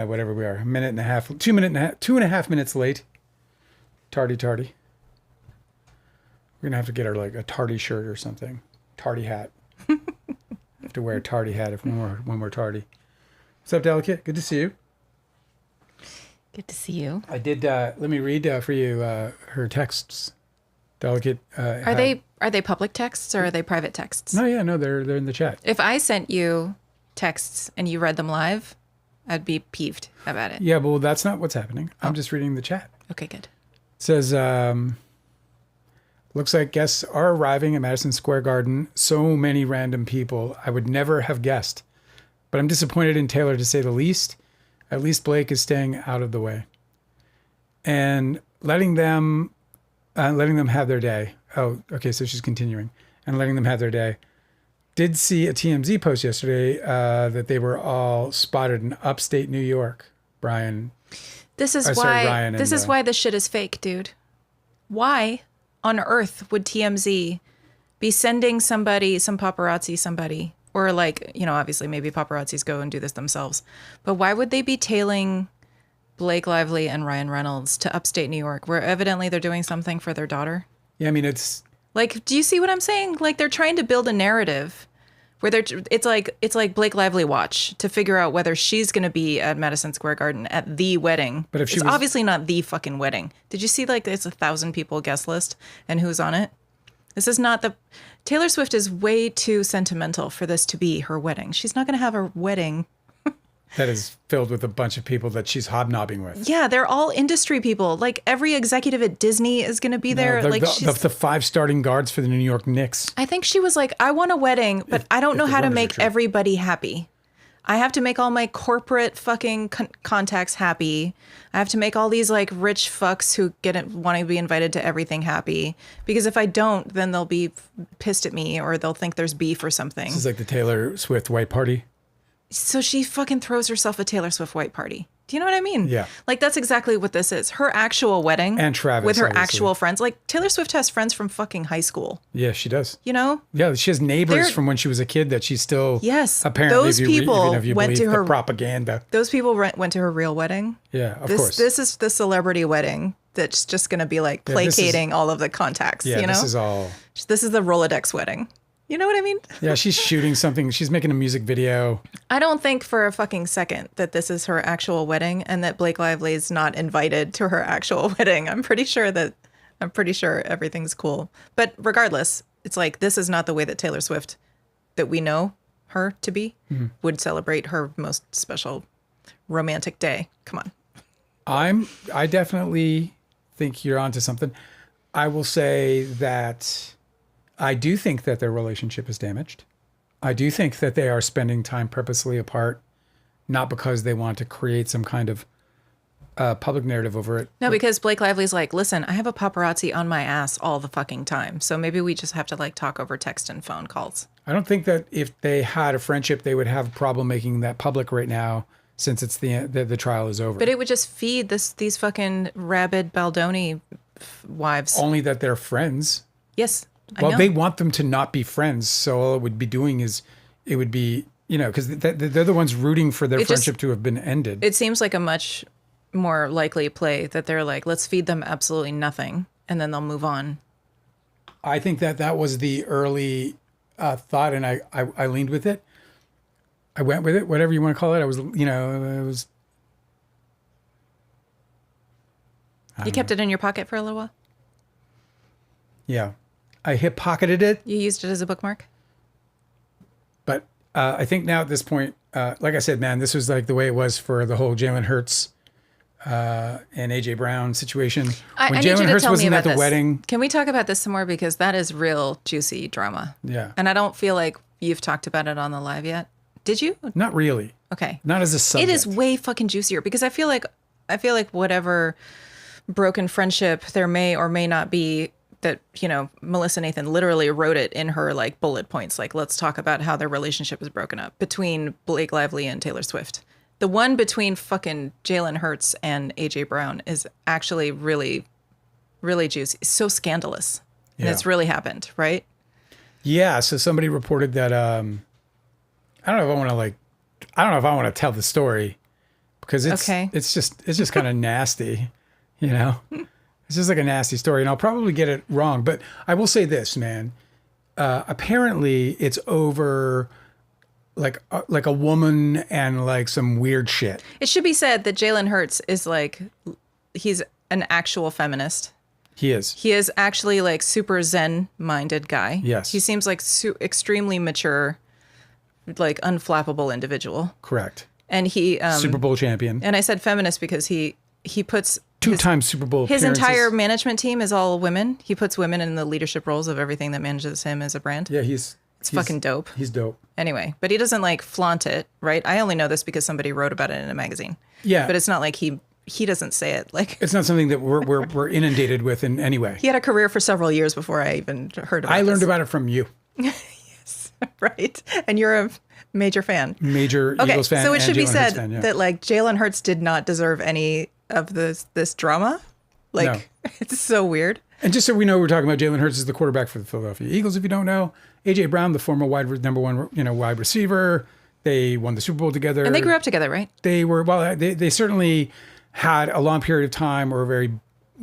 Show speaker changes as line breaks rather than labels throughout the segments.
whatever we are, a minute and a half, 2.5 minutes late. Tardy. We're going to have to get her like a tardy shirt or something. Tardy hat. Have to wear a tardy hat when we're tardy. What's up, Delicate? Good to see you.
Good to see you.
I did, let me read for you her texts. Delicate.
Are they public texts or are they private texts?
No, they're in the chat.
If I sent you texts and you read them live, I'd be peeved about it.
Yeah, well, that's not what's happening. I'm just reading the chat.
Okay, good.
It says, looks like guests are arriving at Madison Square Garden. So many random people. I would never have guessed. But I'm disappointed in Taylor, to say the least. At least Blake is staying out of the way. And letting them have their day. Oh, okay, so she's continuing. And letting them have their day. Did see a TMZ post yesterday that they were all spotted in upstate New York. Brian.
This is why this shit is fake, dude. Why on earth would TMZ be sending some paparazzi, or like, obviously maybe paparazzis go and do this themselves, but why would they be tailing Blake Lively and Ryan Reynolds to upstate New York, where evidently they're doing something for their daughter?
Yeah, I mean, it's
like, do you see what I'm saying? Like, they're trying to build a narrative where it's like Blake Lively watch to figure out whether she's going to be at Madison Square Garden at the wedding. But if it's obviously not the fucking wedding. Did you see like it's 1,000 people guest list and who's on it? This is not Taylor Swift is way too sentimental for this to be her wedding. She's not going to have a wedding
that is filled with a bunch of people that she's hobnobbing with.
Yeah, they're all industry people. Like every executive at Disney is going to be there.
Like the 5 starting guards for the New York Knicks.
I think she was like, I want a wedding, but I don't know how to make everybody happy. I have to make all my corporate fucking contacts happy. I have to make all these like rich fucks who want to be invited to everything happy. Because if I don't, then they'll be pissed at me or they'll think there's beef or something.
This is like the Taylor Swift white party.
So she fucking throws herself a Taylor Swift white party. Do you know what I mean?
Yeah.
Like that's exactly what this is. Her actual wedding.
And Travis.
With her
obviously.
actual friends. Like Taylor Swift has friends from fucking high school.
Yeah, she does.
You know?
Yeah, she has neighbors from when she was a kid that she's still.
Yes.
Apparently,
those people
if you
went
believe
to her
the propaganda.
Those people went to her real wedding.
Yeah, of course.
This is the celebrity wedding that's just going to be like placating all of the contacts.
Yeah,
you know?
This is all.
This is the Rolodex wedding. You know what I mean?
Yeah, she's shooting something. She's making a music video.
I don't think for a fucking second that this is her actual wedding and that Blake Lively is not invited to her actual wedding. I'm pretty sure everything's cool. But regardless, it's like this is not the way that Taylor Swift, that we know her to be, would celebrate her most special romantic day. Come on.
I definitely think you're onto something. I will say that I do think that their relationship is damaged. I do think that they are spending time purposely apart, not because they want to create some kind of public narrative over it.
No, because Blake Lively's like, listen, I have a paparazzi on my ass all the fucking time. So maybe we just have to like talk over text and phone calls.
I don't think that if they had a friendship, they would have a problem making that public right now, since it's the trial is over.
But it would just feed these fucking rabid Baldoni wives.
Only that they're friends.
Yes.
Well, they want them to not be friends. So all it would be doing is it would be, because they're the ones rooting for their friendship to have been ended.
It seems like a much more likely play that they're like, let's feed them absolutely nothing and then they'll move on.
I think that was the early thought, and I leaned with it. I went with it, whatever you want to call it. I was,
You kept it in your pocket for a little while?
Yeah. I hip-pocketed it.
You used it as a bookmark?
But I think now at this point, like I said, man, this was like the way it was for the whole Jalen Hurts and AJ Brown situation.
When Jalen Hurts wasn't at the wedding. Can we talk about this some more? Because that is real juicy drama.
Yeah.
And I don't feel like you've talked about it on the live yet. Did you?
Not really.
Okay.
Not as a subject.
It is way fucking juicier because I feel like whatever broken friendship there may or may not be, that, Melissa Nathan literally wrote it in her like bullet points. Like, let's talk about how their relationship is broken up between Blake Lively and Taylor Swift. The one between fucking Jalen Hurts and AJ Brown is actually really, really juicy. It's so scandalous. And it's really happened, right?
Yeah. So somebody reported that, I don't know if I want to tell the story, because it's just kind of nasty, you know. It's just like a nasty story, and I'll probably get it wrong, but I will say this, man. Apparently, it's over like a woman and like some weird shit.
It should be said that Jalen Hurts is like, he's an actual feminist.
He is.
He is actually like super Zen-minded guy.
Yes.
He seems like extremely mature, like unflappable individual.
Correct.
And he
Super Bowl champion.
And I said feminist because he puts
two-time Super Bowl
his
appearances.
entire management team is all women. He puts women in the leadership roles of everything that manages him as a brand.
Yeah,
it's fucking dope.
He's dope.
Anyway, but he doesn't like flaunt it, right? I only know this because somebody wrote about it in a magazine.
Yeah.
But it's not like he doesn't say it like
it's not something that we're inundated with in any way.
He had a career for several years before I even heard about it.
I learned about it from you.
Yes, right. And you're a major fan.
Major Eagles fan.
So it should be said
fan, yeah.
that like Jalen Hurts did not deserve any of this drama. Like It's so weird.
And just so we know, we're talking about Jalen Hurts is the quarterback for the Philadelphia Eagles. If you don't know, A.J. Brown, the former number one wide receiver, they won the Super Bowl together.
And they grew up together, right?
They were they certainly had a long period of time or a very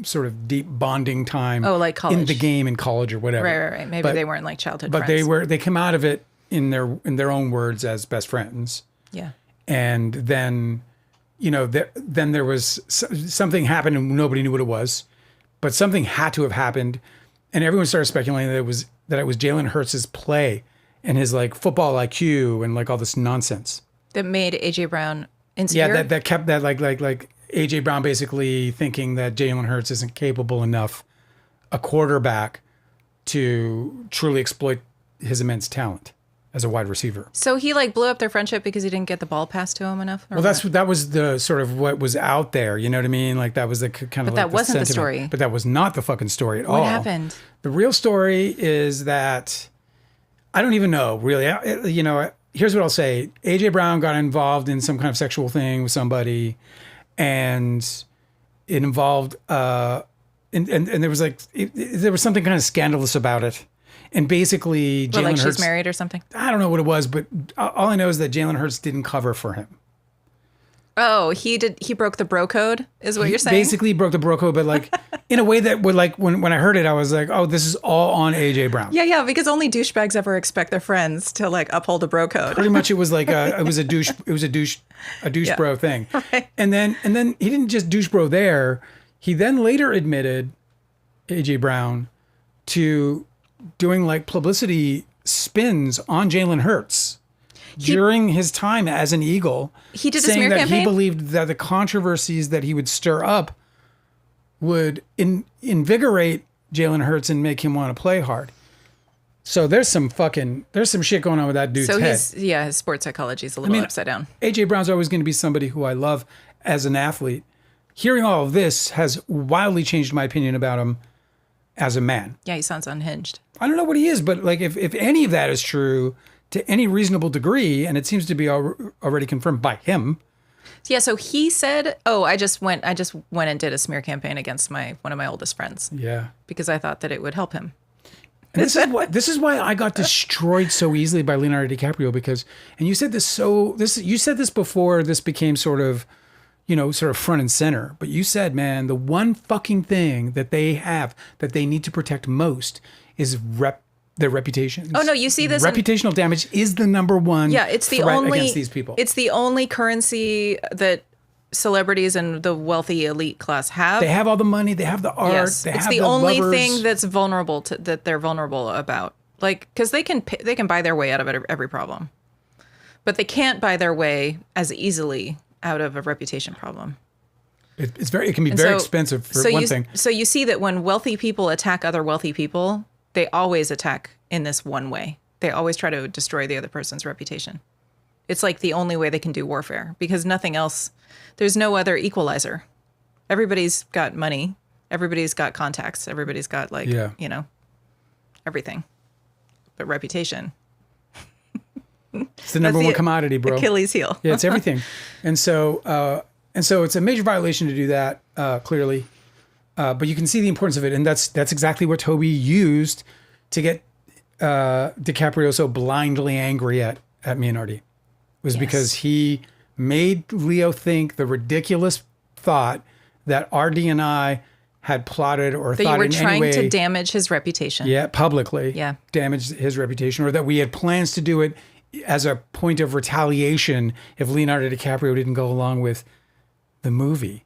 sort of deep bonding time.
Oh, like college.
In the game in college or whatever.
Right. Maybe they weren't like childhood friends.
But they came out of it in their own words as best friends.
Yeah.
And then, then there was something happened and nobody knew what it was, but something had to have happened, and everyone started speculating that it was Jalen Hurts' play and his like football IQ and like all this nonsense
that made AJ Brown insecure.
Yeah, that kept that like AJ Brown basically thinking that Jalen Hurts isn't capable enough a quarterback to truly exploit his immense talent as a wide receiver.
So he like blew up their friendship because he didn't get the ball passed to him enough?
Well, that was the sort of what was out there. You know what I mean? Like that was the kind of.
But that wasn't the story.
But that was not the fucking story at all.
What happened?
The real story is that I don't even know really. Here's what I'll say: AJ Brown got involved in some kind of sexual thing with somebody, and it involved and there was there was something kind of scandalous about it. And basically, Jalen Hurts...
she's married or something?
I don't know what it was, but all I know is that Jalen Hurts didn't cover for him.
Oh, he did. He broke the bro code, is what you're saying?
Basically broke the bro code, but like in a way that would like when I heard it, I was like, oh, this is all on AJ Brown.
Yeah, because only douchebags ever expect their friends to like uphold a bro code.
Pretty much, it was like a douche bro thing. Right. And then he didn't just douche bro there. He then later admitted, AJ Brown, to doing like publicity spins on Jalen Hurts during his time as an Eagle.
He did a
saying
smear
that
campaign?
He believed that the controversies that he would stir up would invigorate Jalen Hurts and make him want to play hard. So there's some shit going on with that dude's head.
So his sports psychology is a little upside down.
AJ Brown's always going to be somebody who I love as an athlete. Hearing all of this has wildly changed my opinion about him as a man.
Yeah, he sounds unhinged. I
don't know what he is, but like if any of that is true to any reasonable degree, and it seems to be already confirmed by him.
Yeah, so he said, "Oh, I just went and did a smear campaign against one of my oldest friends."
Yeah,
because I thought that it would help him.
And this is why I got destroyed so easily by Leonardo DiCaprio and you said this before this became sort of front and center. But you said, man, the one fucking thing that they have that they need to protect most is their reputations.
Oh no, you see this
reputational damage is the number one.
Yeah, it's the
threat
only
against these people.
It's the only currency that celebrities and the wealthy elite class have.
They have all the money. They have the art.
Yes,
they
it's
have
the
the
only
lovers.
thing that's vulnerable that they're vulnerable about. Like, because they can buy their way out of every problem, but they can't buy their way as easily out of a reputation problem.
It can be very expensive for one thing.
So you see that when wealthy people attack other wealthy people, they always attack in this one way. They always try to destroy the other person's reputation. It's like the only way they can do warfare because nothing else, there's no other equalizer. Everybody's got money. Everybody's got contacts. Everybody's got everything. But reputation.
It's the number one commodity, bro.
Achilles heel.
Yeah, it's everything. And so it's a major violation to do that, clearly. But you can see the importance of it. And that's exactly what Toby used to get DiCaprio so blindly angry at me and Artie. Was because he made Leo think the ridiculous thought that RD and I had plotted or
That
thought
you were
in any
trying
way,
to damage his reputation.
yeah, publicly,
Yeah.
damage his reputation, or that we had plans to do it as a point of retaliation if Leonardo DiCaprio didn't go along with the movie.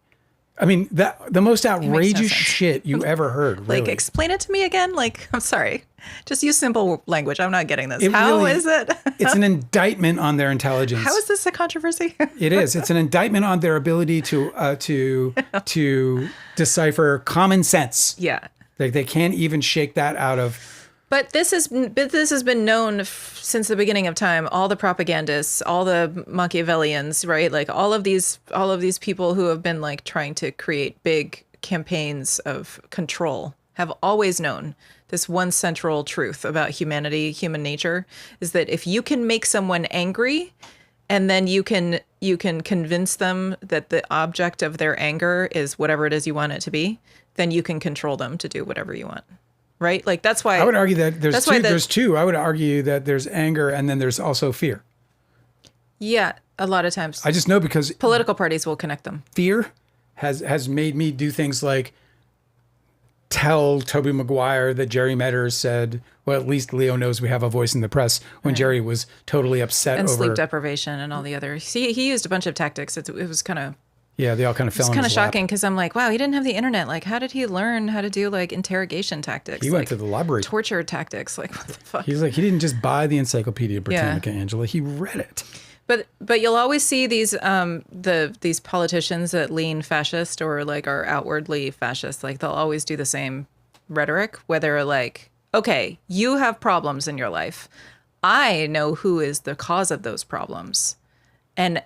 I mean, that the most outrageous
sense.
shit you ever heard. Really.
Like, explain it to me again. Like, I'm sorry. Just use simple language. I'm not getting this.
It
How
really-
is it?
It's an indictment on their intelligence.
How is this a controversy?
It is. It's an indictment on their ability to decipher common sense.
Yeah.
Like they can't even shake that out of.
But this has been known since the beginning of time. All the propagandists, all the Machiavellians, right? Like all of these people who have been like trying to create big campaigns of control have always known this one central truth about humanity, human nature, is that if you can make someone angry, and then you can convince them that the object of their anger is whatever it is you want it to be, then you can control them to do whatever you want. Right? Like that's why
I would argue that there's
that's
two.
why
There's two. I would argue that there's anger and then there's also fear.
Yeah, a lot of times
I just know because
political parties will connect them.
fear has made me do things like tell Tobey Maguire that Jerry Meadors said, well, at least Leo knows we have a voice in the press, when Jerry was totally upset
And
over
sleep deprivation and all the other. He used a bunch of tactics. It was kind of
Yeah, they all kind of fell in
kind of
his lap.
shocking because I'm like, wow, he didn't have the internet. Like, how did he learn how to do like interrogation tactics?
He went
like,
to the library.
torture tactics. Like, what the fuck?
He's like, he didn't just buy the Encyclopedia Britannica, Angela. He read it.
But you'll always see these these politicians that lean fascist or like are outwardly fascist. Like they'll always do the same rhetoric, whether like, okay, you have problems in your life. I know who is the cause of those problems, and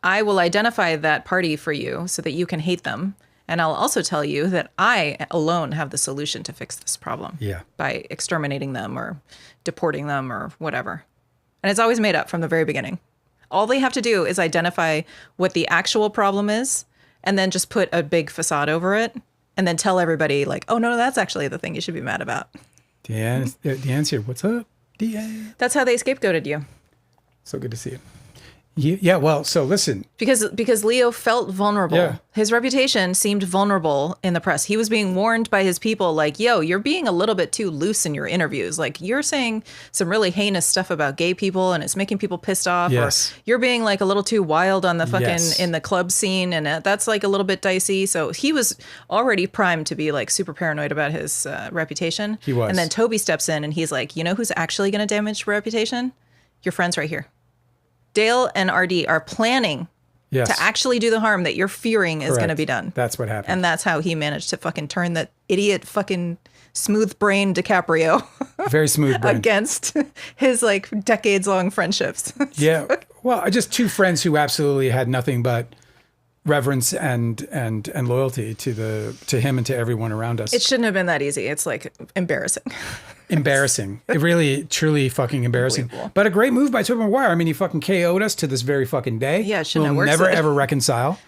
I will identify that party for you so that you can hate them. And I'll also tell you that I alone have the solution to fix this problem.
Yeah.
By exterminating them or deporting them or whatever. And it's always made up from the very beginning. All they have to do is identify what the actual problem is and then just put a big facade over it and then tell everybody like, oh, no, that's actually the thing you should be mad about.
Deanne's here. What's up, Deanne?
That's how they scapegoated you.
So good to see you. Yeah, well, so listen.
Because Leo felt vulnerable.
Yeah.
His reputation seemed vulnerable in the press. He was being warned by his people like, yo, you're being a little bit too loose in your interviews. Like you're saying some really heinous stuff about gay people and it's making people pissed off.
Yes.
Or you're being like a little too wild on the fucking
Yes.
in the club scene and that's like a little bit dicey. So he was already primed to be like super paranoid about his reputation.
He was.
And then Toby steps in and he's like, you know who's actually going to damage reputation? Your friends right here. Dale and RD are planning
Yes.
to actually do the harm that you're fearing is going to
Correct.
be done.
That's what happened.
And that's how he managed to fucking turn that idiot fucking smooth brain DiCaprio
Very smooth brain.
against his like decades long friendships.
Yeah. Well, just two friends who absolutely had nothing but reverence and loyalty to him and to everyone around us.
It shouldn't have been that easy. It's like embarrassing.
Embarrassing. It really, truly fucking embarrassing.
Unbelievable.
But a great move by Tobey Maguire. I mean, he fucking KO'd us to this very fucking day.
Yeah, it shouldn't have
We'll
worked.
never, ever reconcile.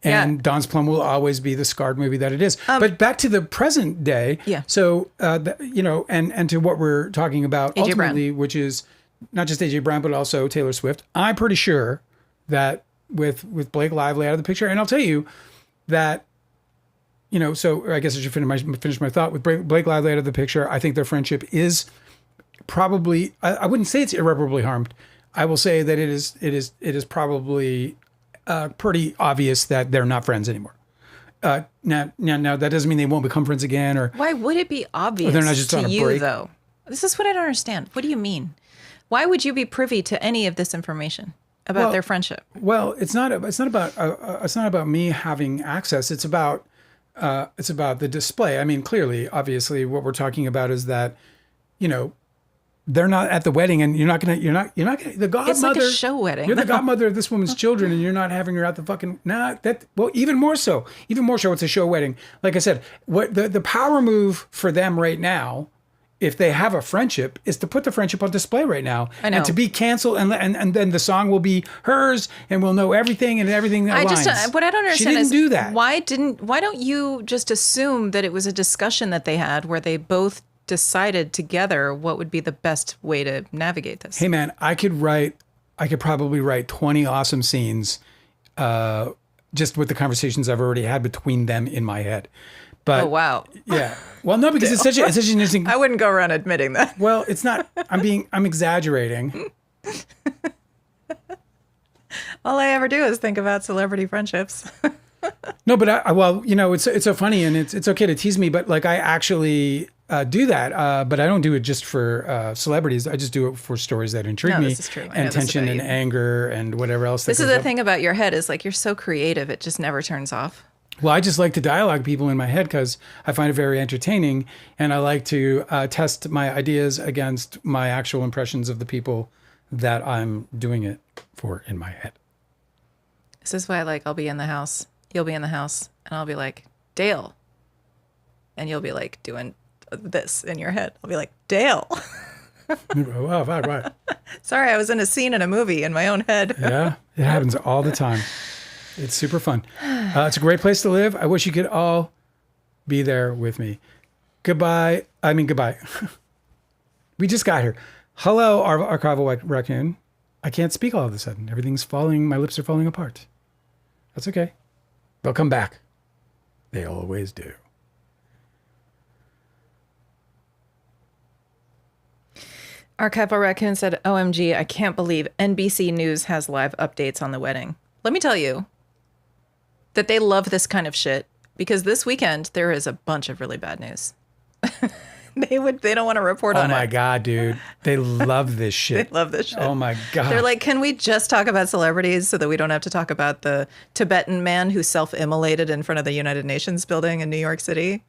And
Yeah.
Don's Plum will always be the scarred movie that it is. But back to the present day.
Yeah.
So, and to what we're talking about
A.J. Brown.
ultimately, which is not just AJ Brown, but also Taylor Swift. I'm pretty sure that with Blake Lively out of the picture, and I'll tell you that, so I guess I should finish my thought. With Blake Lively out of the picture, I think their friendship is probably, I wouldn't say it's irreparably harmed. I will say that it is probably pretty obvious that they're not friends anymore. Now that doesn't mean they won't become friends again, or
Why would it be obvious
they're not just on
to
a
you,
break.
though? This is what I don't understand. What do you mean? Why would you be privy to any of this information about their friendship?
Well, it's not about me having access. It's about the display. I mean, clearly, obviously, what we're talking about is that, they're not at the wedding, and you're not gonna the godmother.
It's like a show wedding.
You're the godmother of this woman's children, and you're not having her at the fucking even more so. It's a show wedding. Like I said, what the power move for them right now, if they have a friendship, is to put the friendship on display right now.
I know.
And to be canceled, and then the song will be hers, and we'll know everything, and everything that aligns.
What I don't understand
she didn't do that.
Why don't you just assume that it was a discussion that they had where they both decided together what would be the best way to navigate this?
Hey man, I could probably write 20 awesome scenes just with the conversations I've already had between them in my head. But
Oh, wow.
yeah, well, no, because it's such an interesting.
I wouldn't go around admitting that.
Well, it's not. I'm exaggerating.
All I ever do is think about celebrity friendships.
No, but well, it's so funny, and it's okay to tease me, but like I actually do that, but I don't do it just for celebrities. I just do it for stories that intrigue me,
this is true. I know
and
this
tension
about
and
you.
anger and whatever else.
This is the thing about your head is like you're so creative, it just never turns off.
Well, I just like to dialogue people in my head because I find it very entertaining, and I like to test my ideas against my actual impressions of the people that I'm doing it for in my head.
This is why, like, I'll be in the house, you'll be in the house, and I'll be like, Dale. And you'll be like doing this in your head. I'll be like, Dale.
Wow, right.
Sorry, I was in a scene in a movie in my own head.
Yeah, it happens all the time. It's super fun. It's a great place to live. I wish you could all be there with me. Goodbye. We just got here. Hello, our archival raccoon. I can't speak all of a sudden. Everything's falling. My lips are falling apart. That's okay. They'll come back. They always do.
Archival Raccoon said, OMG, I can't believe NBC News has live updates on the wedding. Let me tell you that they love this kind of shit because this weekend there is a bunch of really bad news. They don't want to report on it.
Oh my God, dude. They love this shit.
They love this shit.
Oh my God.
They're like, can we just talk about celebrities so that we don't have to talk about the Tibetan man who self-immolated in front of the United Nations building in New York City?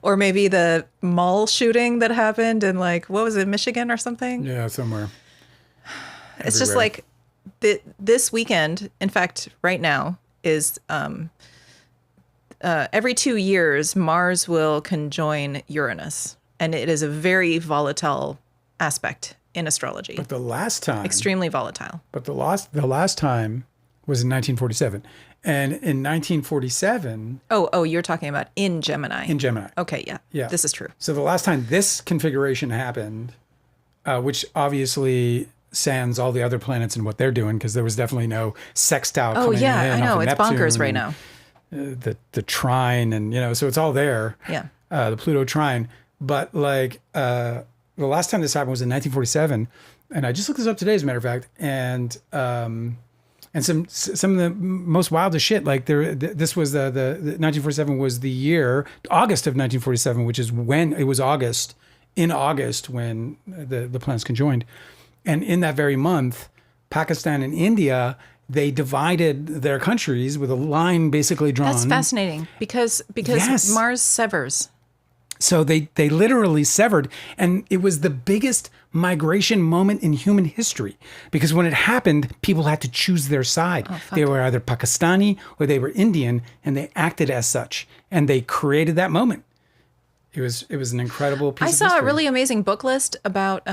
Or maybe the mall shooting that happened in like, what was it, Michigan or something?
Yeah, somewhere.
It's just like this weekend, in fact, right now, is every 2 years, Mars will conjoin Uranus. And it is a very volatile aspect in astrology.
But the last time.
Extremely volatile.
But the last time was in 1947. And in 1947.
Oh, you're talking about in Gemini.
In Gemini.
Okay, yeah.
Yeah.
This is true.
So the last time this configuration happened, which obviously sans all the other planets and what they're doing, because there was definitely no sextile coming in.
I know.
off of
It's
Neptune
bonkers right
and,
now.
The trine and, so it's all there.
Yeah.
The Pluto trine. But like the last time this happened was in 1947. And I just looked this up today, as a matter of fact. And some of the most wildest shit, like this was the 1947 was the year, August of 1947, which is when it was in August when the planets conjoined. And in that very month, Pakistan and India, they divided their countries with a line basically drawn.
That's fascinating because
Yes.
Mars severs.
So they literally severed, and it was the biggest migration moment in human history because when it happened, people had to choose their side. They were either Pakistani or they were Indian, and they acted as such, and they created that moment. It was an incredible piece
I
of
saw
history.
a really amazing book list about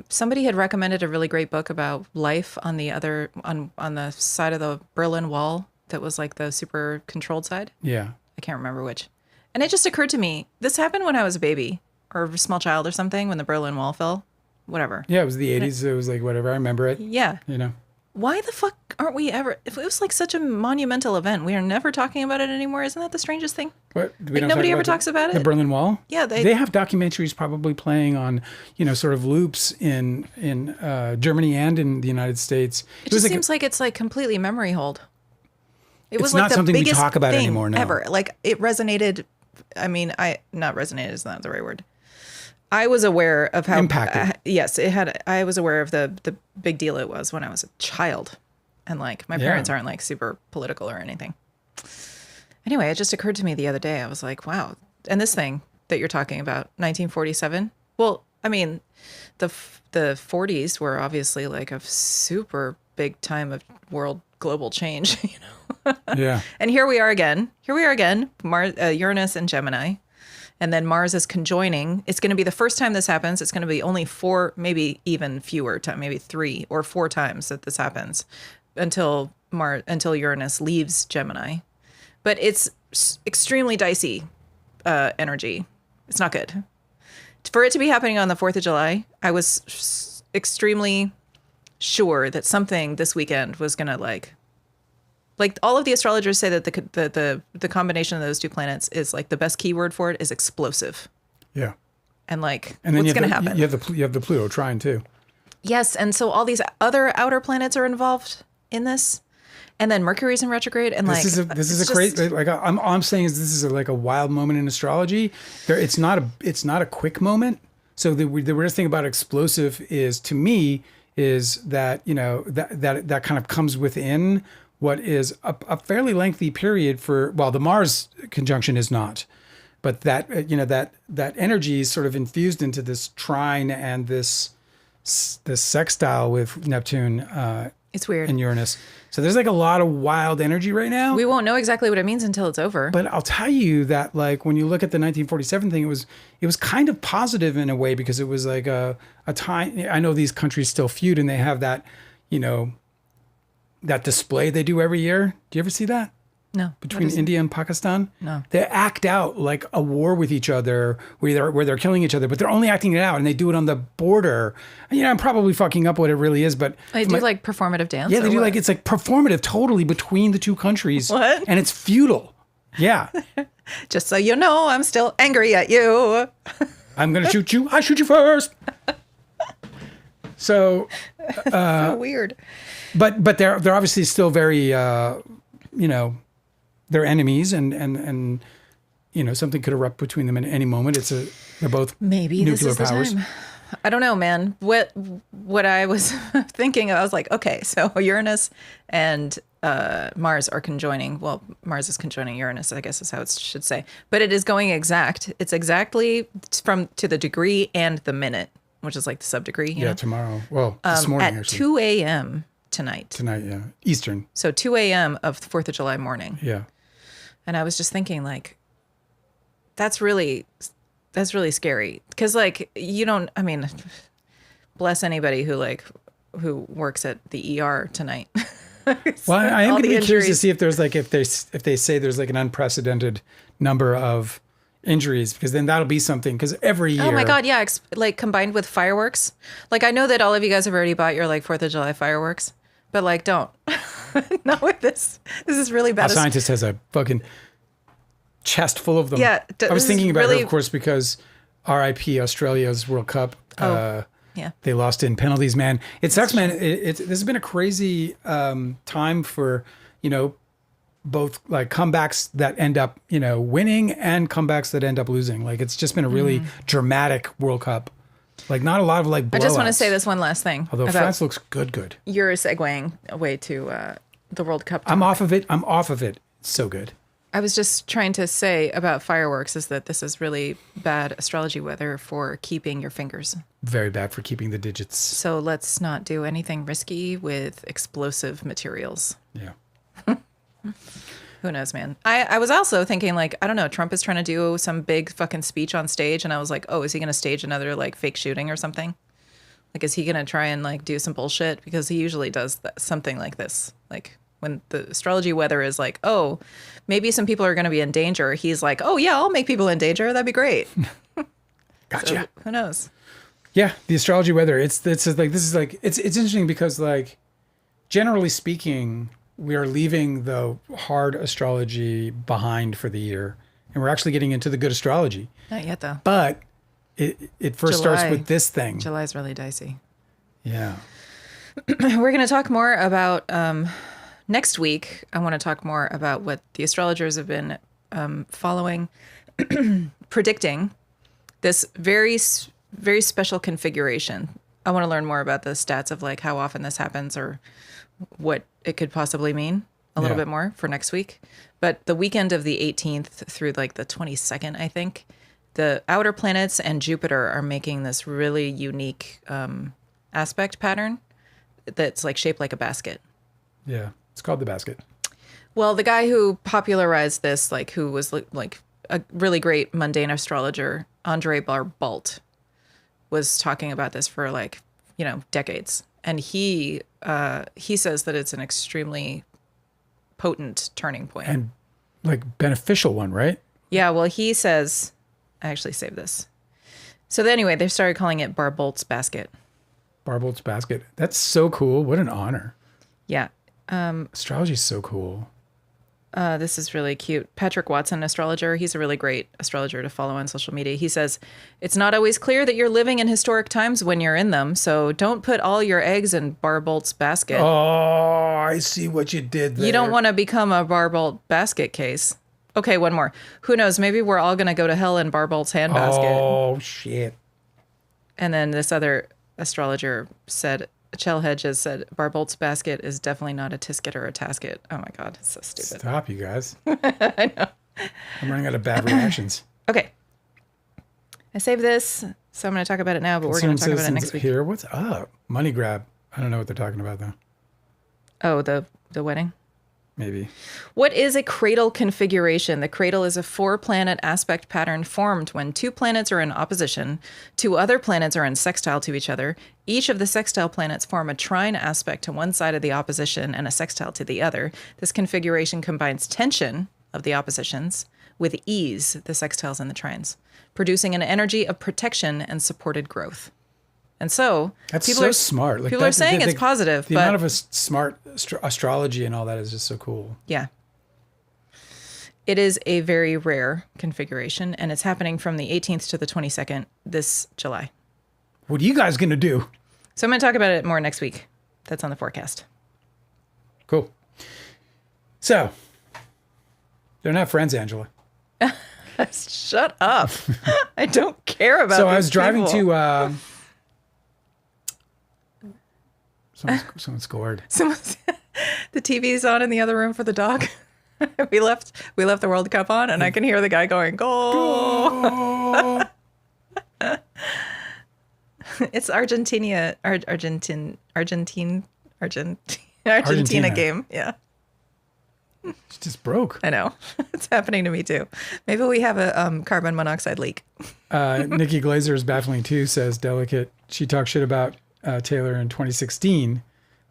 somebody had recommended a really great book about life on the side of the Berlin Wall that was like the super controlled side.
Yeah.
I can't remember which. And it just occurred to me, this happened when I was a baby or a small child or something when the Berlin Wall fell. Whatever.
Yeah, it was the 80s. It was like whatever. I remember it.
Yeah. Why the fuck aren't we ever... If it was like such a monumental event, we are never talking about it anymore. Isn't that the strangest thing?
What?
Nobody ever talks about it?
The Berlin Wall?
Yeah.
They have documentaries probably playing on, sort of loops in Germany and in the United States.
It just seems like it's like completely memory hold. It was
It's
like
not
the
something we
biggest
talk about
thing
anymore, no.
ever. Like it resonated. I mean, not resonated is not the right word. I was aware of how
impacted.
Yes, it had. I was aware of the big deal it was when I was a child, and like my parents aren't like super political or anything. Anyway, it just occurred to me the other day. I was like, wow. And this thing that you're talking about, 1947. Well, I mean, the 40s were obviously like a super big time of world global change,
Yeah.
And here we are again. Mars, Uranus and Gemini. And then Mars is conjoining. It's going to be the first time this happens. It's going to be only 4, maybe even fewer times, maybe 3 or 4 times that this happens until Uranus leaves Gemini. But it's extremely dicey energy. It's not good. For it to be happening on the 4th of July, I was extremely sure that something this weekend was going to like Like all of the astrologers say that the combination of those two planets is like the best keyword for it is explosive.
Yeah.
And like,
And then
what's going to happen?
You have the Pluto trine too.
Yes, and so all these other outer planets are involved in this, and then Mercury's in retrograde, and
This is a crazy. Like all I'm saying is this is like a wild moment in astrology. It's not a quick moment. So the weirdest thing about explosive is to me is that that kind of comes within what is a fairly lengthy period for the Mars conjunction is not. But that that energy is sort of infused into this trine and this sextile with Neptune.
It's weird.
And Uranus. So there's like a lot of wild energy right now.
We won't know exactly what it means until it's over.
But I'll tell you that like when you look at the 1947 thing, it was kind of positive in a way because it was like a time. I know these countries still feud and they have that, that display they do every year. Do you ever see that?
No.
Between India and Pakistan?
No.
They act out like a war with each other where they're killing each other, but they're only acting it out and they do it on the border. I'm probably fucking up what it really is, but
They do like performative dance?
yeah, they do like it's like performative totally between the two countries.
What?
And it's feudal. Yeah.
Just so you know, I'm still angry at you.
I'm going to shoot you. I shoot you first. So
So weird.
but they're obviously still very they're enemies and something could erupt between them at any moment. They're both
Maybe
nuclear
this is
powers.
the time. I don't know, man. What I was thinking, I was like, okay, so Uranus and Mars are conjoining. Well, Mars is conjoining Uranus, I guess is how it should say. But it is going exact. It's exactly to the degree and the minute, which is like the sub-degree. You know?
Tomorrow. Well, this morning
at
actually.
2 a.m. tonight.
Tonight, yeah. Eastern.
So 2 a.m. of the 4th of July morning.
Yeah.
And I was just thinking, like, that's really scary. Because, like, bless anybody who works at the ER tonight.
Well, I am
All
going to
the
be curious to
injuries.
see if there's like if they say there's like an unprecedented number of injuries, because then that'll be something. Because every year,
Oh my God, yeah. Like combined with fireworks. Like I know that all of you guys have already bought your like 4th of July fireworks, but like don't. Not with this. This is really
a
bad.
scientist has a fucking chest full of them.
Yeah,
I was
this
thinking
is
about
really-
it, of course, because RIP Australia's World Cup.
Yeah.
They lost in penalties, man. It sucks, man. This has been a crazy time for, both like comebacks that end up, winning and comebacks that end up losing. Like it's just been a really dramatic World Cup. Like not a lot of like blowouts.
I just want to say this one last thing.
Although
about
France looks good.
You're segueing away to the World Cup.
I'm off of it. It's so good.
I was just trying to say about fireworks is that this is really bad astrology weather for keeping your fingers.
Very bad for keeping the digits.
So let's not do anything risky with explosive materials.
Yeah.
Who knows, man? I was also thinking, like, I don't know, Trump is trying to do some big fucking speech on stage. And I was like, oh, is he going to stage another, like, fake shooting or something? Like, is he going to try and, like, do some bullshit? Because he usually does something like this. Like, when the astrology weather is like, oh, maybe some people are going to be in danger. He's like, oh, yeah, I'll make people in danger. That'd be great.
Gotcha.
So, who knows?
Yeah, the astrology weather. It's interesting because like generally speaking, we are leaving the hard astrology behind for the year, and we're actually getting into the good astrology.
Not yet, though.
But it first starts with this thing.
July's really dicey.
Yeah.
We're going to talk more about next week. I want to talk more about what the astrologers have been following, predicting this very special configuration. I want to learn more about the stats of like how often this happens or what it could possibly mean a little bit more for next week. But the weekend of the 18th through like the 22nd, I think, the outer planets and Jupiter are making this really unique aspect pattern that's like shaped like a basket.
Yeah. It's called the basket.
Well, the guy who popularized this, like who was like a really great mundane astrologer, Andre Barbault, was talking about this for like, decades. And he says that it's an extremely potent turning point.
And like beneficial one, right?
Yeah, well, he says, I actually saved this. So anyway, they started calling it Barbault's basket.
Barbault's basket. That's so cool. What an honor.
Yeah.
Astrology is so cool.
This is really cute. Patrick Watson, astrologer. He's a really great astrologer to follow on social media. He says, it's not always clear that you're living in historic times when you're in them. So don't put all your eggs in Barbolt's basket.
Oh, I see what you did there.
You don't want to become a Barbolt basket case. Okay, one more. Who knows? Maybe we're all going to go to hell in Barbolt's handbasket.
Oh, shit.
And then this other astrologer said, Chell Hedges said, Barbolt's basket is definitely not a tisket or a tasket. Oh my God, it's so stupid.
Stop, you guys.
I know.
I'm running out of bad reactions.
Okay. I saved this, so I'm going to talk about it now, but we're going to talk about it next week.
Here, what's up? Money grab. I don't know what they're talking about, though.
Oh, the wedding?
Maybe.
What is a cradle configuration? The cradle is a 4-planet aspect pattern formed when 2 planets are in opposition, 2 other planets are in sextile to each other. Each of the sextile planets form a trine aspect to one side of the opposition and a sextile to the other. This configuration combines tension of the oppositions with ease, the sextiles and the trines, producing an energy of protection and supported growth. And so
that's so smart. Like
people are saying it's positive.
The amount of smart astrology and all that is just so cool.
Yeah. It is a very rare configuration, and it's happening from the 18th to the 22nd this July.
What are you guys going to do?
So I'm going to talk about it more next week. That's on the forecast.
Cool. So, they're not friends, Angela.
Shut up. I don't care about
So I was driving
people.
to... Someone scored.
The TV's on in the other room for the dog. we left the World Cup on, and I can hear the guy going, "Goal!" It's Argentina game. Yeah.
It just broke.
I know. It's happening to me too. Maybe we have a carbon monoxide leak.
Nikki Glazer is baffling too, says Delicate. She talked shit about Taylor in 2016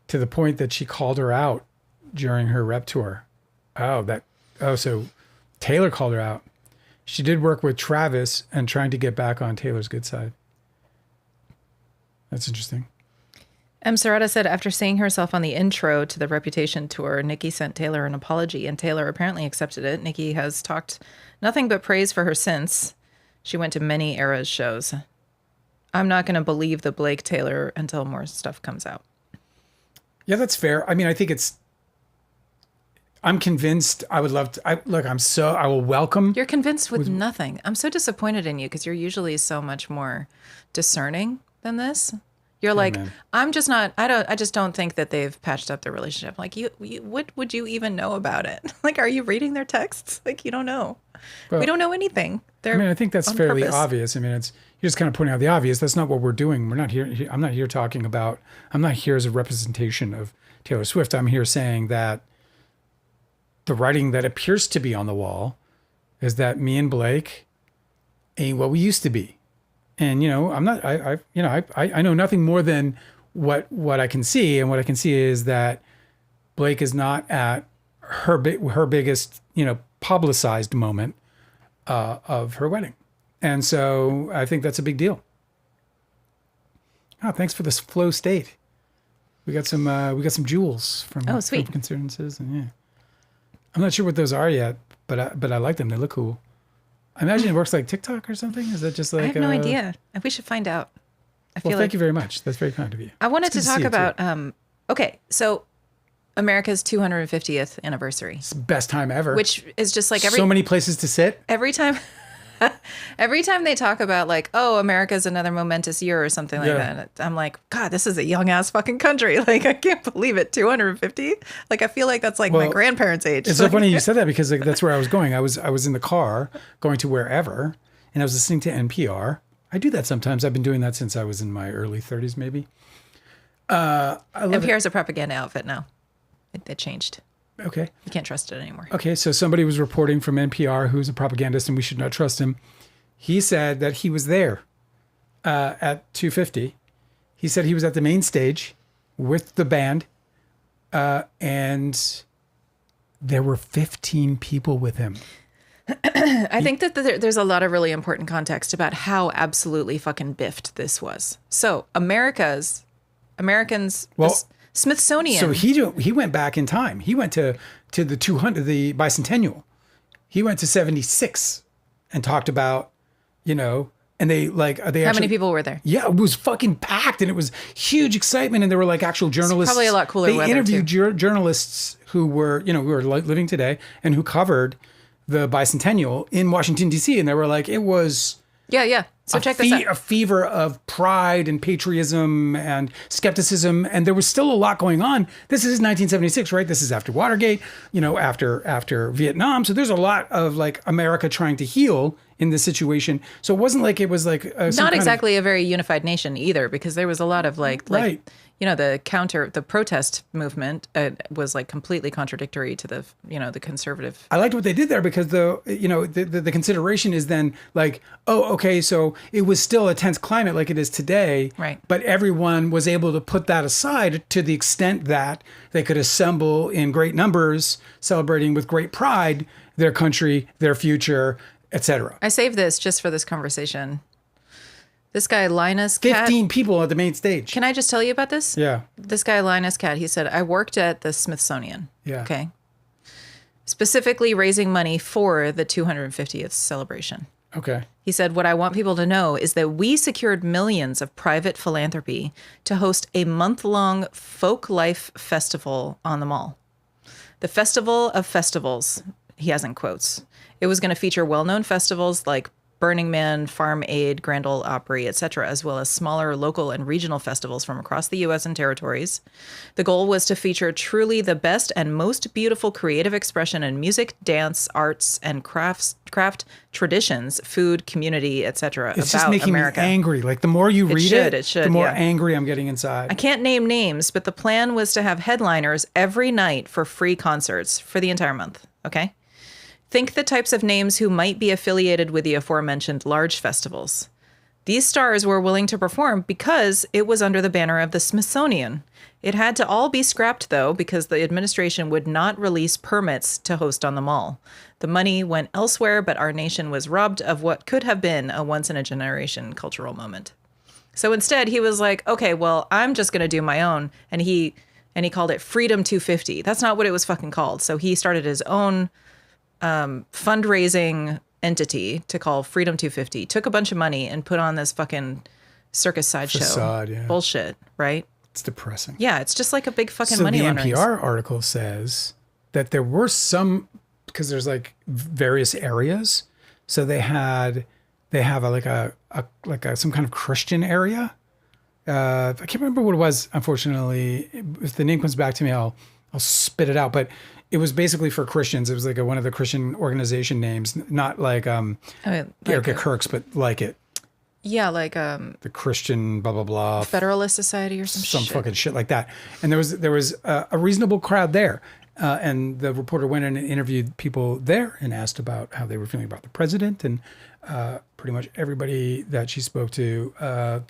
to the point that she called her out during her rep tour. So Taylor called her out. She did work with Travis and trying to get back on Taylor's good side. That's interesting.
M. Serrata said after seeing herself on the intro to the Reputation tour, Nikki sent Taylor an apology, and Taylor apparently accepted it. Nikki has talked nothing but praise for her since. She went to many Eras shows. I'm not going to believe the Blake Taylor until more stuff comes out.
Yeah, that's fair. I mean, I think I'm convinced. I would love to. I will welcome.
You're convinced with nothing. I'm so disappointed in you because you're usually so much more discerning than this. You're like,
man.
I'm just not. I just don't think that they've patched up their relationship. Like, what would you even know about it? Like, are you reading their texts? Like, you don't know. Well, we don't know anything.
I think that's fairly obvious. I mean, you're just kind of pointing out the obvious. That's not what we're doing. We're not here. I'm not here talking about. I'm not here as a representation of Taylor Swift. I'm here saying that the writing that appears to be on the wall is that me and Blake ain't what we used to be. And, I'm not, I know nothing more than what I can see. And what I can see is that Blake is not at her biggest, publicized moment of her wedding. And so I think that's a big deal. Oh, thanks for this flow state. We got some jewels from
sweet.
From Concerned Citizen. Yeah. I'm not sure what those are yet, but I like them. They look cool. I imagine it works like TikTok or something. Is that just like...
I have no idea. We should find out.
Thank you very much. That's very kind of you.
I wanted to talk about... so America's 250th anniversary.
It's the best time ever.
Which is just like
so many places to sit.
Every time they talk about like, oh, America's another momentous year or something like that, I'm like, God, this is a young ass fucking country. Like, I can't believe it. 250. Like, I feel like that's like my grandparents' age.
It's so funny you said that because that's where I was going. I was in the car going to wherever, and I was listening to NPR. I do that sometimes. I've been doing that since I was in my early 30s, maybe.
NPR is a propaganda outfit now. It changed.
Okay.
You can't trust it anymore.
Okay, so somebody was reporting from NPR who's a propagandist and we should not trust him. He said that he was there at 250. He said he was at the main stage with the band and there were 15 people with him.
I think that there's a lot of really important context about how absolutely fucking biffed this was. So Americans... Smithsonian.
So he went back in time. He went to the bicentennial. He went to 76 and talked about, and they
How many people were there?
Yeah, it was fucking packed, and it was huge excitement, and there were like actual journalists.
It's probably a lot cooler
They
weather,
interviewed
too.
Journalists who were living today and who covered the bicentennial in Washington D.C. and they were like, it was
Yeah. So check this out.
a fever of pride and patriotism and skepticism, and there was still a lot going on. This is 1976, right? This is after Watergate, after Vietnam. So there's a lot of like America trying to heal in this situation. So it wasn't like it was like
Not exactly a very unified nation either, because there was a lot of
Right.
the protest movement was like completely contradictory to the conservative.
I liked what they did there because the consideration is then like, oh, okay, so it was still a tense climate like it is today,
Right.
But everyone was able to put that aside to the extent that they could assemble in great numbers, celebrating with great pride their country, their future, etc.
I saved this just for this conversation. This guy, Linus Cat.
15 people at the main stage.
Can I just tell you about this?
Yeah.
This guy, Linus Cat, he said, I worked at the Smithsonian.
Yeah.
Okay. Specifically raising money for the 250th celebration.
Okay.
He said, what I want people to know is that we secured millions of private philanthropy to host a month-long folk life festival on the mall. The Festival of Festivals, he has in quotes. It was going to feature well-known festivals like Burning Man, Farm Aid, Grand Ole Opry, etc., as well as smaller local and regional festivals from across the U.S. and territories. The goal was to feature truly the best and most beautiful creative expression in music, dance, arts, and craft traditions, food, community, etc.
It's
about
just making
America.
me angry. Like the more you read
it should,
the more
yeah.
angry I'm getting inside.
I can't name names, but the plan was to have headliners every night for free concerts for the entire month. Okay? Think the types of names who might be affiliated with the aforementioned large festivals. These stars were willing to perform because it was under the banner of the Smithsonian. It had to all be scrapped, though, because the administration would not release permits to host on the mall. The money went elsewhere, but our nation was robbed of what could have been a once-in-a-generation cultural moment. So instead, he was like, okay, well, I'm just going to do my own. And he called it Freedom 250. That's not what it was fucking called. So he started his own fundraising entity to call Freedom 250, took a bunch of money and put on this fucking circus sideshow.
Facade, yeah.
Bullshit, right?
It's depressing.
Yeah, it's just like a big fucking
So
money
the
laundering.
NPR article says that there were some, because there's like various areas. So they have some kind of Christian area. I can't remember what it was. Unfortunately, if the name comes back to me, I'll spit it out. But it was basically for Christians. It was like one of the Christian organization names, not like Erica Kirk's, but like it.
Yeah, like
The Christian blah blah blah
Federalist Society or some shit.
fucking shit like that. And there was a reasonable crowd there, and the reporter went in and interviewed people there and asked about how they were feeling about the president, and pretty much everybody that she spoke to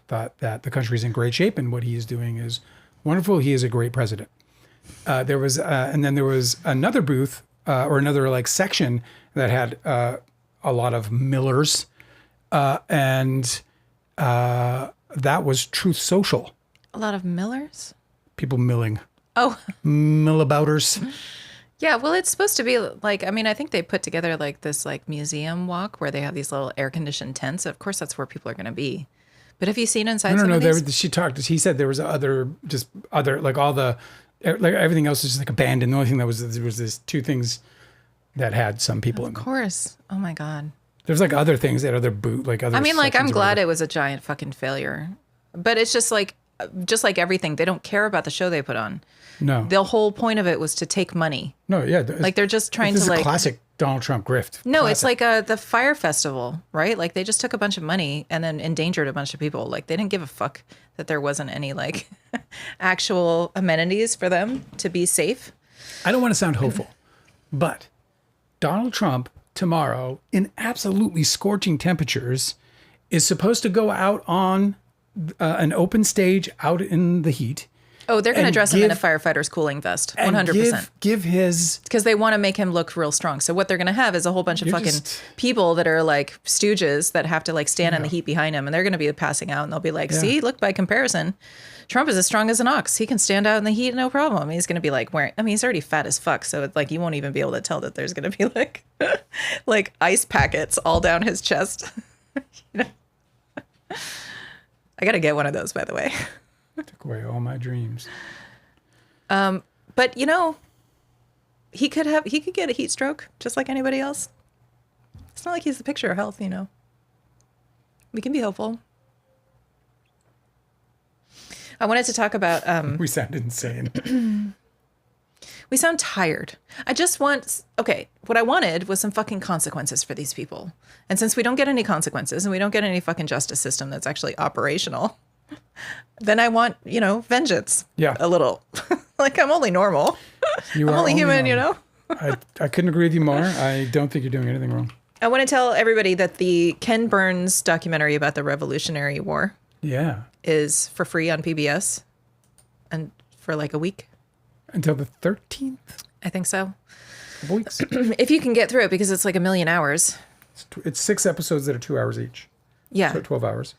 thought that the country's in great shape and what he is doing is wonderful. He is a great president. There was another booth or another like section that had a lot of millers, and that was Truth Social.
A lot of millers?
People milling.
Oh.
Millabouters.
Yeah, well, it's supposed to be like, I mean, I think they put together like this like museum walk where they have these little air-conditioned tents. Of course, that's where people are going to be. But have you seen inside some of these?
He said there was other like all the, like everything else is just like abandoned. The only thing there was this two things that had some people in them.
Of course. Oh my God.
There's like other things that other boot, like other
I mean, like, I'm
sections or
glad
whatever.
it was a giant fucking failure. But it's just like everything, they don't care about the show they put on.
No.
The whole point of it was to take money.
No, yeah.
Like they're just trying
this
to
is
like
a classic Donald Trump grift.
No, it's
Classic.
like the Fire Festival, right? Like they just took a bunch of money and then endangered a bunch of people. Like they didn't give a fuck that there wasn't any like actual amenities for them to be safe.
I don't want to sound hopeful, but Donald Trump tomorrow in absolutely scorching temperatures is supposed to go out on an open stage out in the heat.
Oh, they're going to
And
dress him in a
give-
firefighter's cooling vest,
and
100%.
Give his
Because they want to make him look real strong. So what they're going to have is a whole bunch of
You're
fucking
just-
people that are like stooges that have to like stand in the heat behind him, and they're going to be passing out, and they'll be like, "See, look, by comparison, Trump is as strong as an ox. He can stand out in the heat, no problem." He's going to be like wearing. I mean, he's already fat as fuck, so it's like you won't even be able to tell that there's going to be like like ice packets all down his chest. You know? I got to get one of those, by the way.
took away all my dreams.
But you know, he could get a heat stroke just like anybody else. It's not like he's the picture of health, you know. We can be hopeful. I wanted to talk about
We sound insane.
we sound tired. I just want what I wanted was some fucking consequences for these people. And since we don't get any consequences and we don't get any fucking justice system that's actually operational, then I want, you know, vengeance.
Yeah.
A little. Like I'm only normal.
You
I'm
are
only human, you
normal.
know?
I couldn't agree with you more. I don't think you're doing anything wrong.
I want to tell everybody that the Ken Burns documentary about the Revolutionary War
Yeah.
is for free on PBS and for like a week.
Until the 13th
I think so.
of weeks.
If you can get through it, because it's like 1,000,000 hours.
It's 6 episodes that are 2 hours each.
Yeah,
So 12 hours.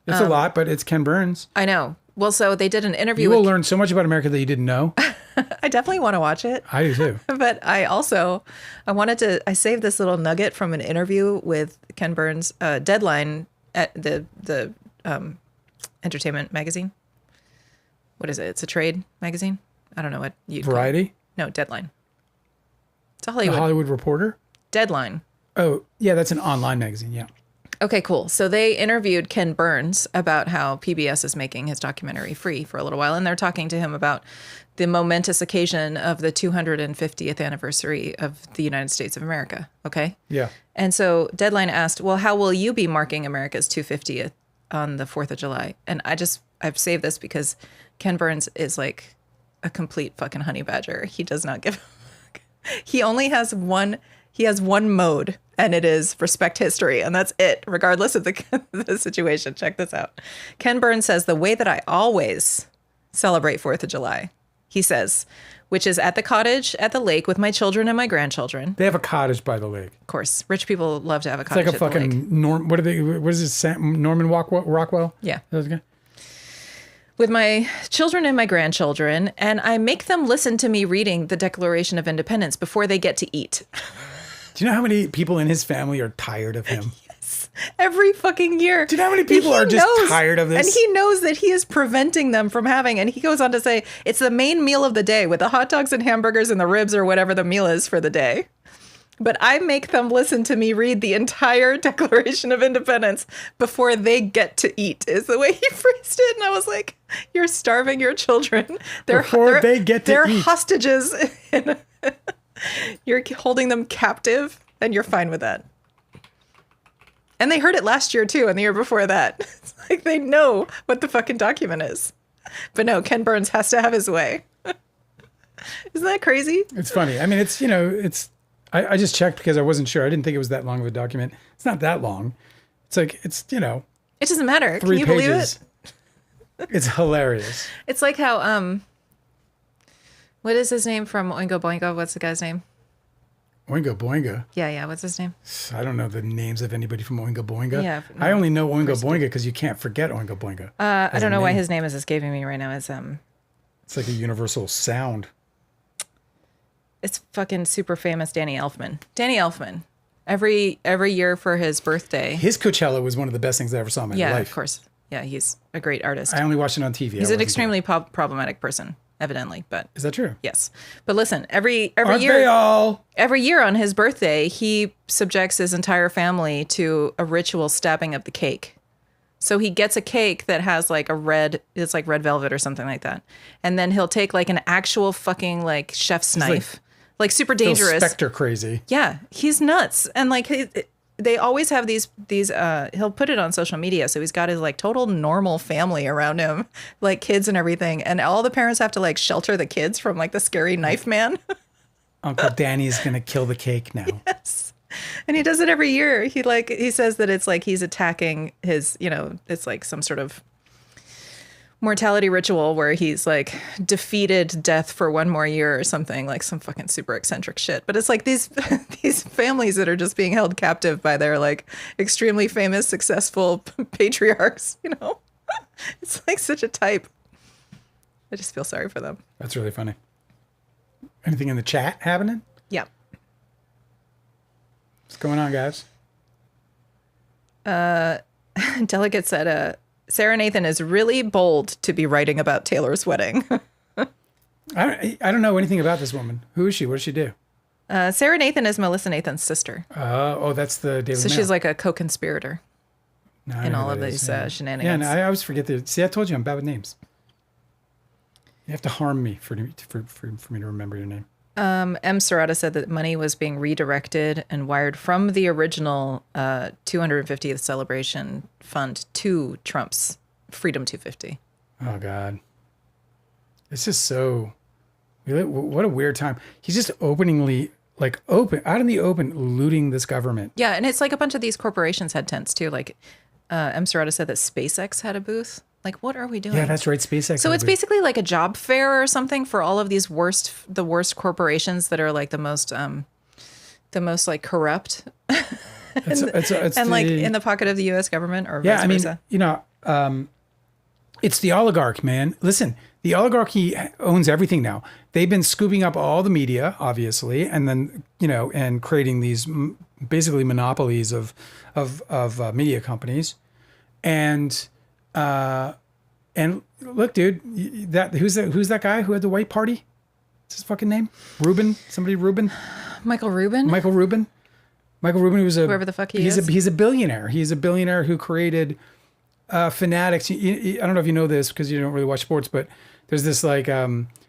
It's a lot, but it's Ken Burns.
I know. Well, so they did an interview
You will
with...
learn so much about America that you didn't know.
I definitely want to watch it.
I do too.
But I saved this little nugget from an interview with Ken Burns, Deadline at the entertainment magazine. What is it? It's a trade magazine. I don't know what you
Variety?
No, Deadline. It's a
The
Hollywood
Hollywood Reporter?
Deadline.
Oh, yeah, that's an online magazine. Yeah.
Okay, cool. So they interviewed Ken Burns about how PBS is making his documentary free for a little while, and they're talking to him about the momentous occasion of the 250th anniversary of the United States of America. Okay.
Yeah.
And so Deadline asked, well, how will you be marking America's 250th on the 4th of July? And I've saved this because Ken Burns is like a complete fucking honey badger. He does not give a fuck. He only has one mode, and it is respect history, and that's it, regardless of the situation. Check this out. Ken Burns says, the way that I always celebrate 4th of July, he says, which is at the cottage at the lake with my children and my grandchildren.
They have a cottage by the lake.
Of course, rich people love to have a
It's
cottage
like a
at the lake.
fucking what is this? Norman Rockwell?
Yeah.
That guy?
With my children and my grandchildren, and I make them listen to me reading the Declaration of Independence before they get to eat.
Do you know how many people in his family are tired of him?
Every fucking year.
Do you know how many people are just tired of this?
And he knows that he is preventing them from having, and he goes on to say, it's the main meal of the day with the hot dogs and hamburgers and the ribs or whatever the meal is for the day. But I make them listen to me read the entire Declaration of Independence before they get to eat, is the way he phrased it. And I was like, you're starving your children.
Before they get to
they're
eat.
hostages. You're holding them captive, and you're fine with that. And they heard it last year, too, and the year before that. It's like they know what the fucking document is. But no, Ken Burns has to have his way. Isn't that crazy?
It's funny. I mean, it's, you know, it's, I just checked because I wasn't sure. I didn't think it was that long of a document. It's not that long. It's like, it's, you know,
It doesn't matter.
3
Can you
pages.
believe it?
It's hilarious.
It's like how, what is his name from Oingo Boingo? What's the guy's name?
Oingo Boingo.
Yeah. What's his name?
I don't know the names of anybody from Oingo Boingo.
Yeah,
I only know Oingo Boingo because you can't forget Oingo Boingo.
I don't know why his name is escaping me right now.
It's like a universal sound.
It's fucking super famous Danny Elfman. Danny Elfman. Every year for his birthday.
His Coachella was one of the best things I ever saw in my
Yeah,
life.
of course. Yeah, he's a great artist.
I only watched it on TV.
He's an extremely problematic person, evidently, but
Is that true?
yes. But listen, every
Aren't
year,
they all?
every year on his birthday, he subjects his entire family to a ritual stabbing of the cake. So he gets a cake that has like it's like red velvet or something like that. And then he'll take like an actual fucking like chef's knife, like super dangerous.
Spectre crazy.
Yeah, he's nuts. And like they always have these he'll put it on social media, so he's got his like total normal family around him, like kids and everything, and all the parents have to like shelter the kids from like the scary knife man.
Uncle Danny's gonna kill the cake now.
Yes. And he does it every year. He says that it's like he's attacking his, you know, it's like some sort of mortality ritual where he's like defeated death for one more year or something, like some fucking super eccentric shit. But it's like these these families that are just being held captive by their like extremely famous, successful patriarchs, you know? It's like such a type. I just feel sorry for them.
That's really funny. Anything in the chat happening?
Yeah.
What's going on, guys?
Delegate said, Sarah Nathan is really bold to be writing about Taylor's wedding.
I don't know anything about this woman. Who is she? What does she do?
Sarah Nathan is Melissa Nathan's sister.
That's the Daily
So
Mail.
she's like a co-conspirator
No, I
in
know
all
who
of
that
these
is, yeah.
shenanigans.
Yeah, and I always forget that. See, I told you I'm bad with names. You have to harm me for me to remember your name.
M. Serrata said that money was being redirected and wired from the original 250th celebration fund to Trump's Freedom 250.
Oh, God. It's just so... What a weird time. He's just openly, like, out in the open, looting this government.
Yeah, and it's like a bunch of these corporations had tents, too. Like, M. Serrata said that SpaceX had a booth. Like, what are we doing?
Yeah, that's right. SpaceX.
So it's basically like a job fair or something for all of these the worst corporations that are like the most like corrupt, and like in the pocket of the U.S. government, or
yeah.
vice
I mean,
versa.
you know, it's the oligarch, man. Listen, the oligarchy owns everything now. They've been scooping up all the media, obviously, and then and creating these basically monopolies of media companies, and look, dude, who's that guy who had the white party? What's his fucking name? Rubin? Somebody Rubin?
Michael Rubin.
Michael Rubin, was
Whoever the fuck
he's a billionaire. He's a billionaire who created Fanatics. I don't know if you know this because you don't really watch sports, but there's this like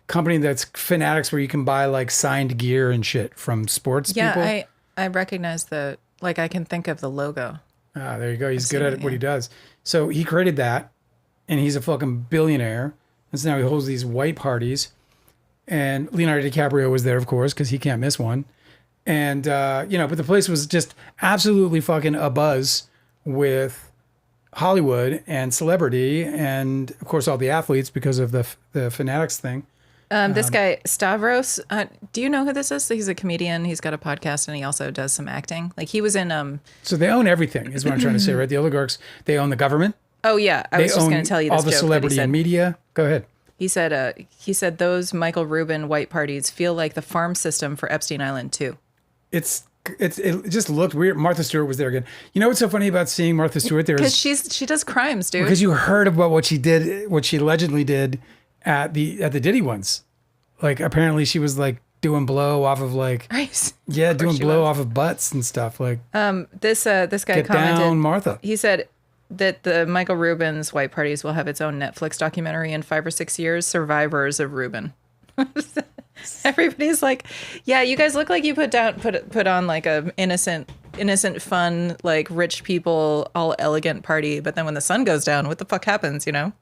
company that's Fanatics where you can buy like signed gear and shit from sports people.
Yeah, I recognize I can think of the logo.
Ah, there you go. He's good at what he does. So he created that, and he's a fucking billionaire. And so now he holds these white parties. And Leonardo DiCaprio was there, of course, because he can't miss one. And, but the place was just absolutely fucking abuzz with Hollywood and celebrity and, of course, all the athletes because of the Fanatics thing.
This guy, Stavros, do you know who this is? He's a comedian. He's got a podcast, and he also does some acting. Like, he was in...
So they own everything, is what I'm trying to say, right? The oligarchs, they own the government.
Oh, yeah. I was just going to tell you this
all the
joke
celebrity and media. Go ahead.
He said those Michael Rubin white parties feel like the farm system for Epstein Island, too.
It just looked weird. Martha Stewart was there again. You know what's so funny about seeing Martha Stewart there?
Because she does crimes, dude.
Because you heard about what she allegedly did at the Diddy ones. Like, apparently she was like doing blow off of like,
Right.
yeah, doing blow off of butts and stuff. Like,
this guy
get
commented,
down, Martha.
He said that the Michael Rubin's white parties will have its own Netflix documentary in 5 or 6 years, Survivors of Rubin. Everybody's like, yeah, you guys look like you put on like a innocent, fun, like rich people, all elegant party. But then when the sun goes down, what the fuck happens, you know?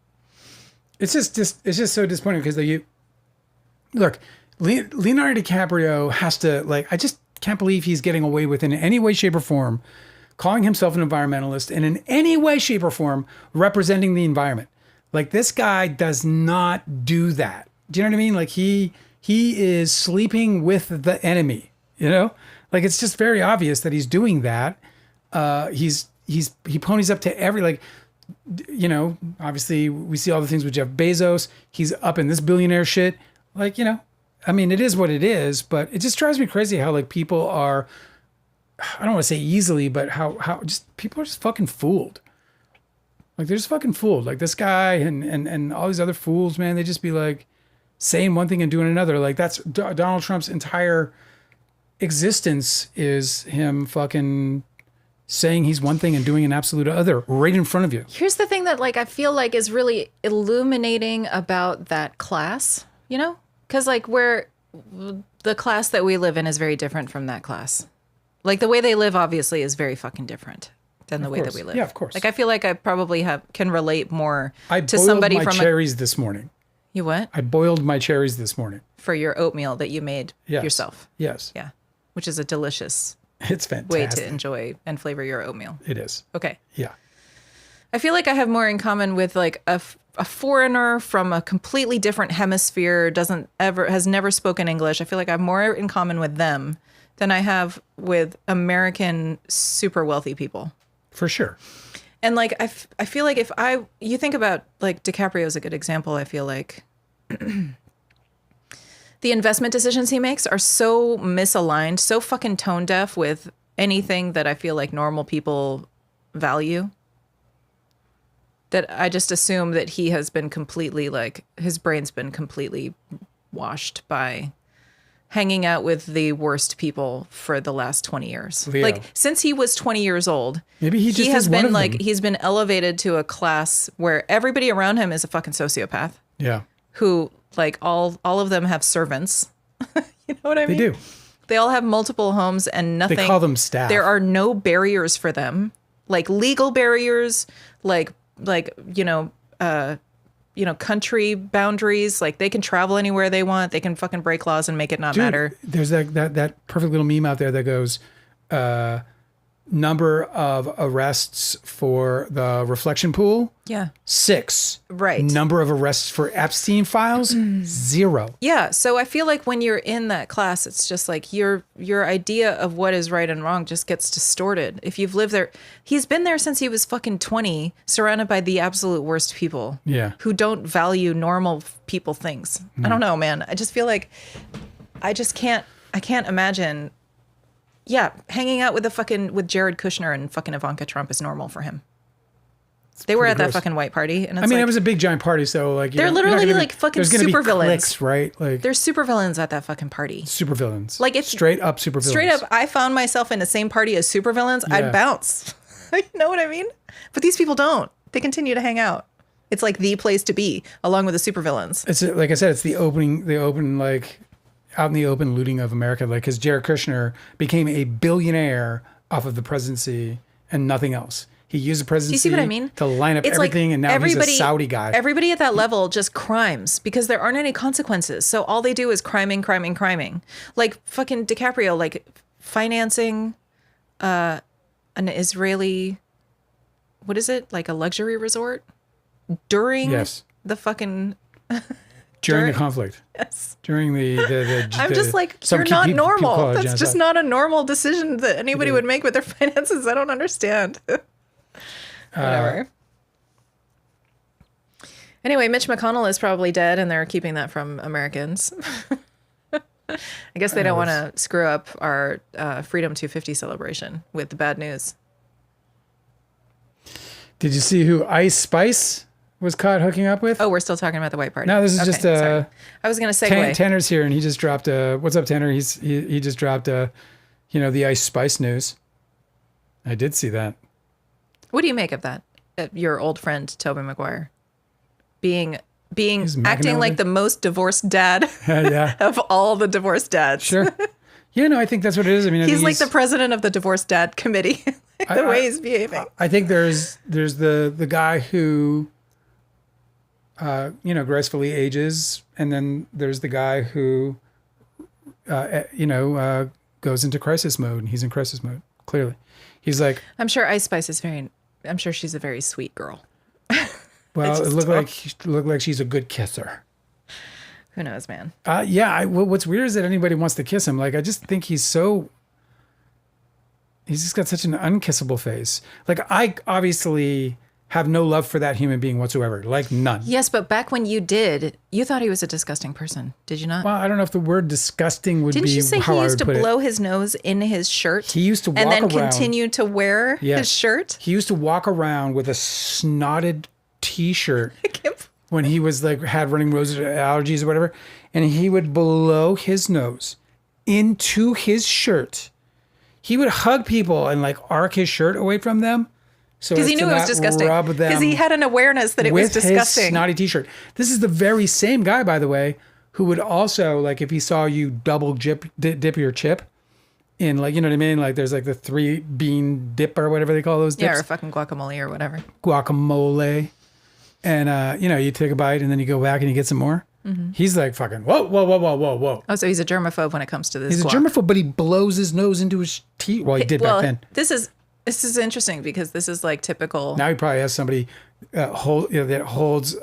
It's just so disappointing because look, Leonardo DiCaprio has to, like, I just can't believe he's getting away with in any way, shape, or form calling himself an environmentalist and in any way, shape, or form representing the environment. Like, this guy does not do that. Do you know what I mean? Like, he is sleeping with the enemy, you know? Like, it's just very obvious that he's doing that. He ponies up to every, like, you know, obviously we see all the things with Jeff Bezos. He's up in this billionaire shit. Like, you know, I mean, it is what it is, but it just drives me crazy how, like, people are, I don't want to say easily, but how just people are just fucking fooled. Like, they're just fucking fooled. Like, this guy and all these other fools, man, they just be like saying one thing and doing another. Like, that's Donald Trump's entire existence is him fucking saying he's one thing and doing an absolute other right in front of you.
Here's the thing that, like, I feel like is really illuminating about that class, you know? Because, like, the class that we live in is very different from that class. Like, the way they live, obviously, is very fucking different than the way that we live.
Yeah, of course.
Like, I feel like I probably can relate more
to somebody from... I boiled my cherries this morning.
You what?
I boiled my cherries this morning.
For your oatmeal that you made yourself.
Yes.
Yeah. Which is a delicious...
It's fantastic.
Way to enjoy and flavor your oatmeal.
It is.
Okay.
Yeah.
I feel like I have more in common with like a foreigner from a completely different hemisphere, has never spoken English. I feel like I have more in common with them than I have with American super wealthy people.
For sure.
And like, I feel like you think about like DiCaprio is a good example. I feel like the investment decisions he makes are so misaligned, so fucking tone deaf with anything that I feel like normal people value, that I just assume that he has been completely like, his brain's been completely washed by hanging out with the worst people for the last 20 years.
Leo.
Like since he was 20 years old,
maybe he
has
is
been
one of
like,
them.
he's been elevated to a class where everybody around him is a fucking sociopath.
Yeah.
Who like all of them have servants. You know what I mean?
They do.
They all have multiple homes and nothing.
They call them staff.
There are no barriers for them, like legal barriers, like country boundaries. Like they can travel anywhere they want. They can fucking break laws and make it not matter.
There's that perfect little meme out there that goes, number of arrests for the reflection pool,
Yeah.
6.
Right.
Number of arrests for Epstein files, 0.
Yeah. So I feel like when you're in that class, it's just like your idea of what is right and wrong just gets distorted. If you've lived there, he's been there since he was fucking 20, surrounded by the absolute worst people.
Yeah.
Who don't value normal people things. I don't know, man. I just feel like I can't imagine. Yeah, hanging out with with Jared Kushner and fucking Ivanka Trump is normal for him. They were at that
gross.
fucking white party, and it's
It was a big giant party, so like
they're literally like fucking supervillains,
cliques, right? Like
they're supervillains at that fucking party.
Supervillains,
Like if
straight up supervillains.
Straight up, I found myself in the same party as supervillains,
Yeah.
I'd bounce. You know what I mean? But these people don't. They continue to hang out. It's like the place to be, along with the supervillains.
It's like I said, it's the open like out in the open looting of America. Like, because Jared Kushner became a billionaire off of the presidency and nothing else. He used the presidency.
Do you see what I mean?
To line up
It's
everything,
like
and now he's a Saudi guy.
Everybody at that level just crimes because there aren't any consequences. So all they do is criming. Like fucking DiCaprio, like financing an Israeli, what is it? Like a luxury resort during
Yes.
the fucking...
During the conflict.
Yes.
During the
I'm just like,
some
you're not
people
normal.
call it
That's
genocide.
just not a normal decision that anybody would make with their finances. I don't understand. Whatever. Anyway, Mitch McConnell is probably dead, and they're keeping that from Americans. I guess they don't want to screw up our Freedom 250 celebration with the bad news.
Did you see who Ice Spice was caught hooking up with?
Oh, we're still talking about the white party.
No, this is just
sorry. I was going to segue.
Tanner's here, and he just dropped what's up, Tanner? He just dropped the Ice Spice news. I did see that.
What do you make of that? Your old friend Tobey Maguire being acting like the most divorced dad
Yeah.
of all the divorced dads.
Sure. Yeah, no, I think that's what it is. I mean,
He's like the president of the divorced dad committee. The way he's behaving.
I think there's the guy who gracefully ages, and then there's the guy who goes into crisis mode, and he's in crisis mode. Clearly, he's like,
I'm sure Ice Spice is I'm sure she's a very sweet girl.
well, it looked like she's a good kisser.
Who knows, man?
What's weird is that anybody wants to kiss him. Like, I just think he's just got such an unkissable face. Like, I obviously have no love for that human being whatsoever. Like, none.
Yes, but back when you did, you thought he was a disgusting person. Did you not?
Well, I don't know if the word disgusting would
Didn't
be
you say
how
he
I
used
would
to
put
blow
it.
his nose in his shirt?
He used to walk
and then
around,
continue to wear
Yes.
his shirt?
He used to walk around with a snotted T-shirt when he was like had running nose allergies or whatever, and he would blow his nose into his shirt. He would hug people and like arc his shirt away from them, so
Because he
as
knew
to
it was
not
disgusting.
rub them
Because he had an awareness that it was
with his
disgusting.
snotty T-shirt. This is the very same guy, by the way, who would also, like, if he saw you double dip your chip in, like, you know what I mean? Like, there's like the 3-bean dip or whatever they call those dips.
Yeah, or fucking guacamole or whatever.
Guacamole. And, you take a bite and then you go back and you get some more. Mm-hmm. He's like fucking, whoa, whoa, whoa, whoa, whoa, whoa.
Oh, so he's a germaphobe when it comes to this.
He's a germaphobe, but he blows his nose into his teeth. Well, he did back then.
This is interesting because this is like typical.
Now he probably has somebody that holds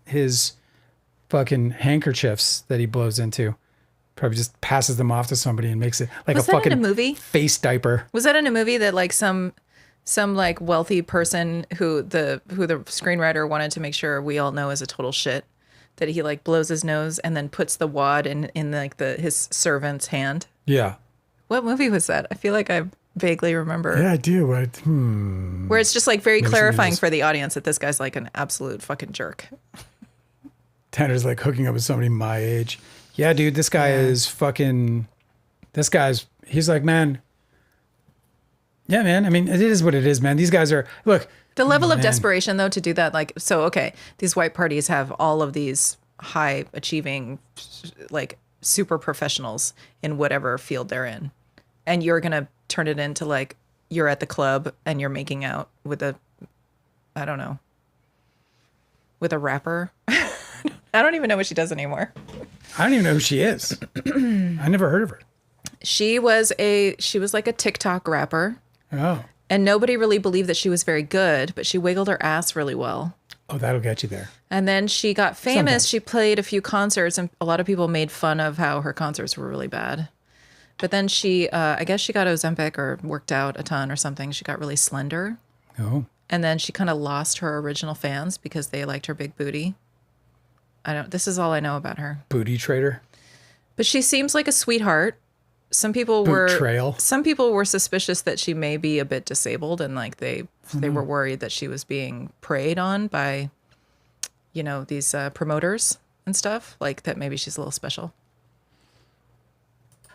his fucking handkerchiefs that he blows into. Probably just passes them off to somebody and makes it like
Was
a
that in
fucking
a movie?
face diaper.
Was that in a movie that like some like wealthy person who the screenwriter wanted to make sure we all know is a total shit, that he like blows his nose and then puts the wad in like his servant's hand?
Yeah.
What movie was that? I feel like I vaguely remember.
Yeah, I do.
Where it's just like very
Never seen
clarifying
this.
for the audience that this guy's like an absolute fucking jerk.
Tanner's like hooking up with somebody my age. Yeah, dude, this guy is fucking. He's like, man. Yeah, man. I mean, it is what it is, man. These guys are. Look.
The level of
man.
desperation, though, to do that, like, so, okay, these white parties have all of these high achieving, like, super professionals in whatever field they're in. And you're going to turn it into, like, you're at the club and you're making out with I don't know, with a rapper. I don't even know what she does anymore.
I don't even know who she is. I never heard of her.
She was like a TikTok rapper.
Oh.
And nobody really believed that she was very good, but she wiggled her ass really well.
Oh, that'll get you there.
And then she got famous.
Sometimes.
She played a few concerts, and a lot of people made fun of how her concerts were really bad. But then she, I guess she got Ozempic or worked out a ton or something. She got really slender.
Oh.
And then she kind of lost her original fans because they liked her big booty. This is all I know about her.
Booty trader.
But she seems like a sweetheart. Some people were suspicious that she may be a bit disabled, and like they were worried that she was being preyed on by, these promoters and stuff, like that maybe she's a little special.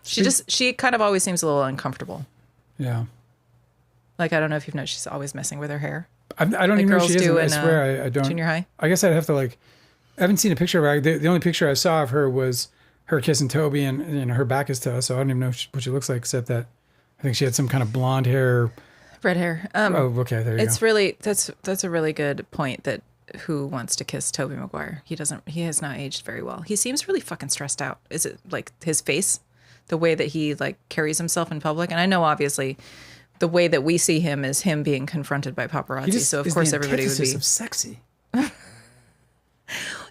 She kind of always seems a little uncomfortable.
Yeah.
Like, I don't know if you've noticed, she's always messing with her hair.
I don't even know who she is. I swear I don't.
Junior high?
I guess I'd have to I haven't seen a picture of her. The only picture I saw of her was her kissing Toby, and her back is to us, so I don't even know what she looks like, except that I think she had some kind of blonde hair.
Red hair.
Okay, there you go.
Really, that's a really good point, that who wants to kiss Toby Maguire? He has not aged very well. He seems really fucking stressed out. Is it like his face? The way that he like carries himself in public? And I know obviously the way that we see him is him being confronted by paparazzi. So of course everybody would be
of sexy.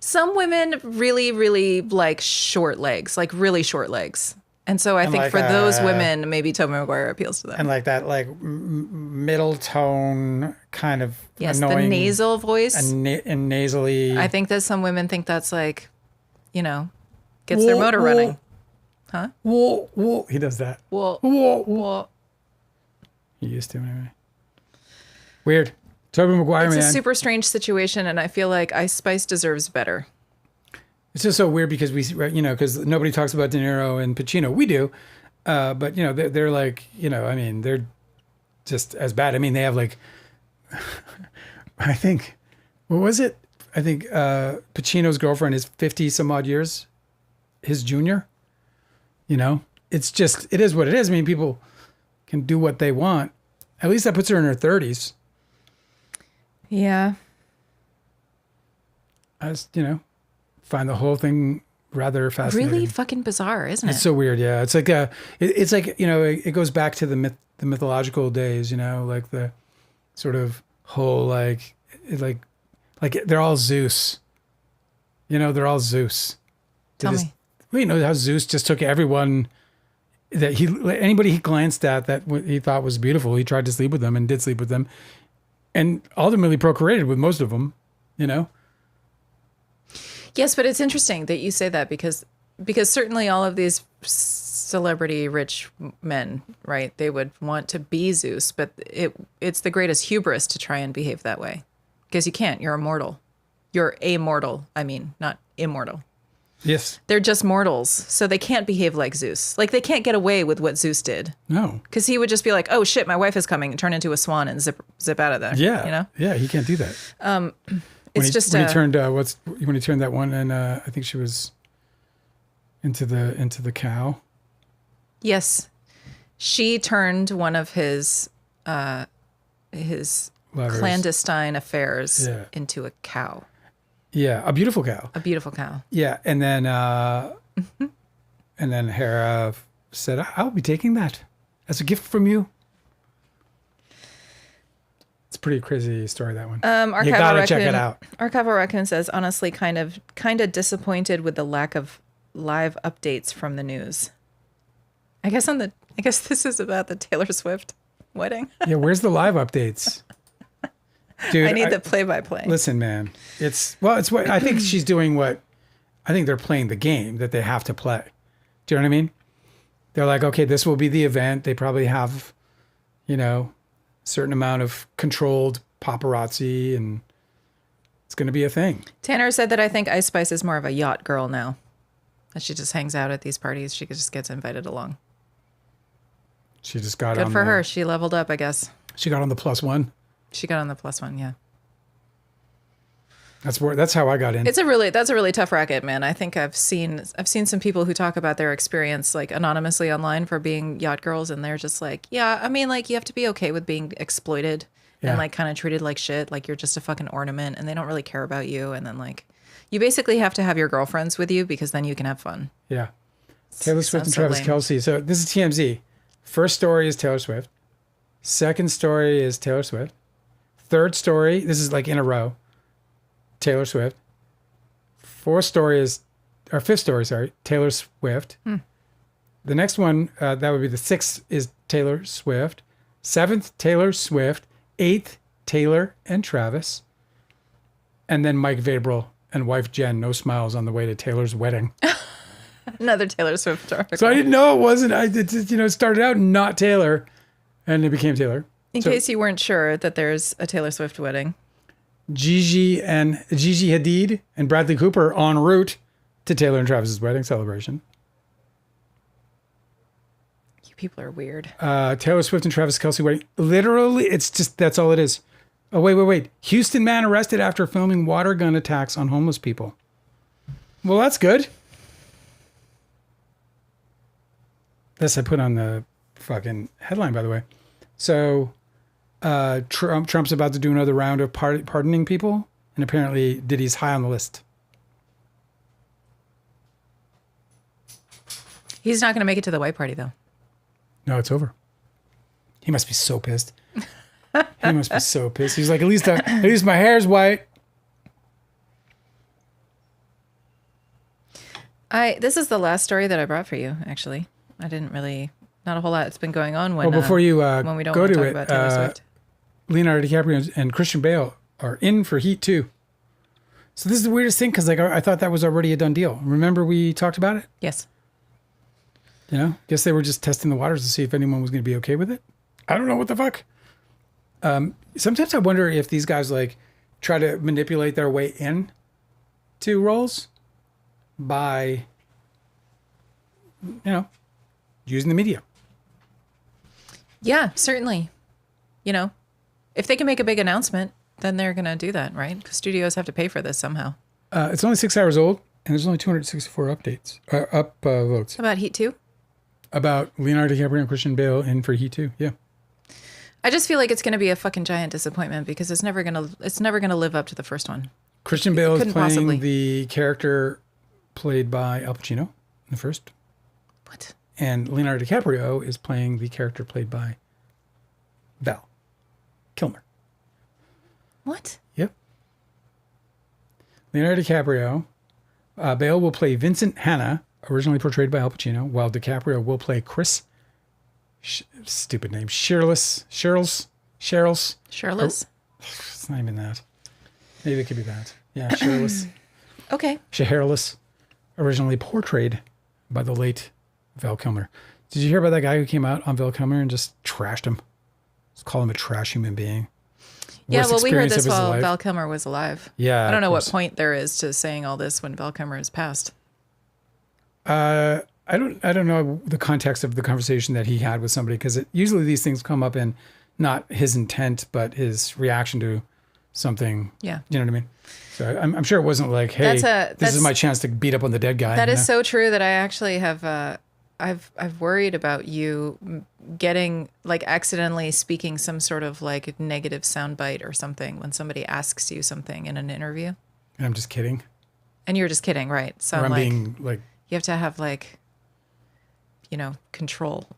Some women really, really like short legs, like really short legs. And so I think for those women, maybe Tobey Maguire appeals to them.
And like that, middle tone kind of annoying.
The nasal voice.
And nasally.
I think that some women think that's like, gets their motor running. Huh?
Whoa, whoa. He does that.
Whoa,
whoa,
whoa.
He used to anyway. Weird. Tobey Maguire,
it's
man.
It's a super strange situation, and I feel like Ice Spice deserves better.
It's just so weird because because nobody talks about De Niro and Pacino. We do, but they're like, they're just as bad. I mean, they have like, I think, what was it? I think Pacino's girlfriend is 50 some odd years his junior. It's just, it is what it is. I mean, people can do what they want. At least that puts her in her 30s.
Yeah.
I just, find the whole thing rather fascinating.
Really fucking bizarre, isn't it?
It's so weird. Yeah. It's like, it goes back to the mythological days, like the sort of whole, like they're all Zeus. They're all Zeus.
Tell me.
Well, how Zeus just took everyone that anybody he glanced at that he thought was beautiful, he tried to sleep with them and did sleep with them, and ultimately procreated with most of them.
Yes, but it's interesting that you say that because certainly all of these celebrity rich men, right? They would want to be Zeus, but it's the greatest hubris to try and behave that way, because you can't. You're immortal. You're amortal. I mean, not immortal.
Yes.
They're just mortals, so they can't behave like Zeus. Like, they can't get away with what Zeus did.
No.
Because he would just be like, oh shit, my wife is coming, and turn into a swan and zip out of there.
Yeah. Yeah, he can't do that. When he turned that one, and I think she was into the cow.
Yes. She turned one of his clandestine affairs into a cow.
Yeah, a beautiful cow.
A beautiful cow.
Yeah, and then Hera said, "I'll be taking that as a gift from you." It's pretty crazy story, that one.
Archival
You gotta
Raccoon,
check it out.
Archival Raccoon says, honestly, kind of disappointed with the lack of live updates from the news. I guess this is about the Taylor Swift wedding.
Yeah, where's the live updates? Dude,
I need the play-by-play.
Listen, man. It's what I think she's doing. What I think they're playing the game that they have to play. Do you know what I mean? They're like, okay, this will be the event. They probably have, a certain amount of controlled paparazzi, and it's going to be a thing.
Tanner said that I think Ice Spice is more of a yacht girl now. That she just hangs out at these parties. She just gets invited along.
She just got
Good
on
for her. She leveled up, I guess.
She got on the +1.
She got on the +1, yeah.
That's how I got in.
That's a really tough racket, man. I think I've seen some people who talk about their experience like anonymously online for being yacht girls, and they're just like, yeah, I mean, like you have to be okay with being exploited and like kind of treated like shit, like you're just a fucking ornament, and they don't really care about you, and then like you basically have to have your girlfriends with you because then you can have fun.
Yeah. Taylor Swift and Travis Kelce. So this is TMZ. First story is Taylor Swift. Second story is Taylor Swift. Third story, this is like in a row, Taylor Swift. Fifth story, Taylor Swift. The next one, that would be the sixth, is Taylor Swift. Seventh, Taylor Swift. Eighth, Taylor and Travis. And then Mike Vabrel and wife Jen, no smiles on the way to Taylor's wedding.
Another Taylor Swift article.
So I didn't know it wasn't. It started out not Taylor, and it became Taylor.
In case you weren't sure that there's a Taylor Swift wedding. Gigi
Hadid and Bradley Cooper en route to Taylor and Travis's wedding celebration.
You people are weird.
Taylor Swift and Travis Kelce wedding. Literally, it's just, that's all it is. Oh, wait. Houston man arrested after filming water gun attacks on homeless people. Well, that's good. This I put on the fucking headline, by the way. So Trump's about to do another round of pardoning people, and apparently Diddy's high on the list.
He's not going to make it to the white party, though.
No, it's over. He must be so pissed. He must be so pissed. He's like, at least my hair's white.
This is the last story that I brought for you, actually. I didn't really, not a whole lot. It's been going on when,
before you
when we don't
go
want to
to
talk
it,
about Taylor Swift.
Leonardo DiCaprio and Christian Bale are in for Heat 2. So this is the weirdest thing, because like I thought that was already a done deal. Remember we talked about it?
Yes.
Guess they were just testing the waters to see if anyone was going to be okay with it. I don't know what the fuck. Sometimes I wonder if these guys like try to manipulate their way in to roles by, using the media.
Yeah, certainly. If they can make a big announcement, then they're going to do that, right? Because studios have to pay for this somehow.
It's only 6 hours old, and there's only 264 votes.
About Heat 2?
About Leonardo DiCaprio and Christian Bale in for Heat 2, yeah.
I just feel like it's going to be a fucking giant disappointment because it's never going to live up to the first one.
Christian Bale is playing the character played by Al Pacino in the first.
What?
And Leonardo DiCaprio is playing the character played by Val Kilmer.
What?
Yep. Leonardo DiCaprio, Bale will play Vincent Hanna, originally portrayed by Al Pacino, while DiCaprio will play Chris, stupid name, Shirless. It's not even that. Maybe it could be that. Yeah, Shirless.
Okay.
Shaharless, originally portrayed by the late Val Kilmer. Did you hear about that guy who came out on Val Kilmer and just trashed him? Just call him a trash human being.
Yeah,
Worst
well, we heard
experience
this
of his
while
life.
Val Kilmer was alive.
Yeah.
I don't know what point there is to saying all this when Val Kilmer is passed.
I don't know the context of the conversation that he had with somebody, because usually these things come up in not his intent, but his reaction to something.
Yeah.
You know what I mean? So I'm sure it wasn't like, hey, this is my chance to beat up on the dead guy.
That is so true that I actually have, I've worried about you getting like accidentally speaking some sort of like negative soundbite or something when somebody asks you something in an interview.
And I'm just kidding.
And you're just kidding, right? So
or I'm
like,
being like,
you have to have like, control.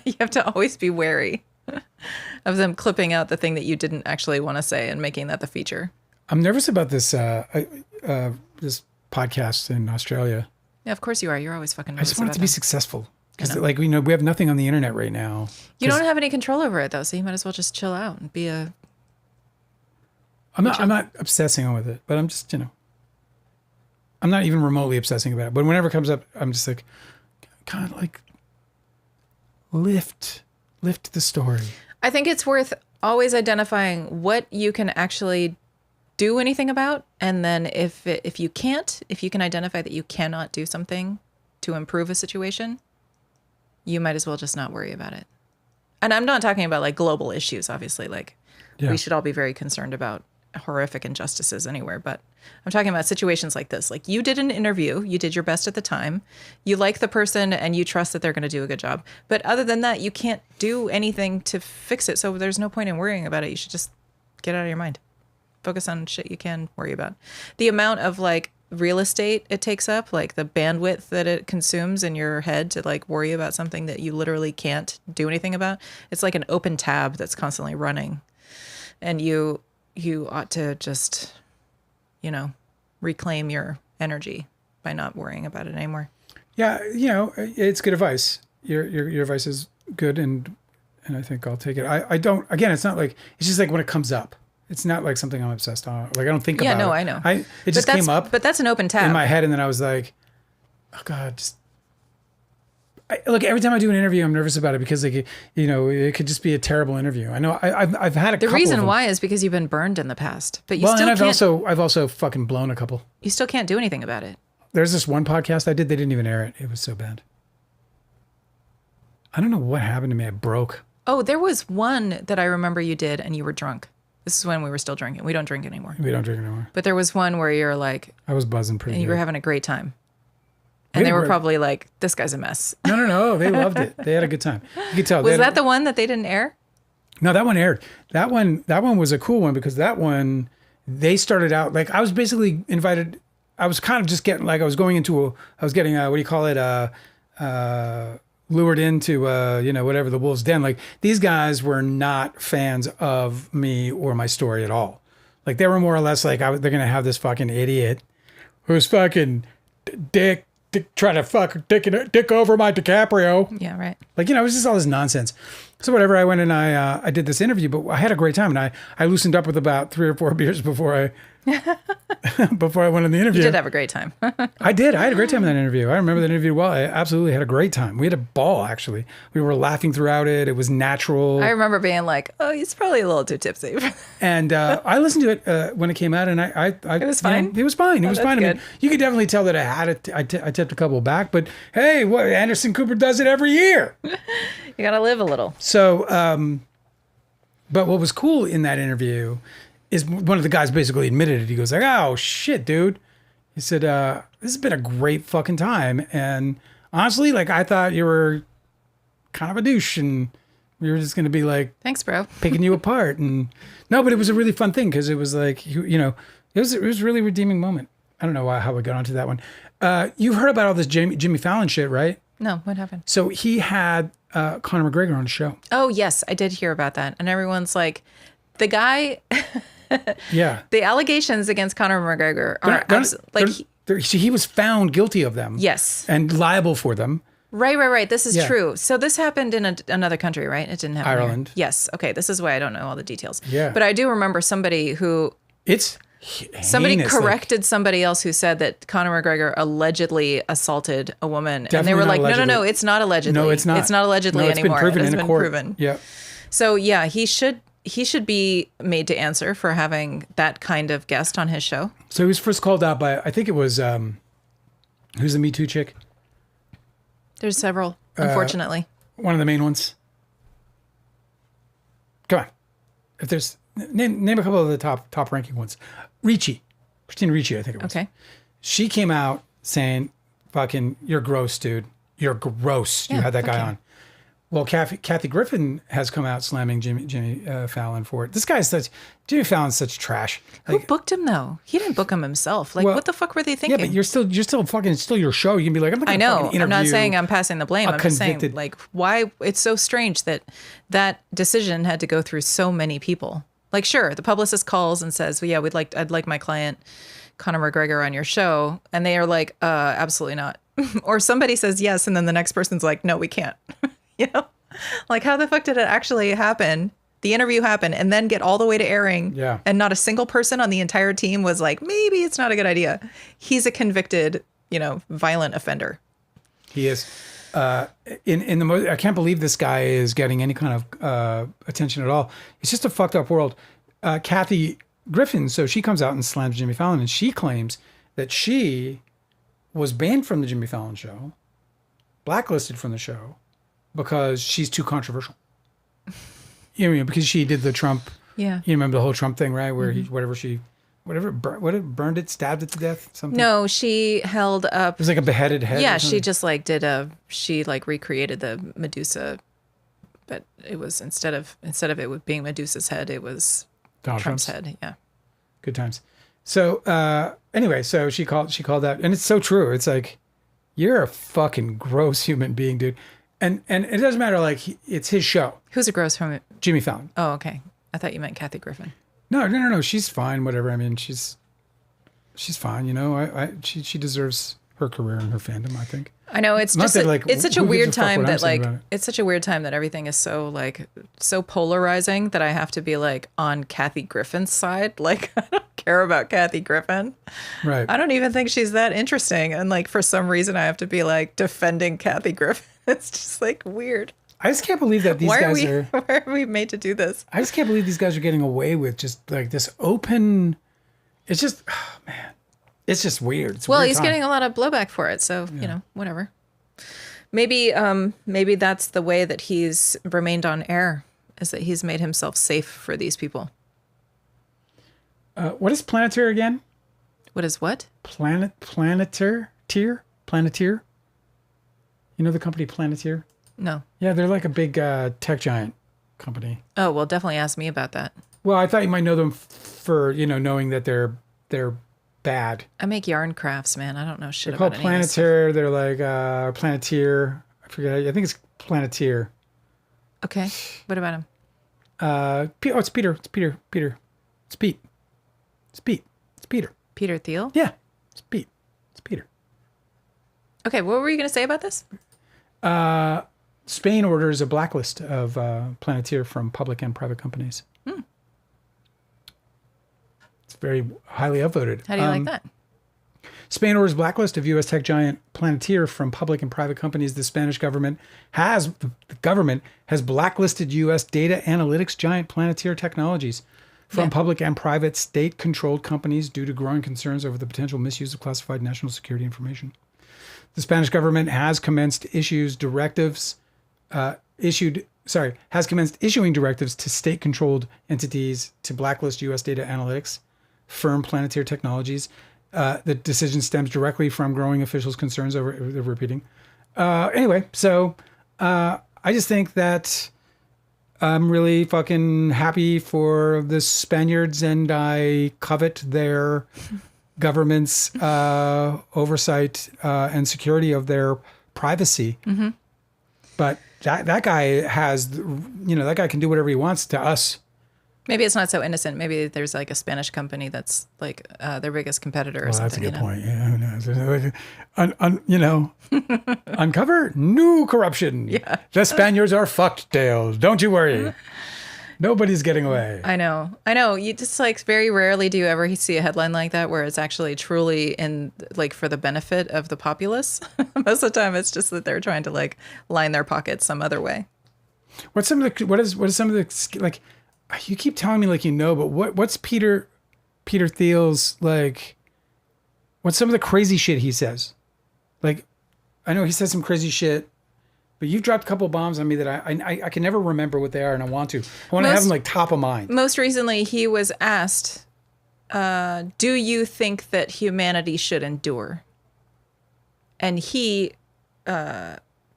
You have to always be wary. of them clipping out the thing that you didn't actually want to say and making that the feature.
I'm nervous about this this podcast in Australia.
Yeah, of course you are. You're always fucking
I
nervous
just want it
about
to be
them.
successful. Because like, we have nothing on the internet right now.
You don't have any control over it though, so you might as well just chill out and be a...
I'm not obsessing with it, but I'm just, I'm not even remotely obsessing about it. But whenever it comes up, I'm just like, kind of like, lift the story.
I think it's worth always identifying what you can actually do anything about. And then if you can identify that you cannot do something to improve a situation, you might as well just not worry about it. And I'm not talking about like global issues, obviously. Like we should all be very concerned about horrific injustices anywhere. But I'm talking about situations like this. Like you did an interview, you did your best at the time, you like the person and you trust that they're going to do a good job. But other than that, you can't do anything to fix it. So there's no point in worrying about it. You should just get out of your mind. Focus on shit you can worry about. The amount of like real estate it takes up, like the bandwidth that it consumes in your head to like worry about something that you literally can't do anything about. It's like an open tab that's constantly running. And you ought to just, reclaim your energy by not worrying about it anymore.
Yeah, it's good advice. Your advice is good, and I think I'll take it. I don't. Again, it's not like, it's just like when it comes up. It's not like something I'm obsessed on. Like I don't think about it.
Yeah, no, I know.
It just came up.
But that's an open tab
in my head, and then I was like, oh God, just. Look, every time I do an interview, I'm nervous about it because, like, it could just be a terrible interview. I know I've had a couple.
The reason
of them.
why is because you've been burned in the past, but
and I've also fucking blown a couple.
You still can't do anything about it.
There's this one podcast I did; they didn't even air it. It was so bad. I don't know what happened to me. I broke.
Oh, there was one that I remember you did, and you were drunk. This is when we were still drinking. We don't drink anymore.
We don't drink anymore.
But there was one where you're like,
I was buzzing pretty.
And you
good.
were having a great time. And they were probably like, this guy's a mess.
No. They loved it. They had a good time. You could tell.
Was that the one that they didn't air?
No, that one aired. That one was a cool one because that one, they started out, like I was basically invited. I was kind of just getting, like I was getting, what do you call it? Lured into, whatever, the Wolf's Den. Like these guys were not fans of me or my story at all. Like they were more or less like, they're going to have this fucking idiot who's fucking dick trying to fuck dick over my DiCaprio.
Yeah, right.
Like, it was just all this nonsense. So whatever, I went and I did this interview, but I had a great time. And I loosened up with about 3 or 4 beers before I went on the interview.
You did have a great time.
I did. I had a great time in that interview. I remember that interview well. I absolutely had a great time. We had a ball, actually. We were laughing throughout it. It was natural.
I remember being like, oh, he's probably a little too tipsy.
And I listened to it when it came out, and I
it was fine?
It was fine. It was fine.
Good.
I mean, you could definitely tell that I had it. I tipped a couple back, but hey, what Anderson Cooper does it every year.
You got to live a little.
So, but what was cool in that interview is one of the guys basically admitted it. He goes like, oh shit, dude. He said, this has been a great fucking time. And honestly, like I thought you were kind of a douche and we were just going to be like,
thanks, bro,
picking you apart. And no, but it was a really fun thing. Cause it was like, it was a really redeeming moment. I don't know how we got onto that one. You heard about all this Jimmy Fallon shit, right?
No, what happened?
So he had Conor McGregor on the show.
Oh, yes, I did hear about that. And everyone's like, the guy...
Yeah.
The allegations against Conor McGregor are
he was found guilty of them.
Yes.
And liable for them.
Right. This is true. So this happened in another country, right? It didn't happen
Ireland.
Here. Yes. Okay. This is why I don't know all the details.
Yeah.
But I do remember somebody who... Somebody corrected somebody else who said that Conor McGregor allegedly assaulted a woman. And they were like, no, it's not allegedly.
No, it's not.
It's not allegedly anymore.
Been proven
it has
in
been
court.
proven.
Yeah.
So yeah, he should be made to answer for having that kind of guest on his show.
So he was first called out by, I think it was, who's the Me Too chick?
There's several, unfortunately.
One of the main ones. Come on. If there's, name a couple of the top ranking ones. Christina Ricci, I think it was.
Okay.
She came out saying, fucking, you're gross, dude. You're gross. You had that guy on. Well, Kathy Griffin has come out slamming Jimmy Fallon for it. Jimmy Fallon's such trash.
Who booked him though? He didn't book him himself. Like,
Well,
what the fuck were they thinking?
Yeah, but you're still fucking, it's still your show. You can be like, I'm not
I
gonna
know.
fucking interview.
I'm not saying I'm passing the blame. I'm just saying,
convicted-
like, why it's so strange that that decision had to go through so many people. Like, sure, the publicist calls and says, well, yeah, I'd like my client Conor McGregor on your show, and they are like, absolutely not. Or somebody says yes, and then the next person's like, no, we can't. You know, like, how the fuck did it actually happen? The interview happened and then get all the way to airing.
Yeah.
And not a single person on the entire team was like, maybe it's not a good idea. He's a convicted, violent offender.
He is. In the most, I can't believe this guy is getting any kind of attention at all. It's just a fucked up world. Kathy Griffin, so she comes out and slams Jimmy Fallon, and she claims that she was banned from the Jimmy Fallon show, blacklisted from the show, because she's too controversial. Because she did the Trump.
Yeah.
You remember the whole Trump thing, right? Where burned it, stabbed it to death, something.
No, she held up.
It was like a beheaded head.
Yeah, she just she recreated the Medusa, but it was instead of it being Medusa's head, it was
Donald
Trump's
Trump's
head. Yeah.
Good times. So anyway, so she called that, and it's so true. It's like, you're a fucking gross human being, dude. And it doesn't matter. Like, it's his show.
Who's a gross from it?
Jimmy Fallon.
Oh, okay. I thought you meant Kathy Griffin.
No. She's fine. Whatever. I mean, she's fine. She deserves her career and her fandom, I think.
I know it's
Not
just
that, like,
it's such a
who gives
weird
a fuck
time
what I'm
that
saying
like
about it?
it's such a weird time that everything is so polarizing that I have to be like on Kathy Griffin's side. Like, I don't care about Kathy Griffin.
Right.
I don't even think she's that interesting, and like for some reason I have to be like defending Kathy Griffin. It's just like weird.
I just can't believe that these guys are.
Why are we made to do this?
I just can't believe these guys are getting away with just like this open. It's just, oh, man, it's just weird. It's a
Well,
weird
he's
time.
getting a lot of blowback for it, so whatever. Maybe that's the way that he's remained on air, is that he's made himself safe for these people.
What is Planeteer again?
What is what?
Planeteer. You know the company Planeteer?
No.
Yeah, they're like a big tech giant company.
Oh, well, definitely ask me about that.
Well, I thought you might know them for knowing that they're bad.
I make yarn crafts, man. I don't know shit
They're called
about any of this stuff.
Planeteer. They're like Planeteer. I forget. I think it's Planeteer.
Okay. What about him?
It's Peter. It's Peter. It's Pete. It's Peter.
Peter Thiel?
Yeah, it's Pete. It's Peter.
Okay, what were you going to say about this?
Spain orders a blacklist of Planeteer from public and private companies. It's very highly upvoted.
How do you like that?
Spain orders blacklist of U.S. tech giant Planeteer from public and private companies. The Spanish government has blacklisted U.S. data analytics giant Planeteer Technologies from public and private state-controlled companies due to growing concerns over the potential misuse of classified national security information. The Spanish government has commenced issuing directives to state-controlled entities to blacklist U.S. data analytics firm Planeteer Technologies. The decision stems directly from growing officials' concerns over repeating. Anyway, so I just think that I'm really fucking happy for the Spaniards, and I covet their government's oversight and security of their privacy. Mm-hmm. But that guy that guy can do whatever he wants to us.
Maybe it's not so innocent. Maybe there's like a Spanish company that's like their biggest competitor or something.
That's a good point. Yeah, who knows? Uncover new corruption.
Yeah.
The Spaniards are fucked, Dale. Don't you worry. Nobody's getting away.
I know. You just like very rarely do you ever see a headline like that where it's actually truly in like for the benefit of the populace. Most of the time, it's just that they're trying to like line their pockets some other way.
What is some of the like? You keep telling me like but what's Peter Thiel's like? What's some of the crazy shit he says? Like, I know he says some crazy shit, but you've dropped a couple of bombs on me that I can never remember what they are, and I want to. I want to have them like top of mind.
Most recently, he was asked, "Do you think that humanity should endure?" And he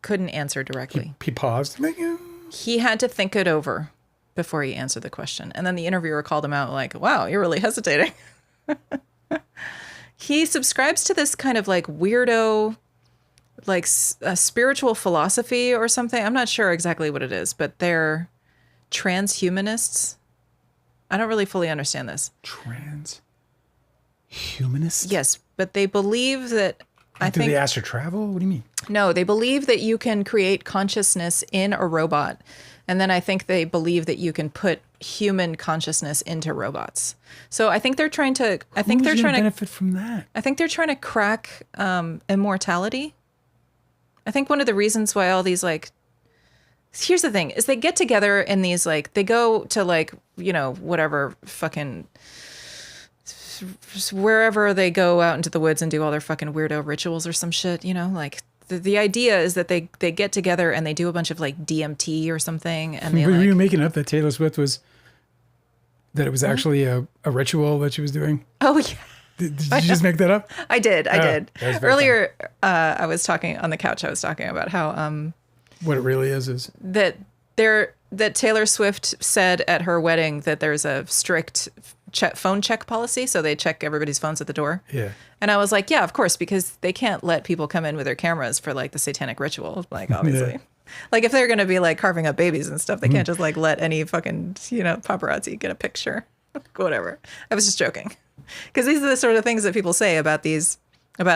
couldn't answer directly.
He paused. Like,
He had to think it over before he answered the question. And then the interviewer called him out like, wow, you're really hesitating. He subscribes to this kind of like weirdo, like a spiritual philosophy or something. I'm not sure exactly what it is, but they're transhumanists. I don't really fully understand this.
Transhumanists?
Yes, but they believe that
Do they astral travel? What do you mean?
No, they believe that you can create consciousness in a robot. And then I think they believe that you can put human consciousness into robots. So I think they're trying to
benefit from that.
I think they're trying to crack immortality. I think one of the reasons why all these like here's the thing is they get together in these like they go to like, you know, whatever fucking wherever they go out into the woods and do all their fucking weirdo rituals or some shit, you know, like the idea is that they get together and they do a bunch of like DMT or something. And they
were
like,
you making up that Taylor Swift was, that it was actually a ritual that she was doing?
oh yeah.
Did you just make that up?
I did.
That was very
Earlier, I was talking on the couch. I was talking about how
what it really is
that Taylor Swift said at her wedding that there's a strict phone check policy, so they check everybody's phones at the door.
Yeah.
And I was like, yeah, of course, because they can't let people come in with their cameras for like the satanic ritual, like obviously.
Yeah.
Like if they're going to be like carving up babies and stuff, they can't just like let any fucking, you know, paparazzi get a picture. Whatever. I was just joking. Because these are the sort of things that people say about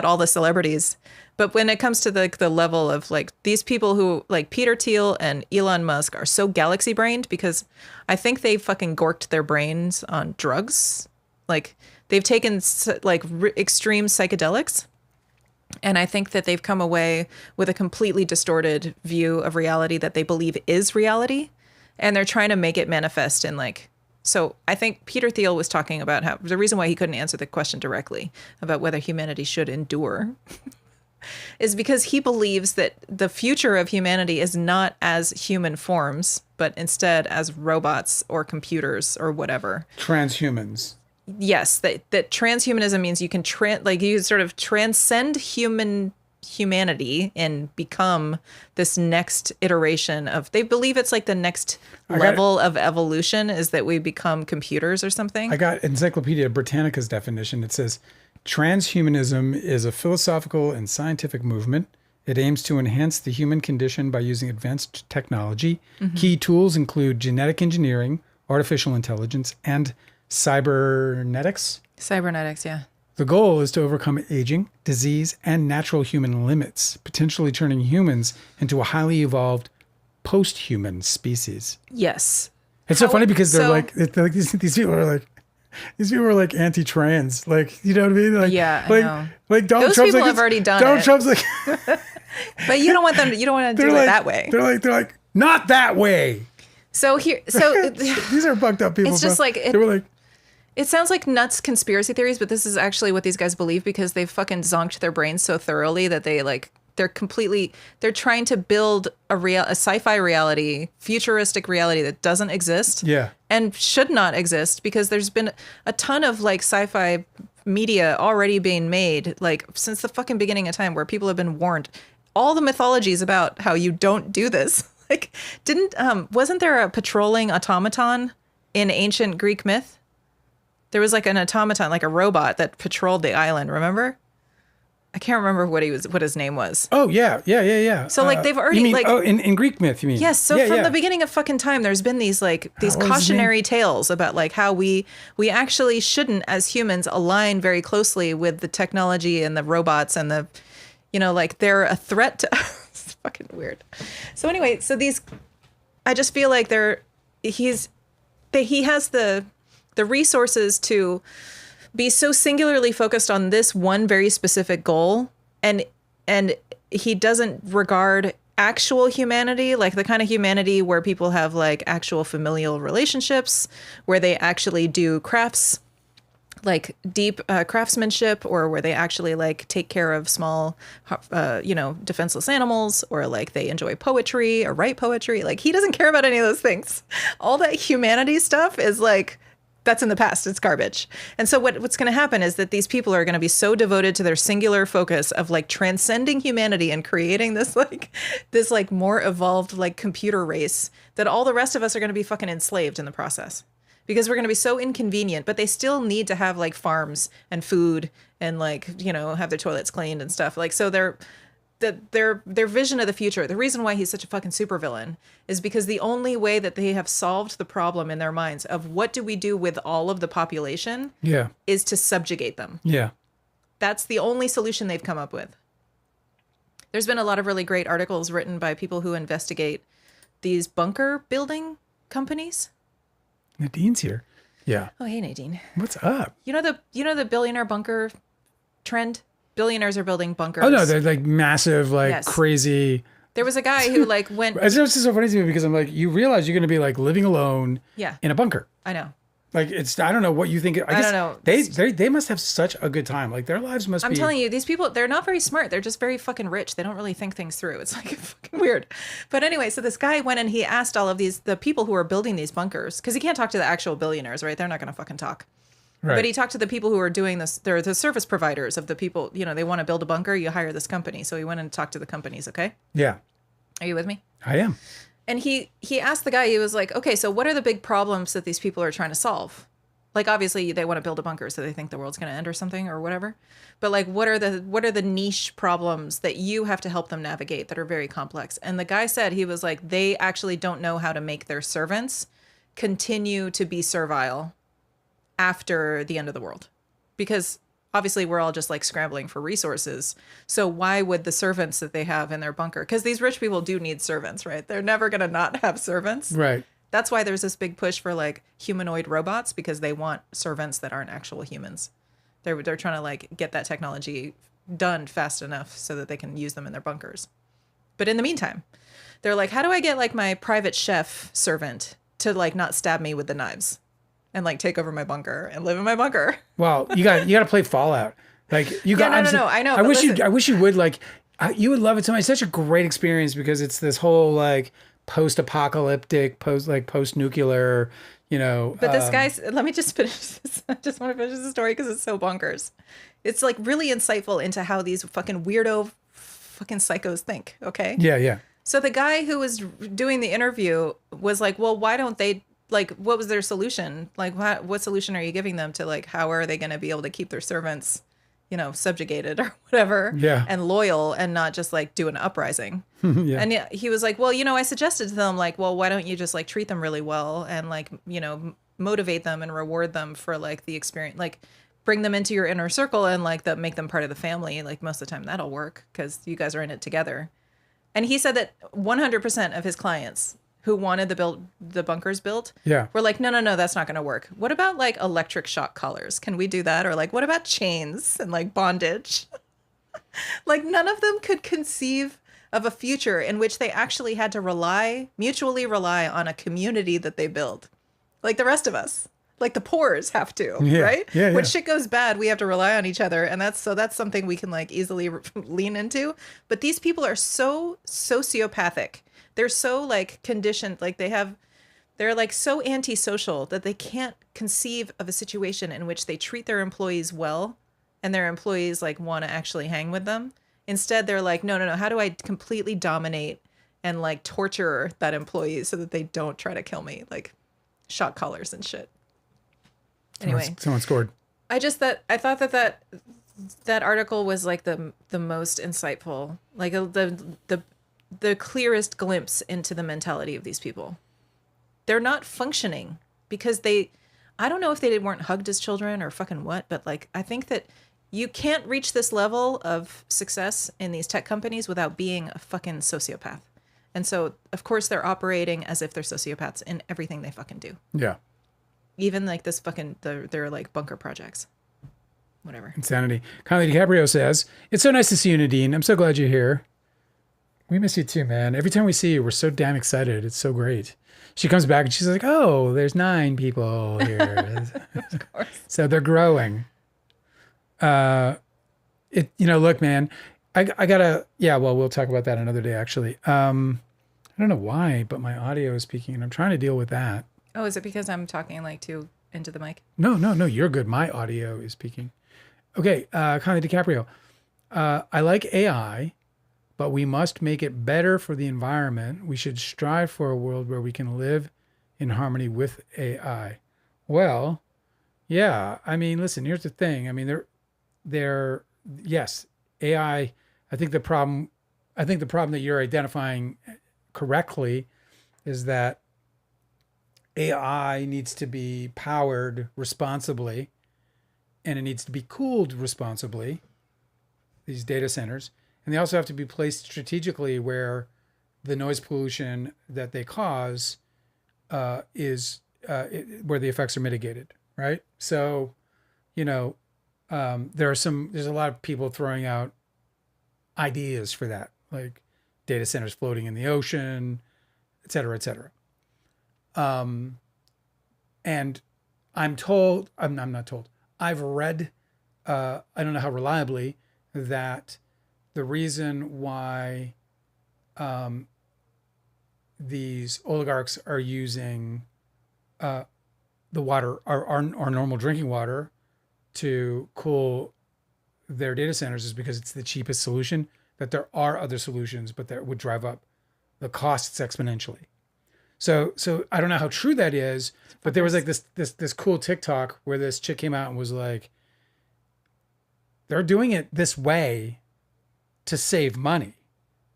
all the celebrities. But when it comes to the level of like these people who like Peter Thiel and Elon Musk are so galaxy brained because I think they fucking gorked their brains on drugs. Like they've taken like extreme psychedelics. And I think that they've come away with a completely distorted view of reality that they believe is reality. And they're trying to make it manifest in like, so I think Peter Thiel was talking about how the reason why he couldn't answer the question directly about whether humanity should endure is because he believes that the future of humanity is not as human forms, but instead as robots or computers or whatever.
Transhumans.
Yes, that transhumanism means you can you sort of transcend humanity and become this next iteration of. They believe it's like the next level of evolution is that we become computers or something.
I got Encyclopedia Britannica's definition. It says transhumanism is a philosophical and scientific movement. It aims to enhance the human condition by using advanced technology. Mm-hmm. Key tools include genetic engineering, artificial intelligence, and cybernetics.
Cybernetics, yeah.
The goal is to overcome aging, disease, and natural human limits, potentially turning humans into a highly evolved post-human species.
Yes.
It's so funny because they're like these people are like anti-trans, like, you know what I mean? Like,
yeah,
like,
I know.
Like Donald
Those
Trump's
people
like,
have already done
Donald
it.
Trump's like,
but you don't want to do it that way.
They're like, not that way.
So
These are fucked up people.
It's just like
they were like.
It sounds like nuts conspiracy theories, but this is actually what these guys believe because they've fucking zonked their brains so thoroughly that they're trying to build a sci-fi reality, futuristic reality that doesn't exist.
Yeah.
And should not exist because there's been a ton of like sci-fi media already being made like since the fucking beginning of time where people have been warned. All the mythologies about how you don't do this. Like wasn't there a patrolling automaton in ancient Greek myth? There was like an automaton, like a robot that patrolled the island, remember? I can't remember what his name was.
Oh, yeah.
So like they've already
you mean,
like
in Greek myth, you mean?
Yes, so from the beginning of fucking time there's been these cautionary tales about like how we actually shouldn't as humans align very closely with the technology and the robots and the like they're a threat to it's fucking weird. So anyway, I just feel like he has the resources to be so singularly focused on this one very specific goal, and he doesn't regard actual humanity, like the kind of humanity where people have like actual familial relationships, where they actually do crafts, like deep craftsmanship, or where they actually like take care of small, defenseless animals, or like they enjoy poetry or write poetry. Like he doesn't care about any of those things. All that humanity stuff is like, that's in the past. It's garbage. And so what's going to happen is that these people are going to be so devoted to their singular focus of like transcending humanity and creating this like more evolved like computer race that all the rest of us are going to be fucking enslaved in the process. Because we're going to be so inconvenient, but they still need to have like farms and food and like, you know, have their toilets cleaned and stuff. Like, so their vision of the future, the reason why he's such a fucking supervillain is because the only way that they have solved the problem in their minds of what do we do with all of the population is to subjugate them.
Yeah.
That's the only solution they've come up with. There's been a lot of really great articles written by people who investigate these bunker building companies.
Nadine's here. Yeah.
Oh, hey, Nadine.
What's up?
You know the billionaire bunker trend? Billionaires are building bunkers.
Oh, no, they're like massive, like crazy.
There was a guy who like went.
It's just so funny to me because I'm like, you realize you're going to be like living alone in a bunker.
I know.
Like, I don't know what you think. I don't know. They must have such a good time. Like, their lives must be.
I'm telling you, these people, they're not very smart. They're just very fucking rich. They don't really think things through. It's like fucking weird. But anyway, so this guy went and he asked all of the people who are building these bunkers, because he can't talk to the actual billionaires, right? They're not going to fucking talk. Right. But he talked to the people who are doing this. They're the service providers of the people, you know, they want to build a bunker, you hire this company. So he went and talked to the companies, okay?
Yeah.
Are you with me?
I am.
And he asked the guy, he was like, okay, so what are the big problems that these people are trying to solve? Like, obviously, they want to build a bunker, so they think the world's going to end or something or whatever. But like, what are the niche problems that you have to help them navigate that are very complex? And the guy said, he was like, they actually don't know how to make their servants continue to be servile after the end of the world. Because obviously, we're all just like scrambling for resources. So why would the servants that they have in their bunker? Because these rich people do need servants, right? They're never going to not have servants.
Right.
That's why there's this big push for like humanoid robots, because they want servants that aren't actual humans. They're trying to like get that technology done fast enough so that they can use them in their bunkers. But in the meantime, they're like, how do I get like my private chef servant to like not stab me with the knives and like take over my bunker and live in my bunker?
Well, you got to play Fallout. Like you got.
No. I know.
I wish you would like. You would love it so much. It's such a great experience because it's this whole like post-apocalyptic, post-nuclear, you know.
But this guy's, let me just finish this. I just want to finish the story because it's so bonkers. It's like really insightful into how these fucking weirdo fucking psychos think, okay?
Yeah.
So the guy who was doing the interview was like, well, why don't they, like, what was their solution? Like, what solution are you giving them to, like, how are they going to be able to keep their servants, you know, subjugated or whatever, and loyal and not just like do an uprising. And he was like, well, you know, I suggested to them like, well, why don't you just like treat them really well and like, you know, motivate them and reward them for like the experience, like bring them into your inner circle and like make them part of the family. Like most of the time that'll work because you guys are in it together. And he said that 100% of his clients who wanted the bunkers built were like, no, that's not going to work. What about like electric shock collars? Can we do that? Or like, what about chains and like bondage? Like none of them could conceive of a future in which they actually had to mutually rely on a community that they build. Like the rest of us, like the poors have to, right?
Yeah.
When shit goes bad, we have to rely on each other. And that's something we can like easily lean into. But these people are so sociopathic. They're so like conditioned, like they're like so antisocial that they can't conceive of a situation in which they treat their employees well and their employees like want to actually hang with them. Instead, they're like, no, how do I completely dominate and like torture that employee so that they don't try to kill me? Like shock collars and shit. Anyway,
someone scored.
I thought that article was like the most insightful, like the clearest glimpse into the mentality of these people. They're not functioning because I don't know if they weren't hugged as children or fucking what, but like, I think that you can't reach this level of success in these tech companies without being a fucking sociopath. And so, of course, they're operating as if they're sociopaths in everything they fucking do.
Yeah.
Even like this fucking, they're like bunker projects. Whatever.
Insanity. Kylie DiCaprio says, it's so nice to see you, Nadine. I'm so glad you're here. We miss you too, man. Every time we see you, we're so damn excited. It's so great. She comes back and she's like, oh, there's 9 people here.
Of course.
So they're growing. Look, man, I gotta, we'll talk about that another day, actually. I don't know why, but my audio is peaking and I'm trying to deal with that.
Oh, is it because I'm talking like too into the mic?
No, you're good. My audio is peaking. Okay, Connie DiCaprio. I like AI, but we must make it better for the environment. We should strive for a world where we can live in harmony with AI. Well, yeah. I mean, listen, here's the thing. I mean, yes, AI. I think the problem that you're identifying correctly is that AI needs to be powered responsibly, and it needs to be cooled responsibly, these data centers. And they also have to be placed strategically where the noise pollution that they cause is where the effects are mitigated, right? So, there's a lot of people throwing out ideas for that, like data centers floating in the ocean, et cetera, et cetera. And I'm not told. I've read, I don't know how reliably, that the reason why these oligarchs are using the water, our normal drinking water, to cool their data centers is because it's the cheapest solution, that there are other solutions, but that would drive up the costs exponentially. So I don't know how true that is, but there was like this cool TikTok where this chick came out and was like, they're doing it this way to save money.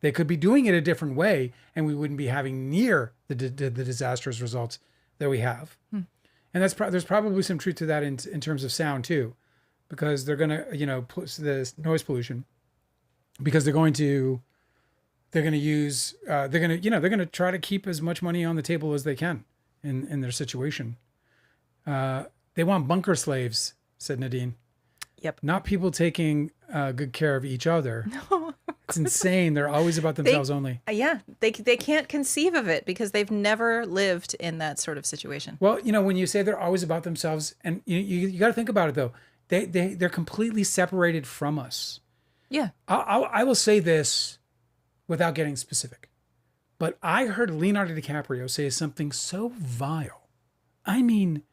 They could be doing it a different way, and we wouldn't be having near the disastrous results that we have. And there's probably some truth to that in terms of sound too, because they're gonna put this noise pollution, because they're going to use they're gonna try to keep as much money on the table as they can in their situation. They want bunker slaves, said Nadine.
Yep.
Not people taking good care of each other.
No.
It's insane. They're always about themselves only.
Yeah, they can't conceive of it because they've never lived in that sort of situation.
Well, when you say they're always about themselves, and you got to think about it though, they're completely separated from us.
Yeah.
I will say this without getting specific, but I heard Leonardo DiCaprio say something so vile. I mean,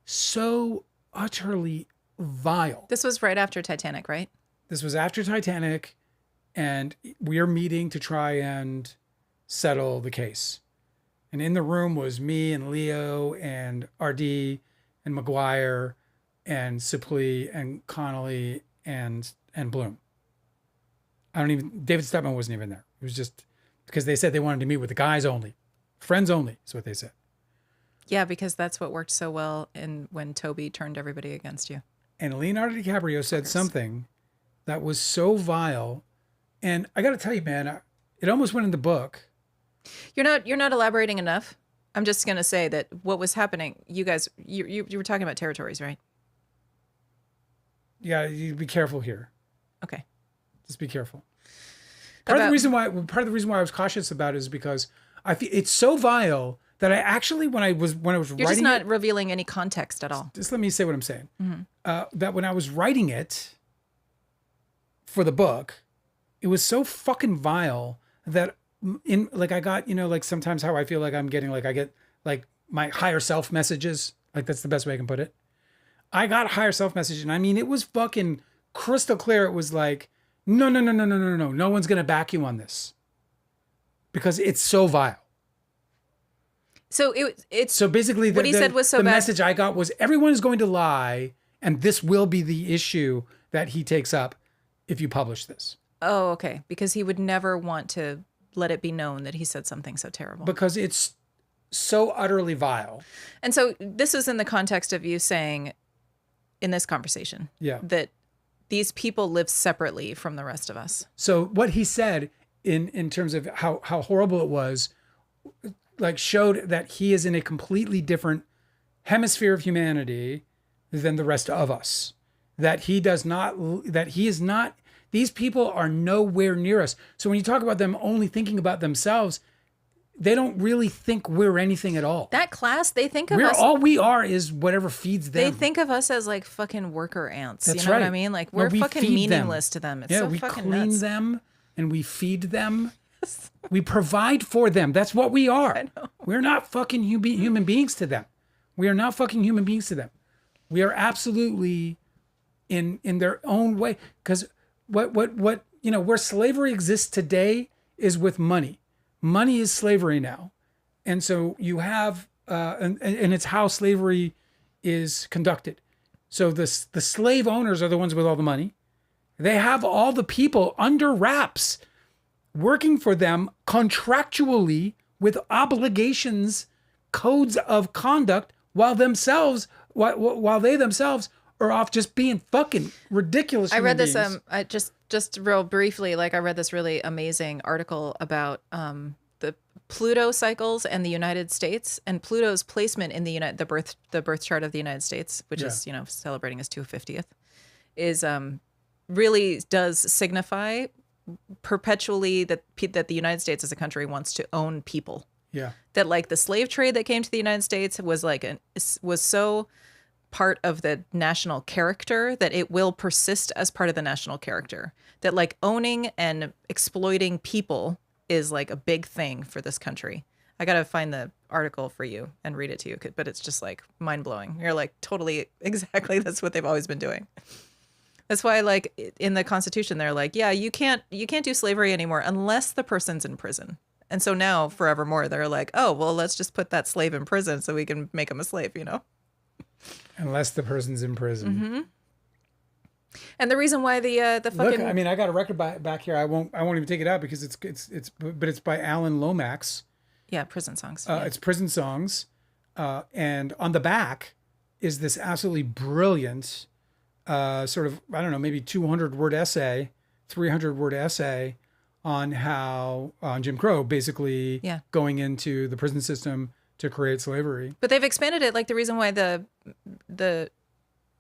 so utterly vile.
This was right after Titanic, right?
This was after Titanic, and we are meeting to try and settle the case. And in the room was me and Leo and RD and McGuire and Sipley and Connolly and Bloom. David Stepman wasn't even there. It was just because they said they wanted to meet with the guys only. Friends only is what they said.
Yeah, because that's what worked so well when Toby turned everybody against you.
And Leonardo DiCaprio said something that was so vile. And I got to tell you, man, it almost went in the book.
You're not elaborating enough. I'm just going to say that what was happening, you guys, you were talking about territories, right?
Yeah, you be careful here.
Okay.
Just be careful. Part of the reason why I was cautious about it is because I feel it's so vile that I actually, when I was
You're
writing
just not revealing any context at all.
Just let me say what I'm saying. That when I was writing it for the book, it was so fucking vile that I got, sometimes how I feel like I'm getting, I get my higher self messages. That's the best way I can put it. I got a higher self message, and I mean, it was fucking crystal clear. It was like, no. No one's going to back you on this because it's so vile.
So it's
so basically
what he said was so
the
bad.
Message I got was everyone is going to lie, and this will be the issue that he takes up if you publish this.
Oh, okay. Because he would never want to let it be known that he said something so terrible.
Because it's so utterly vile.
And so this is in the context of you saying in this conversation that these people live separately from the rest of us.
So what he said in terms of how horrible it was, showed that he is in a completely different hemisphere of humanity than the rest of us. These people are nowhere near us. So when you talk about them only thinking about themselves, they don't really think we're anything at all.
That class, they think of us.
All we are is whatever feeds them.
They think of us as fucking worker ants.
That's
you know
right.
what I mean? We're fucking meaningless to them. It's so
we
fucking
clean
nuts.
them and we feed them. We provide for them. That's what we are.
I know.
We're not fucking human beings to them. We are not fucking human beings to them. We are absolutely in their own way. Because what where slavery exists today is with money. Money is slavery now. And so you have, and it's how slavery is conducted. So the slave owners are the ones with all the money. They have all the people under wraps working for them contractually with obligations, codes of conduct, while they themselves are off just being fucking ridiculous.
I read this
beings.
I just real briefly, like I read this really amazing article about the Pluto cycles and the United States, and Pluto's placement in the birth chart of the United States, which is celebrating his 250th, is really does signify perpetually that the United States as a country wants to own people.
Yeah.
That like the slave trade that came to the United States was so part of the national character that it will persist as part of the national character. That like owning and exploiting people is like a big thing for this country. I got to find the article for you and read it to you, but it's just like mind blowing. You're like totally exactly. That's what they've always been doing. That's why like in the Constitution, they're like, yeah, you can't do slavery anymore unless the person's in prison. And so now forevermore, they're like, oh, well, let's just put that slave in prison so we can make him a slave,
Unless the person's in prison.
Mm-hmm. And the reason why the fucking
look, I mean, I got a record back here. I won't even take it out because it's by Alan Lomax.
Yeah, prison songs.
It's prison songs, and on the back is this absolutely brilliant, sort of I don't know, maybe 200-word essay, 300-word essay on how Jim Crow basically going into the prison system to create slavery.
But they've expanded it. Like the reason why the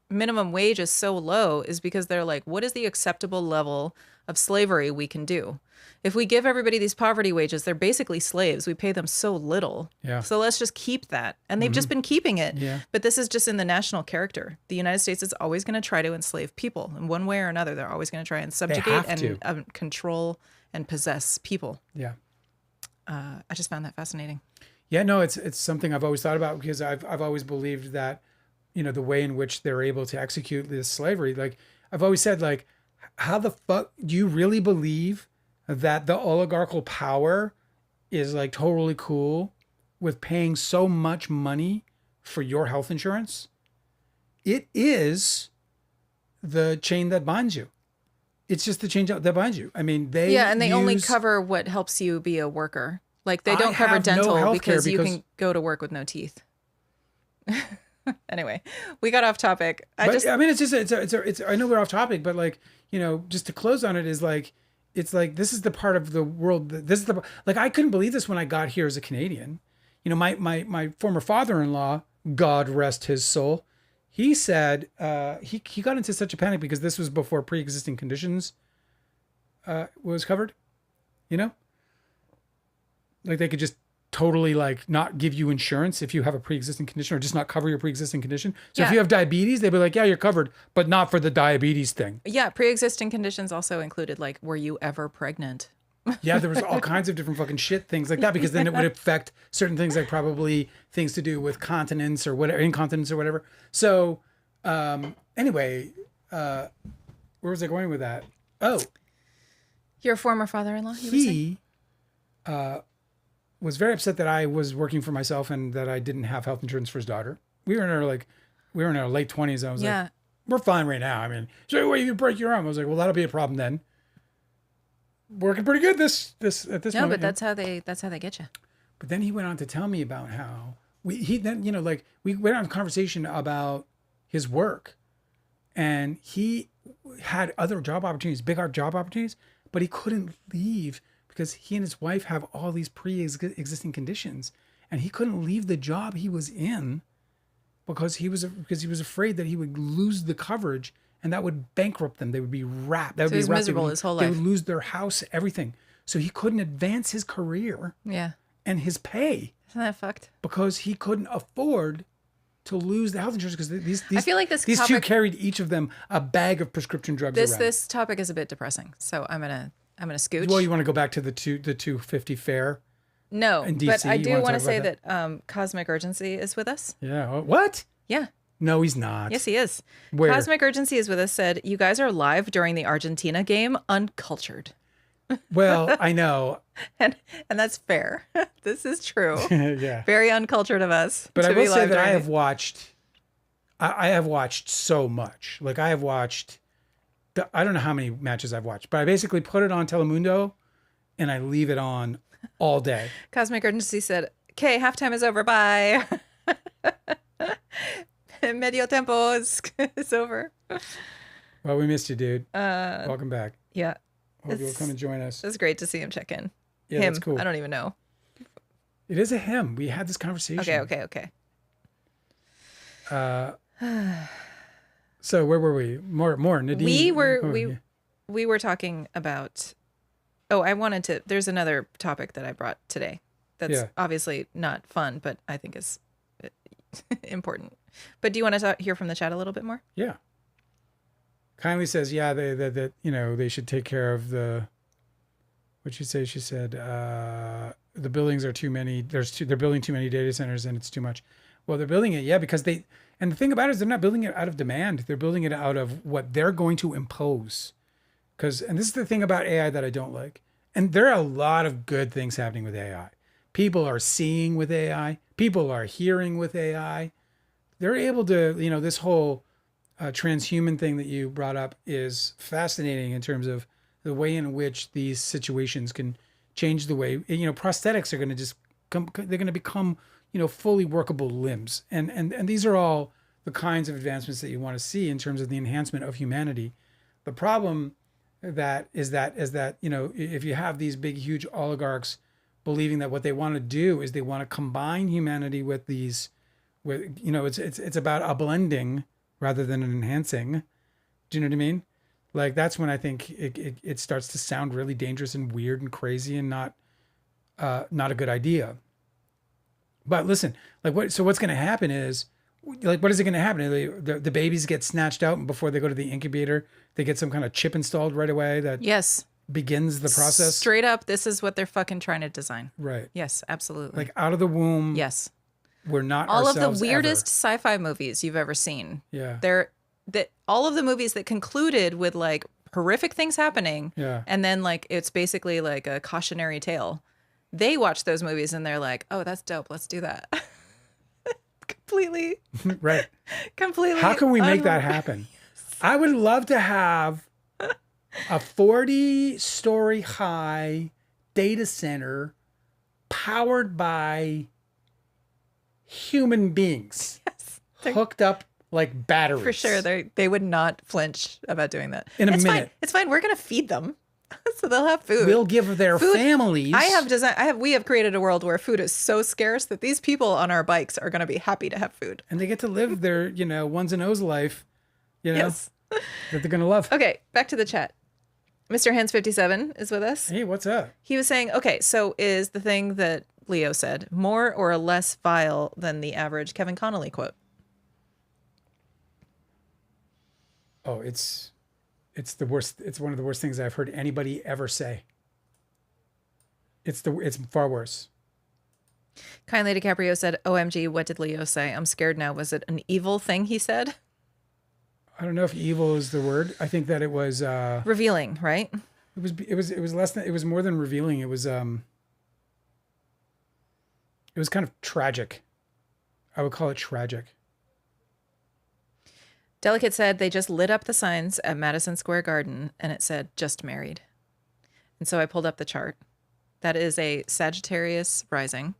minimum wage is so low is because they're like, what is the acceptable level of slavery we can do? If we give everybody these poverty wages, they're basically slaves. We pay them so little.
Yeah.
So let's just keep that. And they've just been keeping it.
Yeah.
But this is just in the national character. The United States is always going to try to enslave people in one way or another. They're always going to try and subjugate and control and possess people.
Yeah.
I just found that fascinating.
Yeah, no, it's something I've always thought about because I've always believed that, the way in which they're able to execute this slavery, like I've always said, like, how the fuck do you really believe that the oligarchical power is like totally cool with paying so much money for your health insurance? It is the chain that binds you. It's just the chain that binds you. I mean, they
only cover what helps you be a worker. Like they don't cover dental because you can go to work with no teeth. Anyway, we got off topic. I know we're off topic, but like, just to close on it is like, it's like, this is the part of the world like, I couldn't believe this when I got here as a Canadian. My former father-in-law, God rest his soul, he said, he got into such a panic because this was before pre-existing conditions, was covered, like they could just totally like not give you insurance if you have a pre-existing condition or just not cover your pre-existing condition. So if you have diabetes, they'd be like, yeah, you're covered, but not for the diabetes thing. Yeah. Pre-existing conditions also included like, were you ever pregnant?
Yeah. There was all kinds of different fucking shit things like that, because then it would affect certain things, like probably things to do with continence or whatever, incontinence or whatever. So anyway, where was I going with that? Oh,
Your former father-in-law,
he was very upset that I was working for myself and that I didn't have health insurance for his daughter. We were in our late 20s. I was like, we're fine right now. I mean, so wait, you break your arm. I was like, well, that'll be a problem then. Working pretty good this at this moment.
No, but that's how they get you.
But then he went on to tell me about how we went on a conversation about his work, and he had other job opportunities, big job opportunities, but he couldn't leave because he and his wife have all these pre-existing conditions, and he couldn't leave the job he was in because he was afraid that he would lose the coverage, and that would bankrupt them. They would be wrapped. That would be
he's miserable his whole life.
They would lose their house, everything. So he couldn't advance his career and his pay.
Isn't that fucked?
Because he couldn't afford to lose the health insurance, because these
I feel like
these two carried each of them a bag of prescription drugs around.
This topic is a bit depressing, so I'm gonna scoot.
Well, you want to go back to the 250 fair
No,
in
but
DC?
I
You
do
wanna
want to
talk
say
about
that Cosmic Urgency is with us.
Yeah. What?
Yeah.
No, he's not.
Yes, he is.
Where?
Cosmic Urgency is with us. Said, you guys are live during the Argentina game. Uncultured.
Well, I know.
And that's fair. This is true.
Yeah.
Very uncultured of us.
But
to
I will
be
say
live
that I
during
have watched. I have watched so much. Like I have watched. I don't know how many matches I've watched, but I basically put it on Telemundo, and I leave it on all day.
Cosmic Urgency said, okay, halftime is over. Bye. Medio tempo is over.
Well, we missed you, dude. Welcome back.
Yeah.
Hope you'll come and join us.
It's great to see him check in.
Yeah,
Him.
that's cool.
I don't even know.
It is a him. We had this conversation.
Okay.
So where were we? More Nadine.
We were talking about. Oh, there's another topic that I brought today. That's obviously not fun, but I think is important. But do you want to hear from the chat a little bit more?
Yeah. Kindly says, yeah, that they should take care of the. What'd she say? She said the buildings are too many. They're building too many data centers and it's too much. Well, they're building it, yeah, because and the thing about it is they're not building it out of demand. They're building it out of what they're going to impose. And this is the thing about AI that I don't like. And there are a lot of good things happening with AI. People are seeing with AI. People are hearing with AI. They're able to, this whole transhuman thing that you brought up is fascinating in terms of the way in which these situations can change the way, prosthetics are going to just they're going to become, fully workable limbs. And these are all the kinds of advancements that you want to see in terms of the enhancement of humanity. The problem is that if you have these big, huge oligarchs believing that what they want to do is they want to combine humanity with it's about a blending rather than an enhancing. Do you know what I mean? Like that's when I think it starts to sound really dangerous and weird and crazy and not a good idea. But listen, what's going to happen is, what is it going to happen? The babies get snatched out, and before they go to the incubator, they get some kind of chip installed right away that begins the process.
Straight up, this is what they're fucking trying to design.
Right.
Yes, absolutely.
Like out of the womb.
Yes.
We're not
all
ourselves
of the weirdest
ever.
sci-fi movies you've ever seen.
Yeah.
All of the movies that concluded with like horrific things happening.
Yeah.
And then it's basically like a cautionary tale. They watch those movies and they're like, oh, that's dope. Let's do that. Completely.
Right.
Completely.
How can we make that happen? I would love to have a 40-story high data center powered by human beings.
Yes.
Hooked up like batteries.
For sure. They would not flinch about doing that.
In a minute.
Fine. It's fine. We're going to feed them. So they'll have food.
We'll give their families.
We have created a world where food is so scarce that these people on our bikes are going to be happy to have food.
And they get to live their, ones and O's life,
Yes.
that they're going to love.
Okay, back to the chat. Mr. Hands 57 is with us.
Hey, what's up?
He was saying, okay, so is the thing that Leo said more or less vile than the average Kevin Connolly quote?
Oh, it's the worst. It's one of the worst things I've heard anybody ever say. It's far worse.
Kindly DiCaprio said, OMG, what did Leo say? I'm scared now. Was it an evil thing he said?
I don't know if evil is the word. I think that it was
revealing, right?
It was less than, it was more than revealing. It was kind of tragic. I would call it tragic.
Delicate said they just lit up the signs at Madison Square Garden and it said just married. And so I pulled up the chart. That is a Sagittarius rising.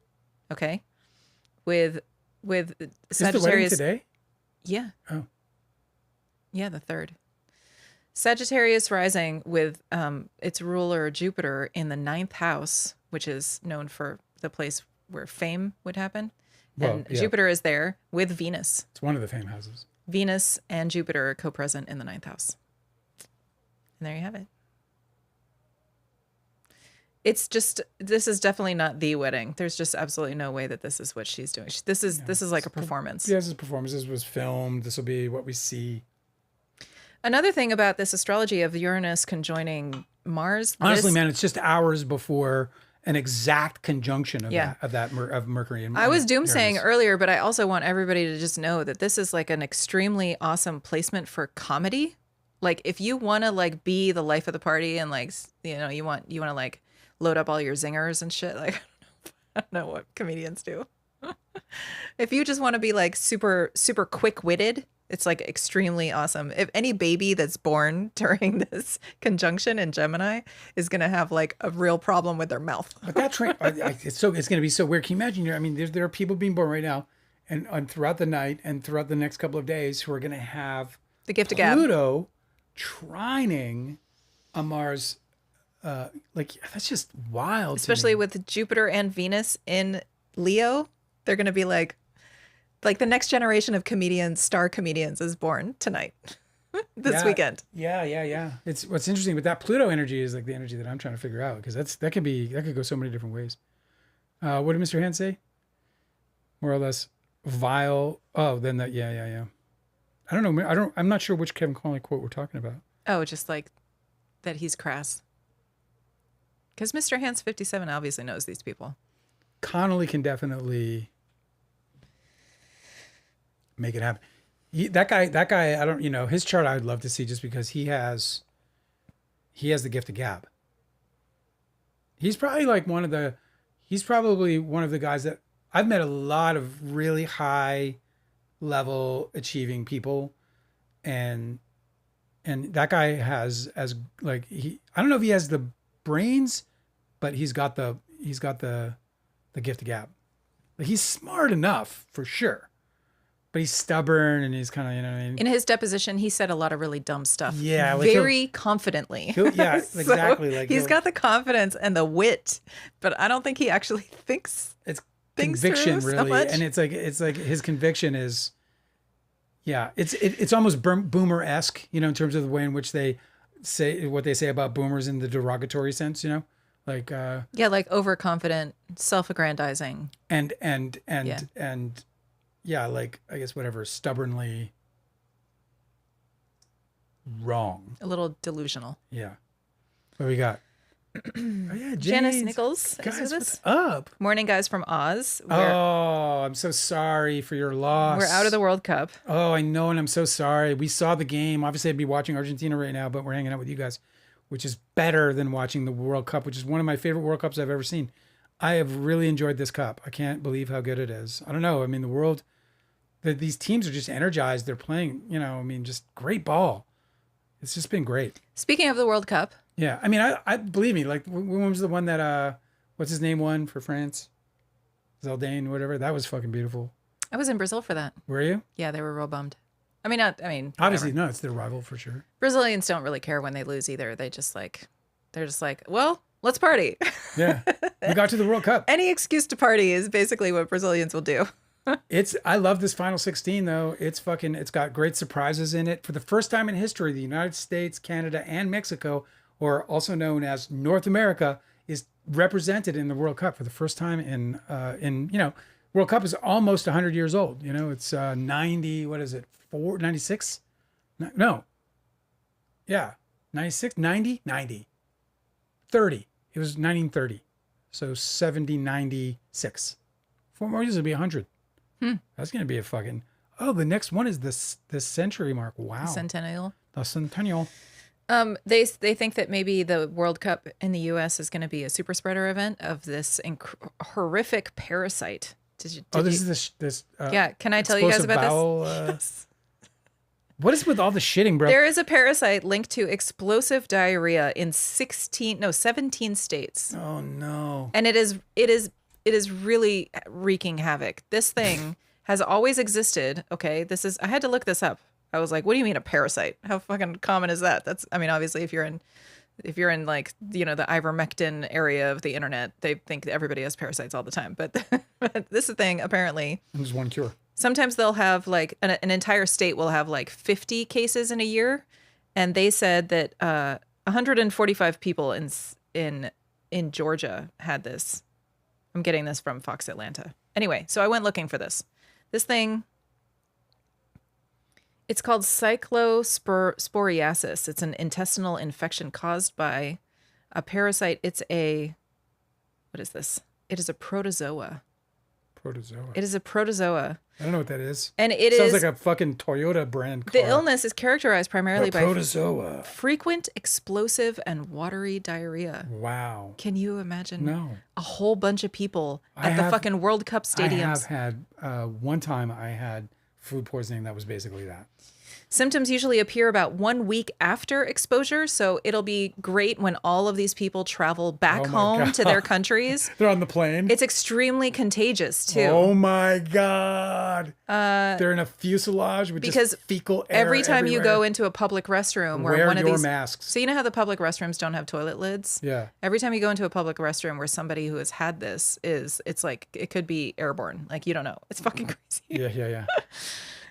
Okay. With Sagittarius.
Is the wedding today?
Yeah.
Oh.
Yeah, the 3rd. Sagittarius rising with its ruler Jupiter in the 9th house, which is known for the place where fame would happen. And Jupiter is there with Venus.
It's one of the fame houses.
Venus and Jupiter are co-present in the 9th house. And there you have it. This is definitely not the wedding. There's just absolutely no way that this is what she's doing. This is like a performance.
Yeah, this is a performance. This was filmed. This will be what we see.
Another thing about this astrology of Uranus conjoining Mars.
Honestly, man, it's just hours before an exact conjunction of
Yeah.
of Mercury and
I was doomsaying
Uranus.
earlier, but I also want everybody to just know that this is like an extremely awesome placement for comedy. Like if you want to like be the life of the party and like you want to like load up all your zingers and shit. Like I don't know what comedians do. If you just want to be like super super quick-witted, it's like extremely awesome. If any baby that's born during this conjunction in Gemini is going to have like a real problem with their mouth.
But that train, it's going to be so weird. Can you imagine? I mean, there are people being born right now, and throughout the night and throughout the next couple of days who are going to have
The gift of gab.
Pluto trining a Mars. Like that's just wild. to
Especially
me.
with Jupiter and Venus in Leo, they're going to be like the next generation of comedians, star comedians is born tonight, this weekend.
Yeah. It's what's interesting with that Pluto energy is like the energy that I'm trying to figure out because that could go so many different ways. What did Mr. Hand say? More or less vile. Oh, then that. Yeah. I don't know. I'm not sure which Kevin Conley quote we're talking about.
Oh, just like that he's crass. Because Mr. Hans 57 obviously knows these people.
Connolly can definitely make it happen. That guy, I don't, his chart I would love to see just because he has the gift of gab. He's probably one of the guys that I've met a lot of really high level achieving people. And that guy has I don't know if he has the brains, but he's got the gift of gab. Like he's smart enough for sure. But he's stubborn and he's kind of, what I mean?
In his deposition, he said a lot of really dumb stuff.
Yeah.
Very confidently.
Yeah,
So
exactly.
he's got the confidence and the wit, but I don't think he actually thinks
it's
things
conviction
through
really.
so much.
And it's like his conviction is, yeah, it's almost boomer-esque, in terms of the way in which they say what they say about boomers in the derogatory sense, like,
yeah, like overconfident, self-aggrandizing.
and
Yeah.
yeah, like I guess whatever, stubbornly wrong.
A little delusional.
Yeah. What do we got? Oh yeah,
Janice
James.
Nichols is
Guys,
with
what's
us.
up?
Morning, guys from Oz.
Oh, I'm so sorry for your loss.
We're out of the World Cup.
Oh, I know, and I'm so sorry. We saw the game. Obviously, I'd be watching Argentina right now, but we're hanging out with you guys, which is better than watching the World Cup, which is one of my favorite World Cups I've ever seen. I have really enjoyed this cup. I can't believe how good it is. I don't know. I mean, these teams are just energized. They're playing, just great ball. It's just been great.
Speaking of the World Cup,
Yeah. I mean, I believe me, like, when was the one that, what's his name won for France? Zidane, whatever. That was fucking beautiful.
I was in Brazil for that.
Were you?
Yeah, they were real bummed. Obviously,
Obviously, no, it's their rival for sure.
Brazilians don't really care when they lose either. They're just like, well, let's party.
Yeah. We got to the World Cup.
Any excuse to party is basically what Brazilians will do.
I love this final 16 though. It's got great surprises in it. For the first time in history, the United States, Canada, and Mexico, or also known as North America, is represented in the World Cup for the first time in World Cup is almost 100 years old. It's 90, what is it? 96? No. Yeah. 96, 90, 90. 30. It was 1930. So 70, 96. 4 more years, it'll be 100. That's going to be a fucking... Oh, the next one is this century mark. Wow.
Centennial.
The centennial.
They think that maybe the World Cup in the U.S. is going to be a super spreader event of this horrific parasite.
This is this.
Yeah, can I tell you guys about
this?
this?
What is with all the shitting, bro?
There is a parasite linked to explosive diarrhea in 17 states.
Oh no.
And it is really wreaking havoc. This thing has always existed. Okay, I had to look this up. I was like, what do you mean a parasite? How fucking common is that? Obviously if you're in like, the ivermectin area of the internet, they think everybody has parasites all the time. But this thing, apparently,
There's one cure.
sometimes they'll have like an entire state will have like 50 cases in a year. And they said that 145 people in Georgia had this. I'm getting this from Fox Atlanta. Anyway, so I went looking for this. This thing, it's called cyclosporiasis. It's an intestinal infection caused by a parasite. It's a What is this? It is a protozoa.
Protozoa.
It is a protozoa.
I don't know what that is.
And it
Sounds
is
like a fucking Toyota brand car.
the illness is characterized primarily by
protozoa.
frequent explosive and watery diarrhea.
Wow.
Can you imagine?
No.
A whole bunch of people at the fucking World Cup stadiums.
I have had, one time I had food poisoning that was basically that.
Symptoms usually appear about 1 week after exposure, so it'll be great when all of these people travel back home to their countries.
They're on the plane.
It's extremely contagious, too.
Oh my God. They're in a fuselage with just fecal air
every time
everywhere.
you go into a public restroom where
Wear
one of
your
these
masks.
So you know how the public restrooms don't have toilet lids?
Yeah.
Every time you go into a public restroom where somebody who has had this it's like it could be airborne. Like you don't know. It's fucking crazy.
Yeah.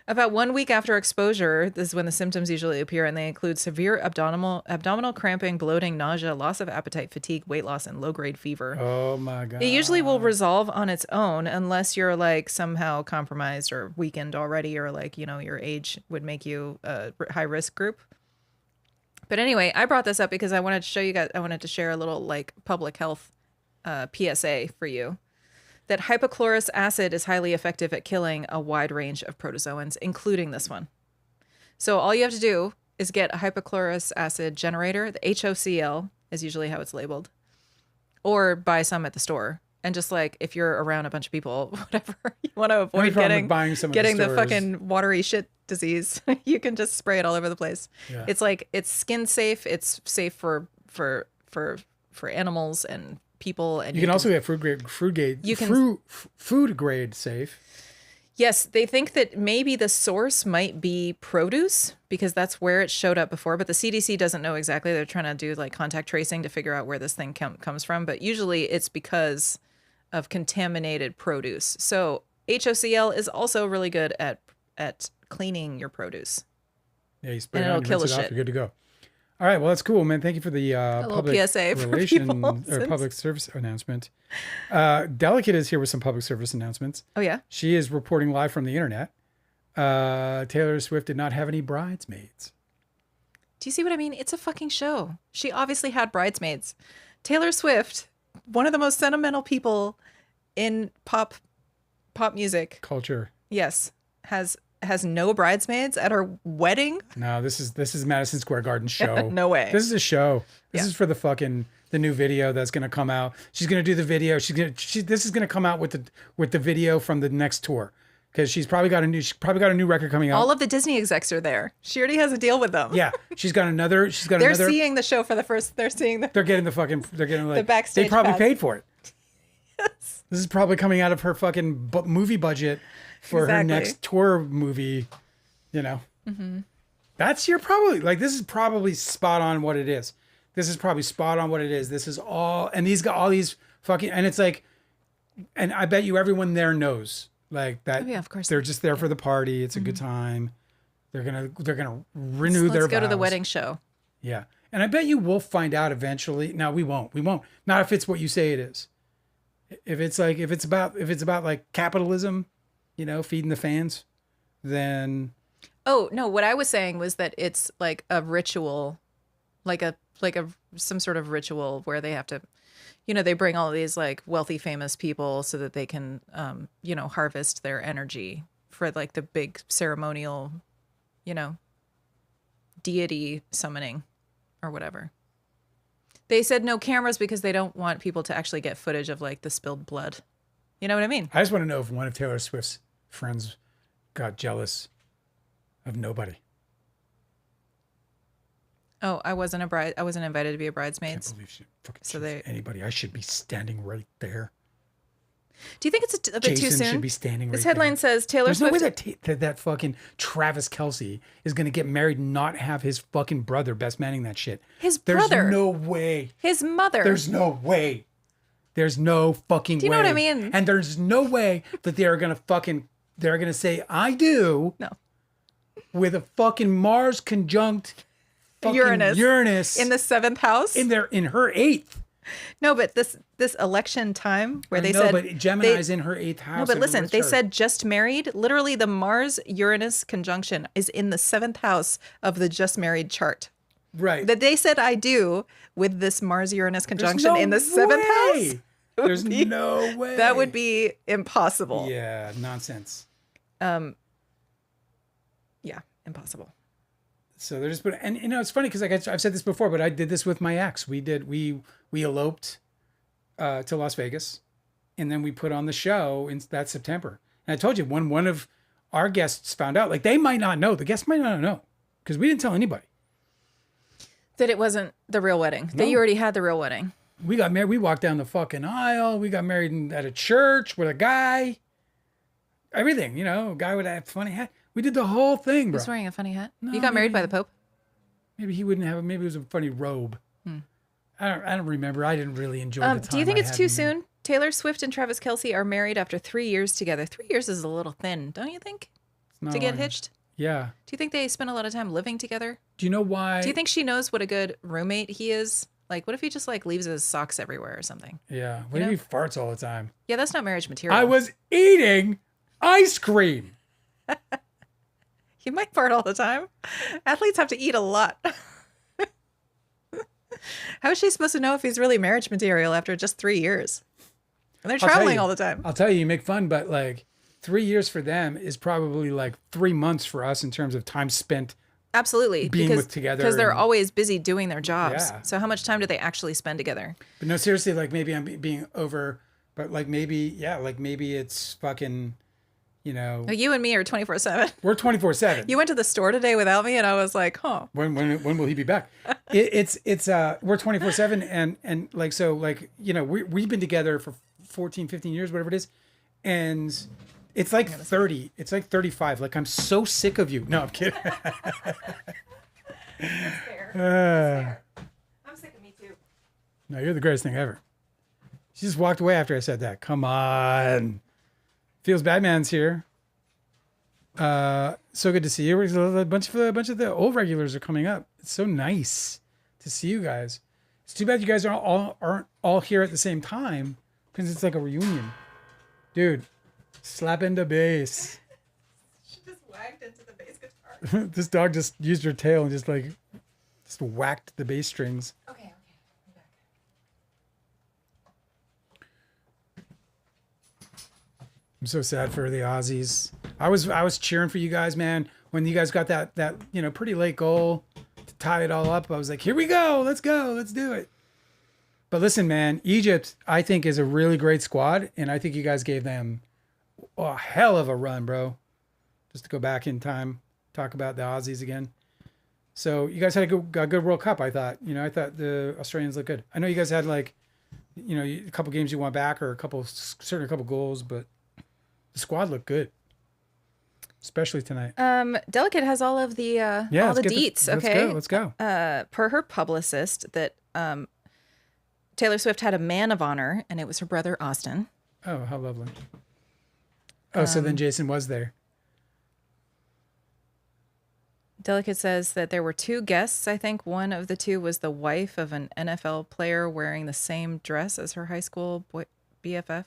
About 1 week after exposure, this is when the symptoms usually appear, and they include severe abdominal cramping, bloating, nausea, loss of appetite, fatigue, weight loss, and low-grade fever.
Oh my God.
It usually will resolve on its own unless you're like somehow compromised or weakened already, or like, you know, your age would make you a high-risk group. But anyway, I brought this up because I wanted to show you guys, I wanted to share a little like public health PSA for you. That hypochlorous acid is highly effective at killing a wide range of protozoans, including this one. So all you have to do is get a hypochlorous acid generator. The HOCl is usually how it's labeled, or buy some at the store. And just like if you're around a bunch of people, whatever you want to avoid getting the fucking watery shit disease, you can just spray it all over the place. Yeah. It's like it's skin safe. It's safe for animals and people, and
you can also get food grade safe.
Yes, they think that maybe the source might be produce because that's where it showed up before, but the CDC doesn't know exactly. They're trying to do like contact tracing to figure out where this thing comes from, but usually it's because of contaminated produce. So HOCl is also really good at cleaning your produce.
Yeah, you spray it on, you rinse it off, you're good to go. All right, well, that's cool, man. Thank you for the public
PSA
relation or public service announcement. Delicate is here with some public service announcements.
Oh, yeah?
She is reporting live from the internet. Taylor Swift did not have any bridesmaids.
Do you see what I mean? It's a fucking show. She obviously had bridesmaids. Taylor Swift, one of the most sentimental people in pop music.
Culture.
Yes, has no bridesmaids at her wedding.
No, this is Madison Square Garden show.
No way.
This is a show. This is for the new video that's gonna come out. She's gonna do the video. This is gonna come out with the video from the next tour because she's probably got a new record coming out.
All of the Disney execs are there. She already has a deal with them.
Yeah, they're
seeing the show for the first. They're getting
the
backstage.
They probably
pass.
paid for it.
Yes.
This is probably coming out of her fucking movie budget for her next tour movie, you know. Mm-hmm. This is probably spot on what it is. This is probably spot on what it is. This is all, and these got all these fucking, and it's like, and I bet you everyone there knows like that. Oh, yeah, of course. They're just there for the party. It's a good time. They're gonna renew their vows.
Let's go to the wedding show.
Yeah, and I bet you we'll find out eventually. No, we won't. Not if it's what you say it is. If it's about like capitalism, you know, feeding the fans, then.
Oh no! What I was saying was that it's like a ritual, like some sort of ritual where they have to, you know, they bring all these like wealthy, famous people so that they can, harvest their energy for like the big ceremonial, you know, deity summoning or whatever. They said no cameras because they don't want people to actually get footage of like the spilled blood. You know what I mean?
I just want to know if one of Taylor Swift's friends got jealous of nobody.
Oh, I wasn't invited to be a bridesmaid.
I can't believe she fucking chose anybody. I should be standing right there.
Do you think it's a bit too soon?
Jason should be standing right there.
This headline says Taylor Swift.
There's no way that fucking Travis Kelce is going to get married and not have his fucking brother best manning that shit.
His brother.
There's no way.
His mother.
There's no way. There's no fucking way.
Do you know what I mean?
And there's no way that they're going to say, I do.
No.
With a fucking Mars conjunct
Uranus in the 7th house.
In her 8th.
No, but this election time where they
said... No, but Gemini's in her 8th house.
No, but listen, they said just married. Literally, the Mars-Uranus conjunction is in the 7th house of the just married chart.
Right.
That they said I do with this Mars-Uranus conjunction in the 7th house.
There's no way.
That would be impossible.
Yeah, nonsense.
Yeah, impossible.
So they're just putting, and you know, it's funny because like I've said this before, but I did this with my ex. We eloped to Las Vegas, and then we put on the show in that September. And I told you when one of our guests found out, like they might not know, the guests might not know because we didn't tell anybody
that it wasn't the real wedding.
No.
That you already had the real wedding.
We got married. We walked down the fucking aisle. We got married at a church with a guy. Everything, you know, a guy with a funny hat. We did the whole thing, bro.
He's wearing a funny hat.
No,
You got married by the Pope?
Maybe he wouldn't have. Maybe it was a funny robe. I don't remember. I didn't really enjoy the time.
Do you think
I
it's
had
too
in-
soon? Taylor Swift and Travis Kelce are married after 3 years together. 3 years is a little thin, don't you think?
No,
To get
I-
hitched?
Yeah.
Do you think they spend a lot of time living together?
Do you know why?
Do you think she knows what a good roommate he is? Like, what if he just like leaves his socks everywhere or something?
Yeah. What if he farts all the time?
Yeah, that's not marriage material.
I was eating ice cream.
He might fart all the time. Athletes have to eat a lot. How is she supposed to know if he's really marriage material after just 3 years? And they're
I'll tell
traveling
you-
all the time.
I'll tell you make fun, but like 3 years for them is probably like 3 months for us in terms of time spent.
Absolutely.
being
because,
with together
Because they're
and-
always busy doing their jobs.
Yeah.
So how much time do they actually spend together?
But no, seriously, like maybe I'm being over, but like maybe, yeah, like maybe it's fucking, you know,
Well, you and me are 24/7.
we're 24/7.
You went to the store today without me, and I was like, huh.
When will he be back? It's we're 24/7 and like so like you know we've been together for 14, 15 years, whatever it is, and it's like 30, it's like 35. Like I'm so sick of you. No, I'm kidding.
That's fair. I'm sick of me too.
No, you're the greatest thing ever. She just walked away after I said that. Come on. Feels Batman's here. So good to see you. A bunch of the old regulars are coming up. It's so nice to see you guys. It's too bad you guys aren't all here at the same time because it's like a reunion. Dude, slap into bass.
She just wagged into the bass guitar.
This dog just used her tail and just whacked the bass strings.
Okay. I'm back.
I'm so sad for the Aussies. I was cheering for you guys, man. When you guys got that you know pretty late goal to tie it all up, I was like, here we go, let's do it. But listen, man, Egypt I think is a really great squad, and I think you guys gave them a hell of a run, bro. Just to go back in time, talk about the Aussies again. So you guys had a good World Cup. I thought the Australians looked good. I know you guys had like, you know, a couple games you won back or a couple goals, but the squad looked good, especially tonight.
Delicate has all of the all the deets. Okay,
Let's go.
Per her publicist, that Taylor Swift had a man of honor, and it was her brother Austin.
Oh, how lovely. Oh, so then Jason was there.
Delicate says that there were 2 guests. I think one of the 2 was the wife of an NFL player wearing the same dress as her high school BFF.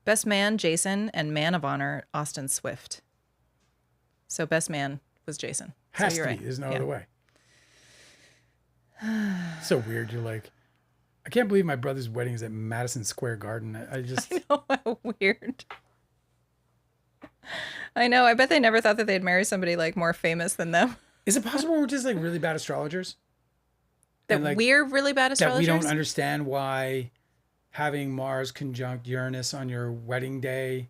Best man, Jason, and man of honor, Austin Swift. So best man was Jason.
Has
so
to
you're
be.
right.
There's no
Yeah.
other way. So weird. You're like, I can't believe my brother's wedding is at Madison Square Garden. I just,
Oh, how weird. I know. I bet they never thought that they'd marry somebody like more famous than them.
is it possible we're just like really bad astrologers?
That
And, like,
we're really bad
that
astrologers.
we don't understand why having Mars conjunct Uranus on your wedding day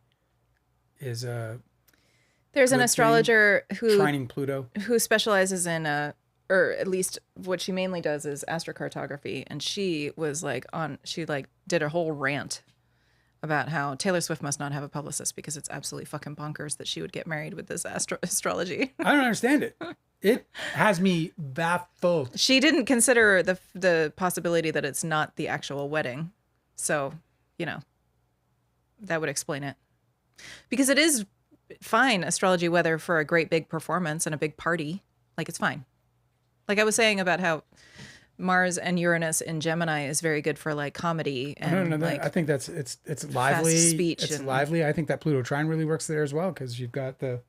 is a
There's an
good thing.
astrologer who
trining Pluto.
specializes in or at least what she mainly does is astrocartography, and she was like she did a whole rant about how Taylor Swift must not have a publicist because it's absolutely fucking bonkers that she would get married with this astrology.
I don't understand it. It has me baffled.
She didn't consider the possibility that it's not the actual wedding. So, you know, that would explain it. Because it is fine astrology weather for a great big performance and a big party. Like, it's fine. Like I was saying about how Mars and Uranus in Gemini is very good for like comedy and
No,
like
I think it's lively.
speech
It's
and-
lively. I think that Pluto trine really works there as well because you've got the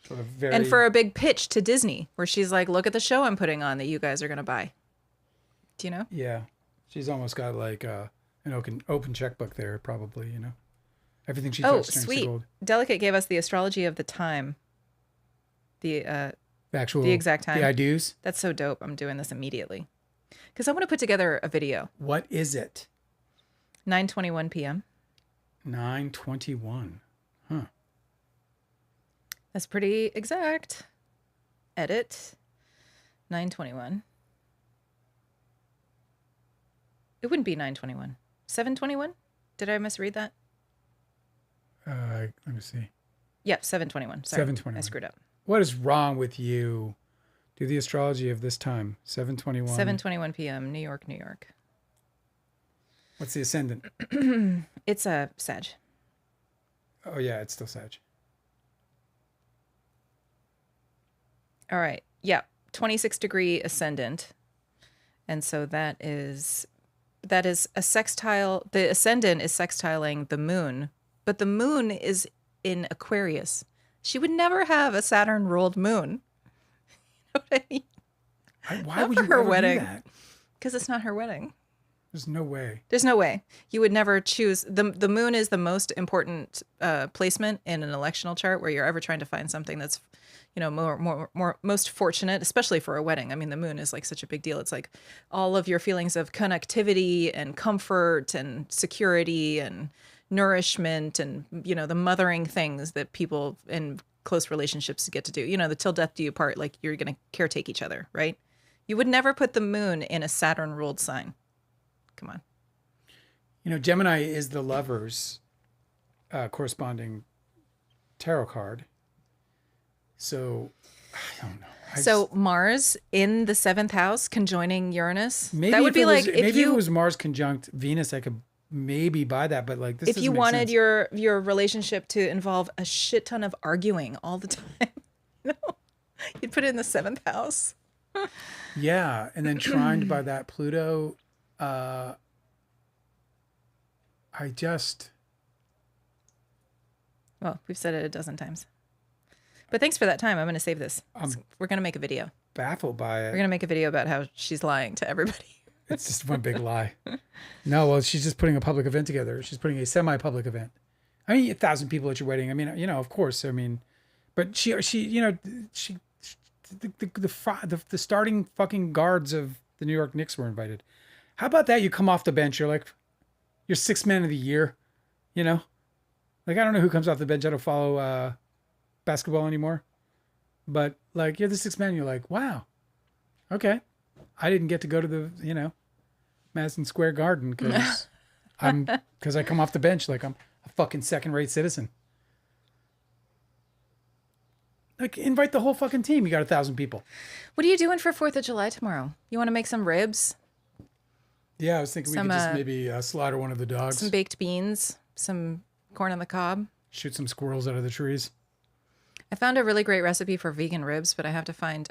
sort of very
and for a big pitch to Disney where she's like, look at the show I'm putting on that you guys are going to buy. Do you know?
yeah. She's almost got like An open checkbook there, probably, you know. Everything she
Oh,
touched turns to
sweet.
gold.
Delicate gave us the astrology of the time. The
The actual,
the exact time.
the I do's.
That's so dope. I'm doing this immediately. Because I want to put together a video.
What is it?
9:21 p.m.
9:21. Huh.
That's pretty exact. Edit. 9:21. It wouldn't be 9:21. 7:21? Did I misread that?
Let me see.
Yep, 7:21. Sorry.
7:21.
I screwed up.
What is wrong with you? Do the astrology of this time. 7:21.
7:21 p.m. New York, New York.
What's the ascendant?
It's a Sag.
Oh, yeah, it's still Sag.
All right. Yeah. 26-degree ascendant. And so that is a sextile. The ascendant is sextiling the moon, but the moon is in Aquarius. She would never have a Saturn ruled moon. You know what I mean?
Why
Not
would
for
you
her
ever
wedding.
do that?
Because it's not her wedding.
There's no way.
There's no way. You would never choose. The moon is the most important placement in an electional chart where you're ever trying to find something that's, you know, more most fortunate, especially for a wedding. I mean, the moon is like such a big deal. It's like all of your feelings of connectivity and comfort and security and nourishment and, you know, the mothering things that people in close relationships get to do. You know, the till death do you part, like you're going to caretake each other, right? You would never put the moon in a Saturn ruled sign. Come on.
You know, Gemini is the lover's corresponding tarot card. So, I don't know.
So Mars in the 7th house conjoining Uranus.
Maybe
that would be like
if it was Mars conjunct Venus, I could maybe buy that. But like this,
if you
doesn't make
wanted
sense.
your relationship to involve a shit ton of arguing all the time, you know, you'd put it in the 7th house.
Yeah, and then trined by that Pluto.
Well, we've said it a dozen times. But thanks for that time. I'm going to save this. We're going to make a video.
Baffled by it.
We're going to make a video about how she's lying to everybody.
It's just one big lie. No, well, she's just putting a public event together. She's putting a semi-public event. I mean, 1,000 people at your wedding. I mean, you know, of course. I mean, but she, you know, the starting fucking guards of the New York Knicks were invited. How about that? You come off the bench. You're like, you're sixth man of the year. You know, like I don't know who comes off the bench. I don't follow basketball anymore. But like, you're the sixth man. You're like, wow, okay. I didn't get to go to the, you know, Madison Square Garden because I come off the bench like I'm a fucking second-rate citizen. Like, invite the whole fucking team. You got 1,000 people.
What are you doing for 4th of July tomorrow? You want to make some ribs?
Yeah, I was thinking we could just maybe slaughter one of the dogs.
Some baked beans, some corn on the cob.
Shoot some squirrels out of the trees.
I found a really great recipe for vegan ribs, but I have to find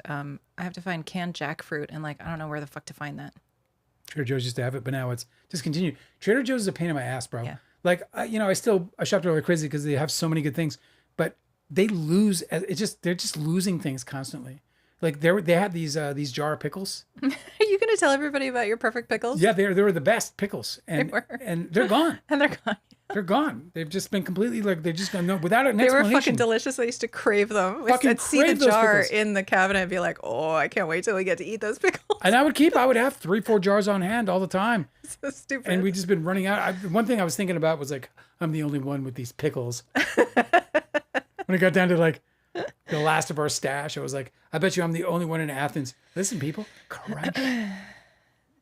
canned jackfruit, and like I don't know where the fuck to find that.
Trader Joe's used to have it, but now it's discontinued. Trader Joe's is a pain in my ass, bro.
Yeah.
Like, you know, I shop there like crazy because they have so many good things, but they lose. They're just losing things constantly. Like they had these jar of pickles.
Are you going to tell everybody about your perfect pickles?
Yeah, they were the best pickles, and they're gone.
And they're gone.
They're gone. They've just been completely like they're just gone. No, without an
They were
explanation.
fucking delicious. I used to crave them.
Fucking
I'd see the
crave those
jar
pickles.
in the cabinet and be like, oh, I can't wait till we get to eat those pickles.
And I would have 3-4 jars on hand all the time.
So stupid.
And we've just been running out. One thing I was thinking about was like, I'm the only one with these pickles. When it got down to like the last of our stash, I was like, I bet you I'm the only one in Athens. Listen, people, crunch.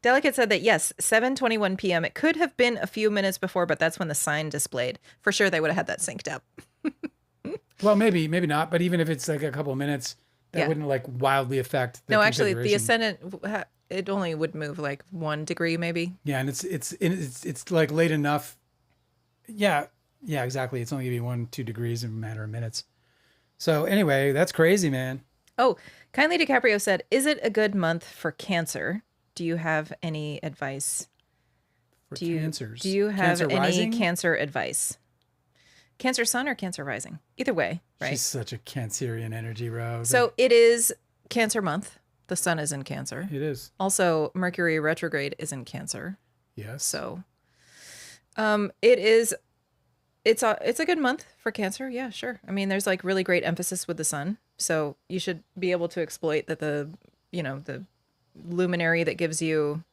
Delicate said that, yes, 7:21 p.m. It could have been a few minutes before, but that's when the sign displayed. For sure, they would have had that synced up.
Well, maybe not. But even if it's like a couple of minutes, that wouldn't like wildly affect the
No, actually, the
configuration.
ascendant, it only would move like 1 degree, maybe.
Yeah, and it's like late enough. Yeah, exactly. It's only gonna be 1-2 degrees in a matter of minutes. So anyway, that's crazy, man.
Oh, Kindly DiCaprio said, is it a good month for Cancer? Do you have any advice?
For
Do you
cancers.
have
Cancer
any
rising?
Cancer advice? Cancer Sun or Cancer Rising? Either way, right?
She's such a Cancerian energy, bro.
So it is Cancer month. The sun is in Cancer.
It is.
Also, Mercury retrograde is in Cancer.
Yes.
So It is. It's a good month for Cancer. Yeah, sure. I mean, there's like really great emphasis with the sun, so you should be able to exploit that the luminary that gives you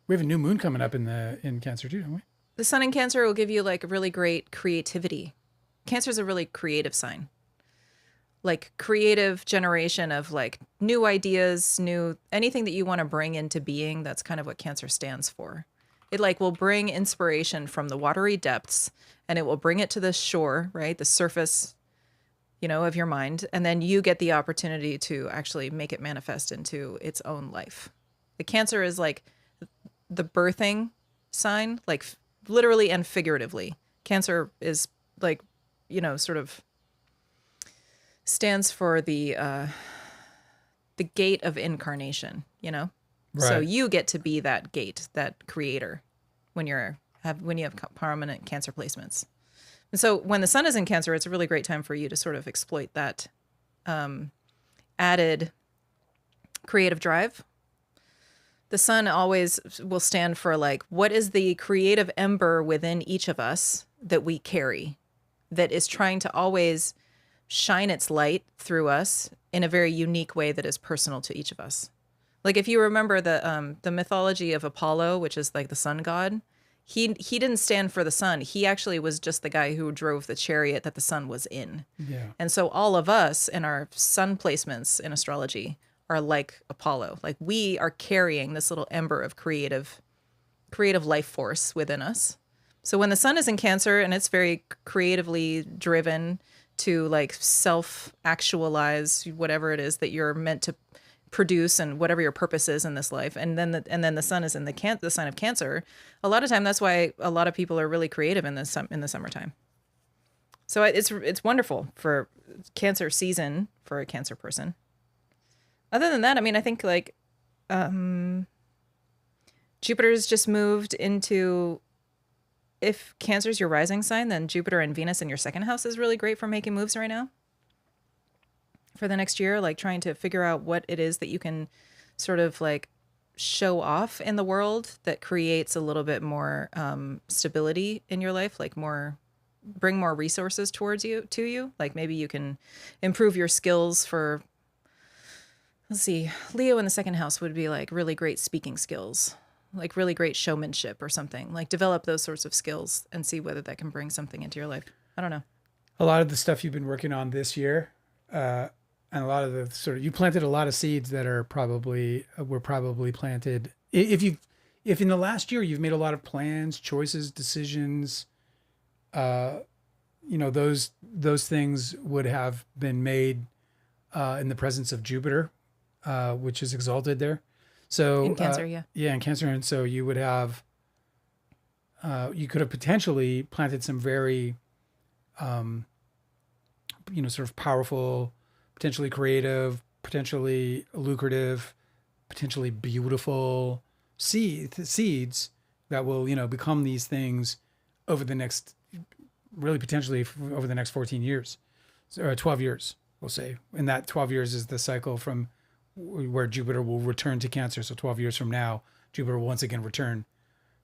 We have a new moon coming up in Cancer too, don't we?
the sun in Cancer will give you like really great creativity. Cancer is a really creative sign. Like creative generation of like new ideas, new anything that you want to bring into being. That's kind of what Cancer stands for. It like will bring inspiration from the watery depths and it will bring it to the shore, right? The surface, of your mind. And then you get the opportunity to actually make it manifest into its own life. The Cancer is like the birthing sign, like literally and figuratively. Cancer is like, sort of stands for the gate of incarnation, Right. So you get to be that gate, that creator when you have prominent Cancer placements. And so when the sun is in Cancer, it's a really great time for you to sort of exploit that added creative drive. The sun always will stand for like, what is the creative ember within each of us that we carry that is trying to always shine its light through us in a very unique way that is personal to each of us. Like if you remember the mythology of Apollo, which is like the sun god, he didn't stand for the sun. He actually was just the guy who drove the chariot that the sun was in. Yeah. And so all of us in our sun placements in astrology are like Apollo. Like we are carrying this little ember of creative life force within us. So when the sun is in Cancer and it's very creatively driven to like self-actualize whatever it is that you're meant to produce and whatever your purpose is in this life, and then the sun is in the sign of Cancer. A lot of time, that's why a lot of people are really creative in the summertime. So it's wonderful for Cancer season for a Cancer person. Other than that, I mean, I think like Jupiter's just moved into. If Cancer's your rising sign, then Jupiter and Venus in your second house is really great for making moves right now. For the next year, like trying to figure out what it is that you can sort of like show off in the world that creates a little bit more stability in your life, like bring more resources to you. Like maybe you can improve your skills for, let's see, Leo in the second house would be like really great speaking skills. Like really great showmanship or something. Like develop those sorts of skills and see whether that can bring something into your life. I don't know.
A lot of the stuff you've been working on this year, and a lot of the you planted a lot of seeds that were probably planted. If in the last year you've made a lot of plans, choices, decisions, those things would have been made in the presence of Jupiter, which is exalted there. So
in Cancer,
in Cancer, and so you would have, you could have potentially planted some very, sort of powerful, potentially creative, potentially lucrative, potentially beautiful seeds that will, become these things over the next, really potentially over the next 14 years, or 12 years, we'll say. And that 12 years is the cycle from where Jupiter will return to Cancer. So 12 years from now, Jupiter will once again return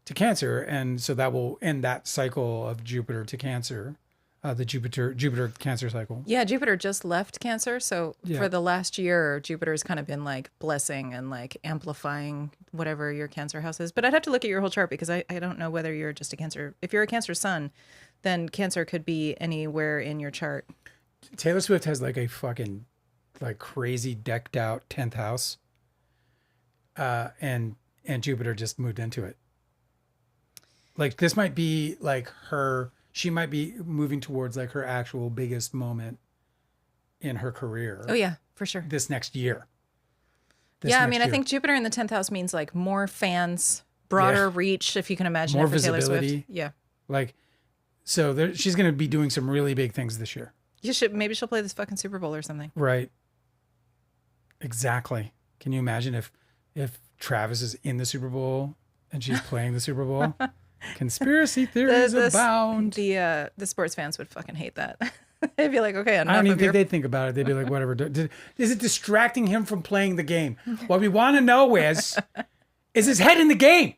to Cancer. And so that will end that cycle of Jupiter to Cancer, the Jupiter Cancer cycle.
Yeah, Jupiter just left Cancer. So for the last year, Jupiter's kind of been like blessing and like amplifying whatever your Cancer house is. But I'd have to look at your whole chart because I don't know whether you're just a Cancer. If you're a Cancer sun, then Cancer could be anywhere in your chart.
Taylor Swift has like a fucking like crazy decked out 10th house, and Jupiter just moved into it. Like this might be like she might be moving towards like her actual biggest moment in her career.
Oh yeah, for sure.
This next year.
I think Jupiter in the 10th house means like more fans, broader reach, if you can imagine.
More
it for
visibility.
Taylor Swift. Yeah.
Like, so she's going to be doing some really big things this year.
Maybe she'll play this fucking Super Bowl or something.
Right. Exactly. Can you imagine if Travis is in the Super Bowl and she's playing the Super Bowl? Conspiracy theories abound.
The sports fans would fucking hate that. They'd be like, okay, enough.
I don't even think they'd think about it. They'd be like, whatever. Is it distracting him from playing the game? What we want to know is his head in the game?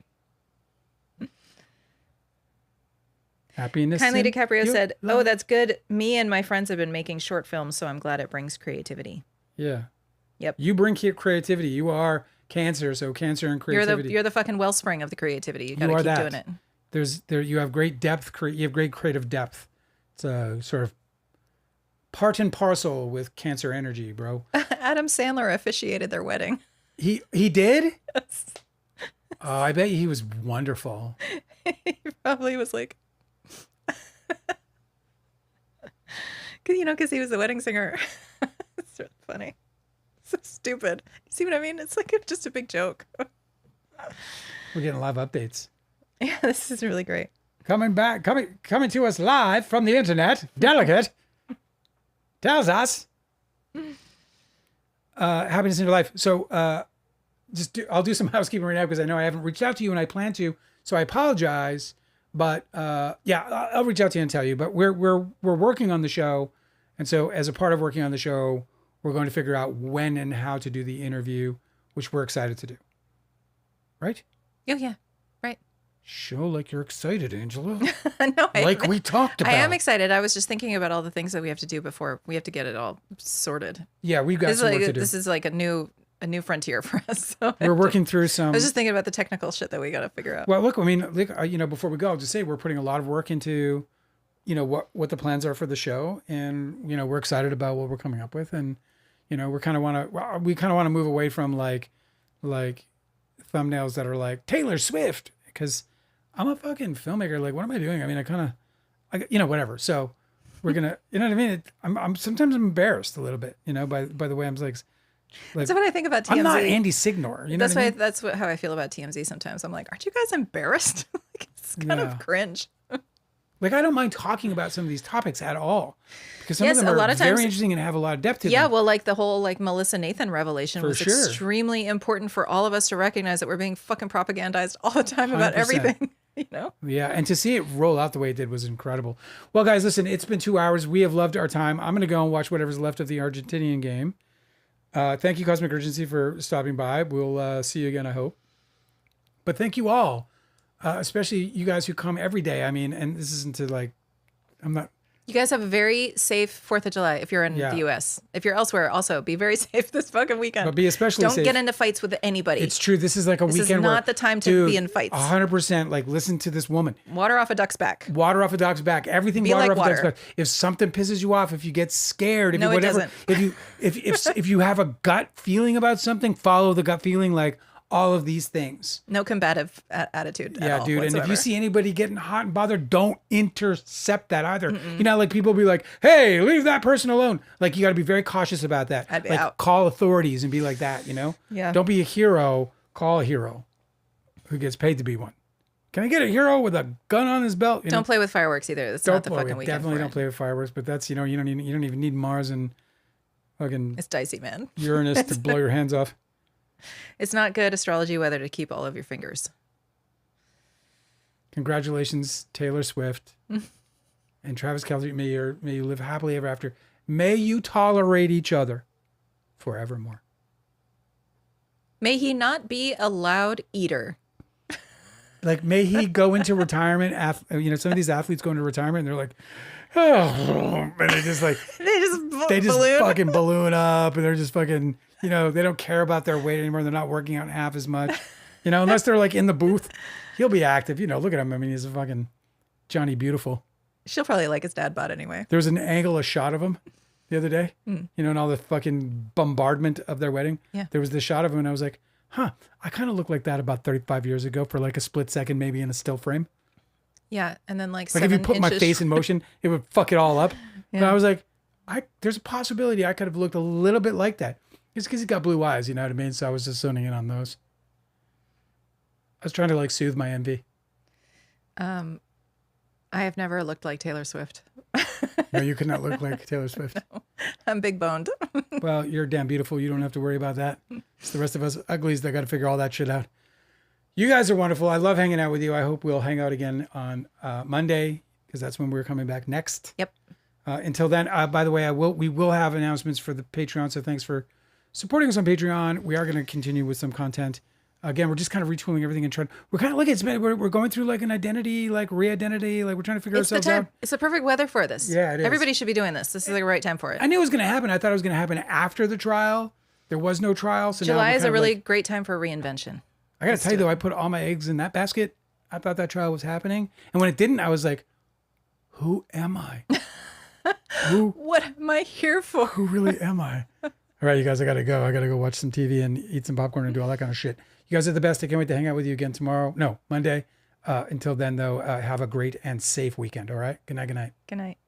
Happiness.
Kindly
in
DiCaprio
your
said,
life.
"Oh, that's good. Me and my friends have been making short films, so I'm glad it brings creativity."
Yeah.
Yep.
You bring creativity. You are Cancer, so Cancer and creativity.
You're the fucking wellspring of the creativity. You got
You
to
are
keep
that.
doing it.
You have great depth. You have great creative depth. It's a sort of part and parcel with Cancer energy, bro.
Adam Sandler officiated their wedding.
He did.
Yes.
Oh, I bet he was wonderful.
He probably was like, because he was the wedding singer. It's really funny. So stupid. You see what I mean? It's like just a big joke.
We're getting live updates.
Yeah, this is really great.
Coming to us live from the internet. Delicate tells us happiness in your life. So I'll do some housekeeping right now because I know I haven't reached out to you and I plan to. So I apologize, but yeah, I'll reach out to you and tell you. But we're working on the show, and so as a part of working on the show, we're going to figure out when and how to do the interview, which we're excited to do. Right?
Oh yeah, right.
Show like you're excited, Angela.
No,
Like we talked about.
I am excited. I was just thinking about all the things that we have to do before we have to get it all sorted.
Yeah, we've got some work to do.
This is like a new frontier for us. So
We're working through some.
I was just thinking about the technical shit that we got to figure out.
Well, look, I mean, before we go, I'll just say we're putting a lot of work into, what the plans are for the show, and we're excited about what we're coming up with, and we kind of want to move away from like thumbnails that are like Taylor Swift, because I'm a fucking filmmaker. Like, what am I doing? I mean, whatever. So we're gonna, you know what I mean? I'm sometimes I'm embarrassed a little bit, by the way I'm like.
That's what I think about TMZ.
I'm not Andy Signor.
That's how I feel about TMZ sometimes. I'm like, aren't you guys embarrassed? Like, it's kind of cringe.
Like, I don't mind talking about some of these topics at all, because some of them
a
are
lot of times,
very interesting and have a lot of depth to them.
Yeah, well, like the whole Melissa Nathan revelation was
sure.
extremely important for all of us to recognize that we're being fucking propagandized all the time about
100%.
everything.
Yeah, and to see it roll out the way it did was incredible. Well, guys, listen, it's been 2 hours. We have loved our time. I'm going to go and watch whatever's left of the Argentinian game. Thank you, Cosmic Urgency, for stopping by. We'll see you again, I hope. But thank you all, especially you guys who come every day. I mean, and this isn't to like, I'm not.
You guys have a very safe 4th of July if you're in the U.S. If you're elsewhere, also be very safe this fucking weekend.
But be especially safe.
Don't get into fights with anybody.
It's true. This is like a weekend.
This is not the time to be in fights.
100%. Like, listen to this woman.
Water off a duck's back.
Water off a dog's back. Everything
Be
water
like
off a dog's
water.
back. If something pisses you off, if you get scared,
No, it doesn't.
if you have a gut feeling about something, follow the gut feeling. Like all of these things.
No combative attitude.
Yeah,
at all
dude.
whatsoever.
And if you see anybody getting hot and bothered, don't intercept that either. Like people be like, "Hey, leave that person alone." Like you got to be very cautious about that.
I'd be
like
out.
Call authorities and be like that.
Yeah.
Don't be a hero. Call a hero who gets paid to be one. Can I get a hero with a gun on his belt?
Don't play with fireworks either. That's not the fucking weekend.
Definitely
for
don't
it.
play with fireworks. But that's you don't even need Mars and fucking
It's dicey, man.
Uranus to blow your hands off.
It's not good astrology weather to keep all of your fingers.
Congratulations, Taylor Swift and Travis Kelce. May you live happily ever after. May you tolerate each other forevermore.
May he not be a loud eater.
Like, may he go into retirement. Some of these athletes go into retirement and they're like, oh, and they just like, they just
balloon.
fucking balloon up and they're just fucking, they don't care about their weight anymore. They're not working out half as much, unless they're like in the booth. He'll be active. Look at him. I mean, he's a fucking Johnny Beautiful.
She'll probably like his dad bod anyway.
There was a shot of him the other day, and all the fucking bombardment of their wedding.
Yeah.
There was this shot of him and I was like, I kind of looked like that about 35 years ago for like a split second, maybe in a still frame.
Yeah. And then like
if you put my face in motion, it would fuck it all up.
Yeah.
But I was like, there's a possibility I could have looked a little bit like that. It's because he's got blue eyes, you know what I mean? So I was just zoning in on those. I was trying to like soothe my envy.
I have never looked like Taylor Swift.
No, you could not look like Taylor Swift.
No, I'm big boned.
Well, you're damn beautiful. You don't have to worry about that. It's the rest of us uglies that got to figure all that shit out. You guys are wonderful. I love hanging out with you. I hope we'll hang out again on Monday because that's when we're coming back next.
Yep.
Until then, by the way, we will have announcements for the Patreon. So thanks for supporting us on Patreon. We are going to continue with some content Again, we're just kind of retooling everything and trying. We're kind of like we're going through like an identity, like re-identity, like we're trying to figure
It's the
ourselves
time.
out.
It's the perfect weather for this.
Yeah, it is.
Everybody should be doing this. This is the right time for it.
I knew it was going to happen. I thought it was going to happen after the trial. There was no trial, so
July
now
is a really great time for reinvention.
I got to tell you though, I put all my eggs in that basket. I thought that trial was happening, and when it didn't, I was like, "Who am I?
What am I here for?
Who really am I?" All right, you guys, I got to go. I got to go watch some TV and eat some popcorn and do all that kind of shit. You guys are the best. I can't wait to hang out with you again tomorrow. No, Monday. Until then, though, have a great and safe weekend. All right. Good night. Good night.
Good night.